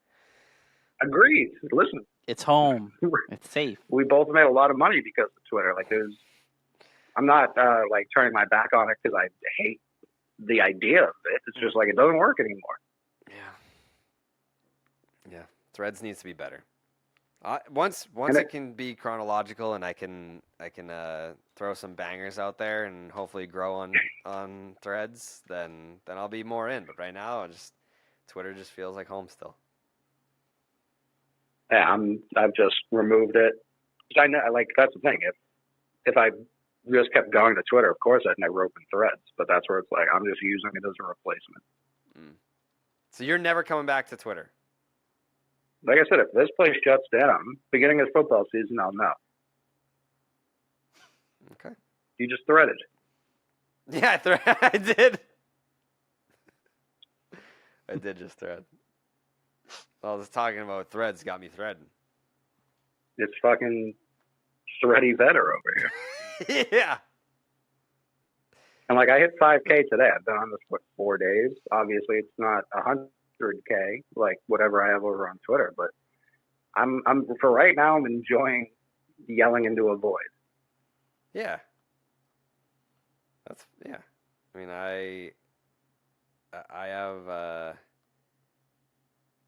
Agreed. Listen, It's home. It's safe. we both made a lot of money because of Twitter. Like I'm not like turning my back on it because I hate the idea of it. It's just like it doesn't work anymore. Yeah. Threads needs to be better. Once it can be chronological and I can throw some bangers out there and hopefully grow on Threads, then I'll be more in. But right now, Twitter just feels like home still. Yeah, I've just removed it. I know, like that's the thing. If I just kept going to Twitter, of course I'd never open Threads. But that's where it's like I'm just using it as a replacement. So you're never coming back to Twitter? Like I said, if this place shuts down, beginning of football season, I'll know. Okay. You just threaded. Yeah, I did. I did just thread. Well, just talking about Threads got me threading. It's fucking thready vetter over here. Yeah. And like I hit 5K today. I've been on this for 4 days. Obviously, it's not 100K like whatever I have over on Twitter, but I'm for right now. I'm enjoying yelling into a void. Yeah. I mean, I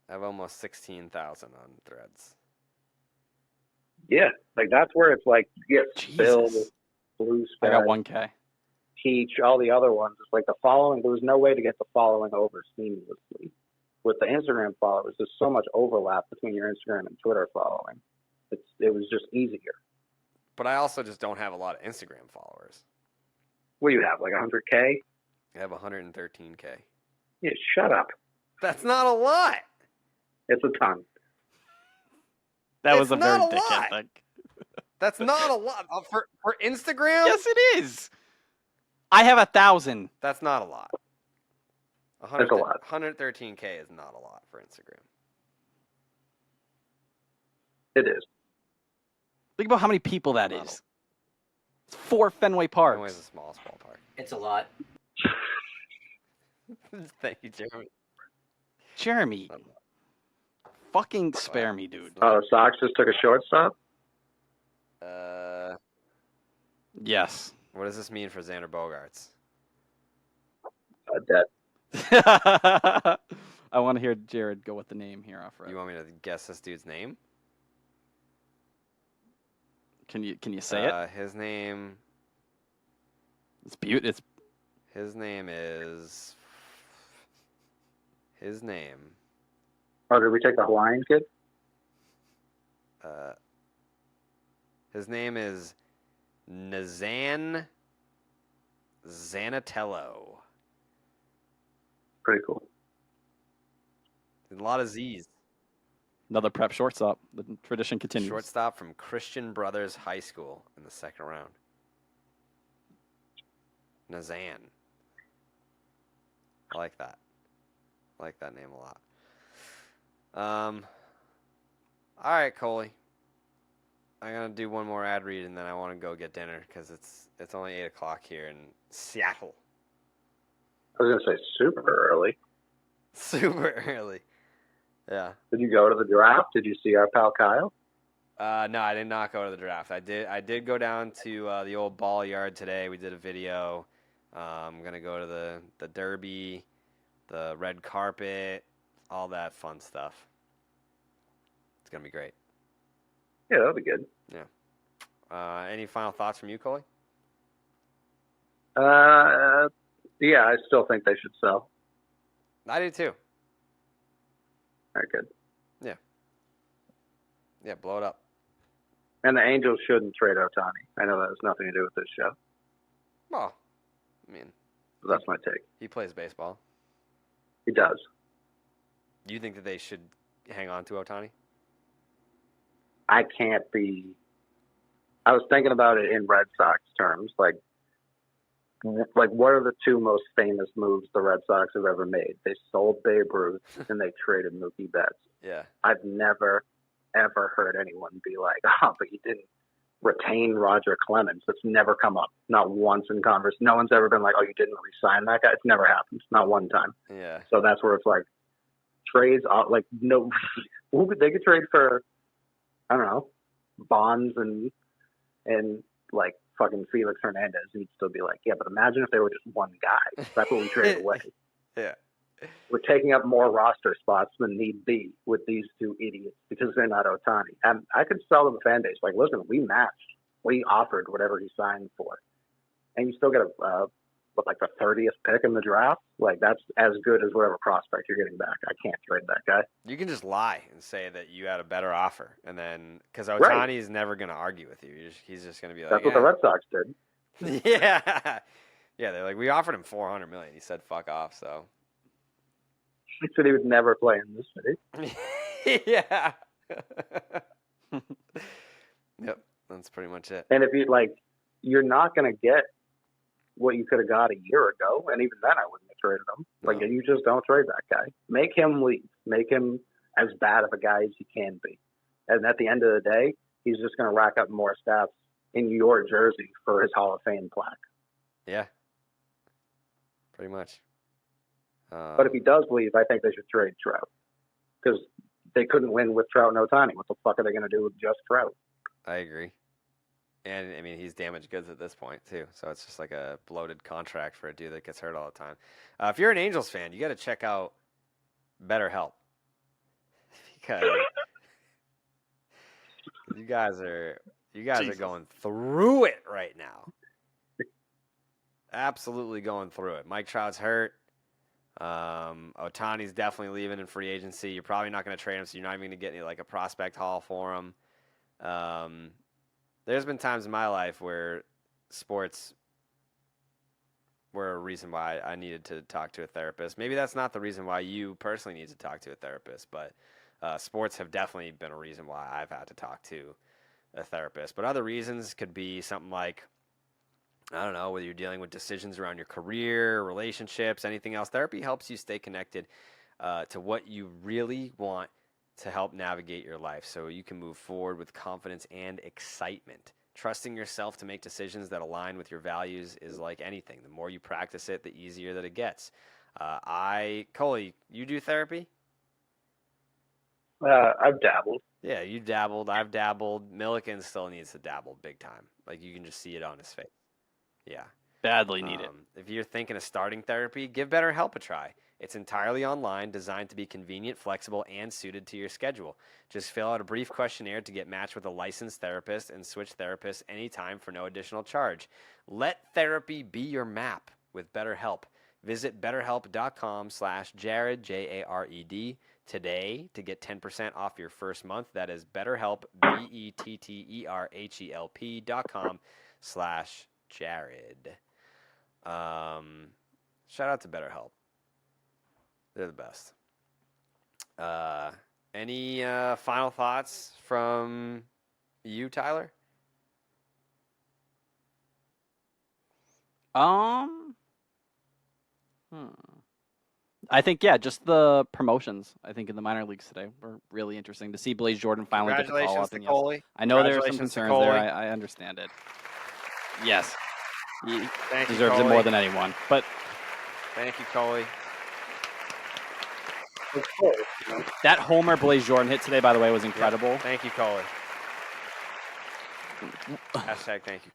have almost 16,000 on Threads. Yeah, like that's where it's like you get Bill, Jesus. Blue I Sky, got 1K. Teach, all the other ones. It's like the following. There was no way to get the following over seamlessly. With the Instagram followers, there's so much overlap between your Instagram and Twitter following. It was just easier. But I also just don't have a lot of Instagram followers. What do you have, like 100K? I have 113K. Yeah, shut up. That's not a lot. It's a ton. That was It's a very not a dickhead lot. thing. That's not a lot for Instagram. Yes, it is. I have 1,000. That's not a lot. That's a lot. 113K is not a lot for Instagram. It is. Think about how many people that Not is. It's 4 Fenway Parks. Fenway's the smallest ballpark. It's a lot. Thank you, Jeremy. Jeremy, fucking spare me, dude. Oh, the Sox just took a shortstop? Yes. What does this mean for Xander Bogaerts? Dead. I want to hear Jared go with the name here off Red. You want me to guess this dude's name? Can you say it? His name. It's beautiful. It's His name is. His name. Oh, did we take the Hawaiian kid? His name is Nazan Zanatello. Pretty cool. A lot of Z's. another prep shortstop. The tradition continues. Shortstop from Christian Brothers High School in the second round. Nazan. I like that. I like that name a lot. All right, Coley. I'm gonna do one more ad read and then I want to go get dinner because it's only 8:00 here in Seattle. I was going to say super early. Super early. Yeah. Did you go to the draft? Did you see our pal Kyle? No, I did not go to the draft. I did go down to the old ball yard today. We did a video. I'm gonna go to the derby, the red carpet, all that fun stuff. It's gonna be great. Yeah, that'll be good. Any final thoughts from you, Coley? Yeah, I still think they should sell. I do too. Very good. Yeah, blow it up. And the Angels shouldn't trade Ohtani. I know that has nothing to do with this show. Well, I mean, But that's my take. he plays baseball. He does. Do you think that they should hang on to Ohtani? I can't be. I was thinking about it in Red Sox terms. Like what are the two most famous moves the Red Sox have ever made? They sold Babe Ruth and they traded Mookie Betts. Yeah. I've never, ever heard anyone be like, oh, but you didn't retain Roger Clemens. It's never come up. Not once in conversation. No one's ever been like, oh, you didn't re-sign that guy. It's never happened. Not one time. Yeah. So that's where it's like trades, like no, they could trade for, I don't know, Bonds and like fucking Felix Hernandez, and you'd still be like, yeah, but imagine if they were just one guy. That's what we traded away. Yeah. We're taking up more roster spots than need be with these two idiots because they're not Ohtani. And I could sell to the fan base, like, listen, we matched. We offered whatever he signed for. And you still get like the 30th pick in the draft. Like, that's as good as whatever prospect you're getting back. I can't trade that guy. You can just lie and say that you had a better offer, and then because Ohtani Right. is never going to argue with you. He's just going to be like, That's what the Red Sox did. Yeah, yeah. They're like, we offered him $400 million. He said, "Fuck off." So. He said he would never play in this city. Yeah. Yep, that's pretty much it. And if you like, you're not going to get what you could have got a year ago, and even then, I wouldn't have traded him. Like, No. you just don't trade that guy. Make him leave. Make him as bad of a guy as he can be. And at the end of the day, he's just going to rack up more stats in your jersey for his Hall of Fame plaque. Yeah. Pretty much. But if he does leave, I think they should trade Trout because they couldn't win with Trout and Ohtani. What the fuck are they going to do with just Trout? I agree. And, I mean, he's damaged goods at this point, too. So it's just like a bloated contract for a dude that gets hurt all the time. If you're an Angels fan, you got to check out BetterHelp. Because you guys are going through it right now. Absolutely going through it. Mike Trout's hurt. Ohtani's definitely leaving in free agency. You're probably not going to trade him, so you're not even going to get any, like a prospect haul for him. There's been times in my life where sports were a reason why I needed to talk to a therapist. Maybe that's not the reason why you personally need to talk to a therapist, but sports have definitely been a reason why I've had to talk to a therapist. But other reasons could be something like I don't know, whether you're dealing with decisions around your career, relationships, anything else. Therapy helps you stay connected to what you really want to help navigate your life so you can move forward with confidence and excitement. Trusting yourself to make decisions that align with your values is like anything. The more you practice it, the easier that it gets. Coley, you do therapy? I've dabbled. Yeah, you dabbled. I've dabbled. Milliken still needs to dabble big time. Like, you can just see it on his face. Yeah. Badly need it. If you're thinking of starting therapy, give BetterHelp a try. It's entirely online, designed to be convenient, flexible, and suited to your schedule. Just fill out a brief questionnaire to get matched with a licensed therapist and switch therapists anytime for no additional charge. Let therapy be your map with BetterHelp. Visit betterhelp.com/Jared, Jared, today to get 10% off your first month. That is BetterHelp, BetterHelp.com/Jared. Shout out to BetterHelp. They're the best. Any final thoughts from you, Tyler? I think, yeah, just the promotions, I think, in the minor leagues today were really interesting to see Blaze Jordan finally get the call up. Congratulations to Coley. I know there are some Congratulations to concerns there. Coley. I understand it. Yes. He Thank you, deserves it Coley. more than anyone. But Thank you, Coley. It's cool, that homer Blaze Jordan hit today, by the way, was incredible. Thank you, Coley. Hashtag thank you.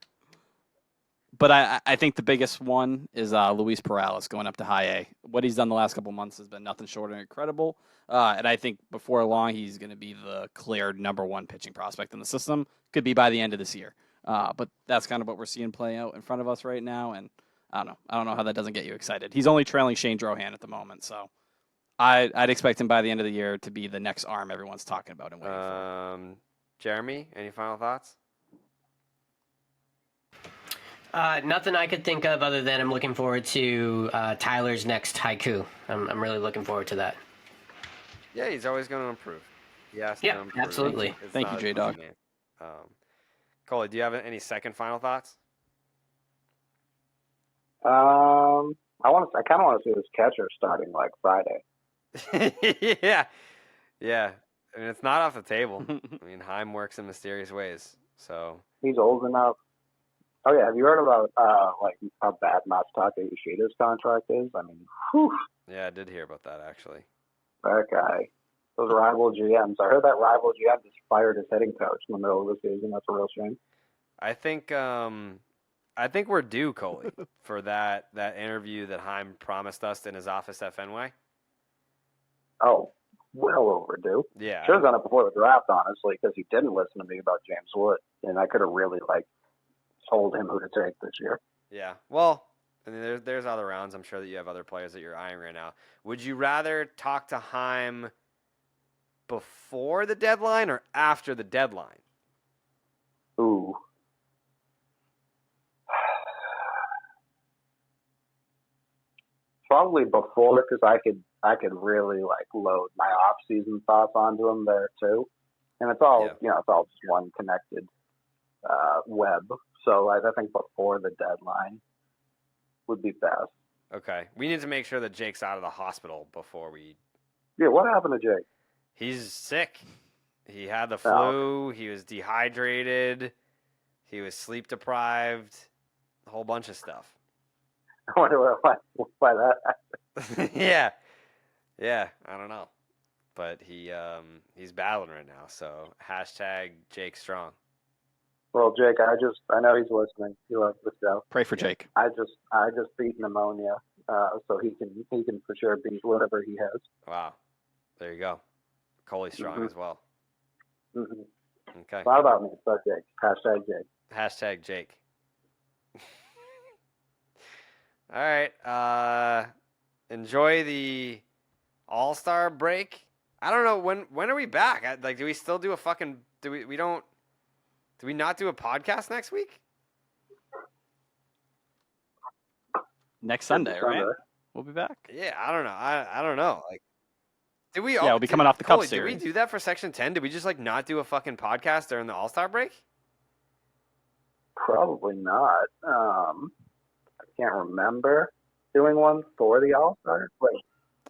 But I think the biggest one is Luis Perales going up to high A. What he's done the last couple months has been nothing short of incredible. And I think before long, he's going to be the clear #1 pitching prospect in the system. Could be by the end of this year. But that's kind of what we're seeing play out in front of us right now. And I don't know. I don't know how that doesn't get you excited. He's only trailing Shane Drohan at the moment. So I'd expect him by the end of the year to be the next arm everyone's talking about and waiting for. Jeremy, any final thoughts? Nothing I could think of other than I'm looking forward to Tyler's next haiku. I'm really looking forward to that. Yeah, he's always going to improve. Yes, Yeah, absolutely. Thank you, J-Dog. Coley, do you have any second final thoughts? I kind of want to see this catcher starting like Friday. Yeah. I mean, it's not off the table. I mean, Heim works in mysterious ways. So He's old enough. Oh yeah, have you heard about like how bad Masataka Yoshida's contract is? I mean, whew, yeah, I did hear about that actually. that guy. Those rival GMs. I heard that rival GM just fired his hitting coach in the middle of the season. That's a real shame. I think we're due, Coley, for that interview that Heim promised us in his office at Fenway. Oh, well overdue. Yeah. Should have done it before the draft, honestly, because he didn't listen to me about James Wood, and I could have really told him who to take this year. Yeah. Well, I mean, there's other rounds. I'm sure that you have other players that you're eyeing right now. Would you rather talk to Heim before the deadline or after the deadline? Ooh. Probably before, because I could really load my off-season thoughts onto him there too, and it's all it's all just one connected web. So I think before the deadline would be best. Okay. We need to make sure that Jake's out of the hospital before we. Yeah, what happened to Jake? He's sick. He had the flu. He was dehydrated. He was sleep deprived. A whole bunch of stuff. I wonder why that happened. Yeah. I don't know, but he's battling right now. So hashtag Jake Strong. Well, Jake, I know he's listening. He loves the show. Pray for Jake. I just beat pneumonia, so he can for sure beat whatever he has. Wow, there you go. Coley Strong as well. Mm-hmm. Okay. Not about me, but Jake. Hashtag Jake. Hashtag Jake. All right. Enjoy the All-Star break. I don't know when are we back? Do we still do a fucking? Do we not do a podcast next week? Next Sunday, right? We'll be back. Yeah, I don't know. I don't know. Did we? Yeah, we'll be coming off the Cup Coley, series. Did we do that for Section 10? Did we just not do a fucking podcast during the All-Star break? Probably not. I can't remember doing one for the All-Stars.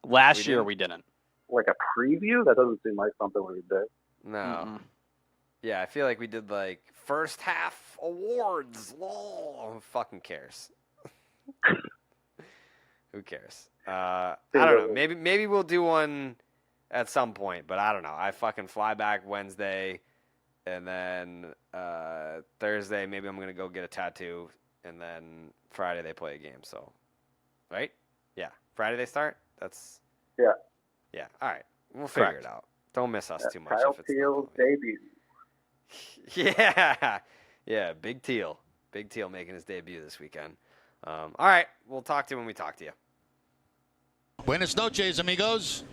Last We year didn't? we didn't. Like a preview? That doesn't seem like something we would do. No. Mm-mm. Yeah, I feel like we did like first half awards. Lol. Who fucking cares? Who cares? I don't know. Maybe we'll do one at some point, but I don't know. I fucking fly back Wednesday, and then Thursday maybe I'm gonna go get a tattoo, and then Friday they play a game. So, right? Yeah, Friday they start. That's Yeah. Yeah. All right, we'll figure Correct. it out. Don't miss us too much. Kyle if it's Teal's not going. debut. Yeah, yeah, Big Teal making his debut this weekend. All right, we'll talk to you when we talk to you. Buenas noches, amigos.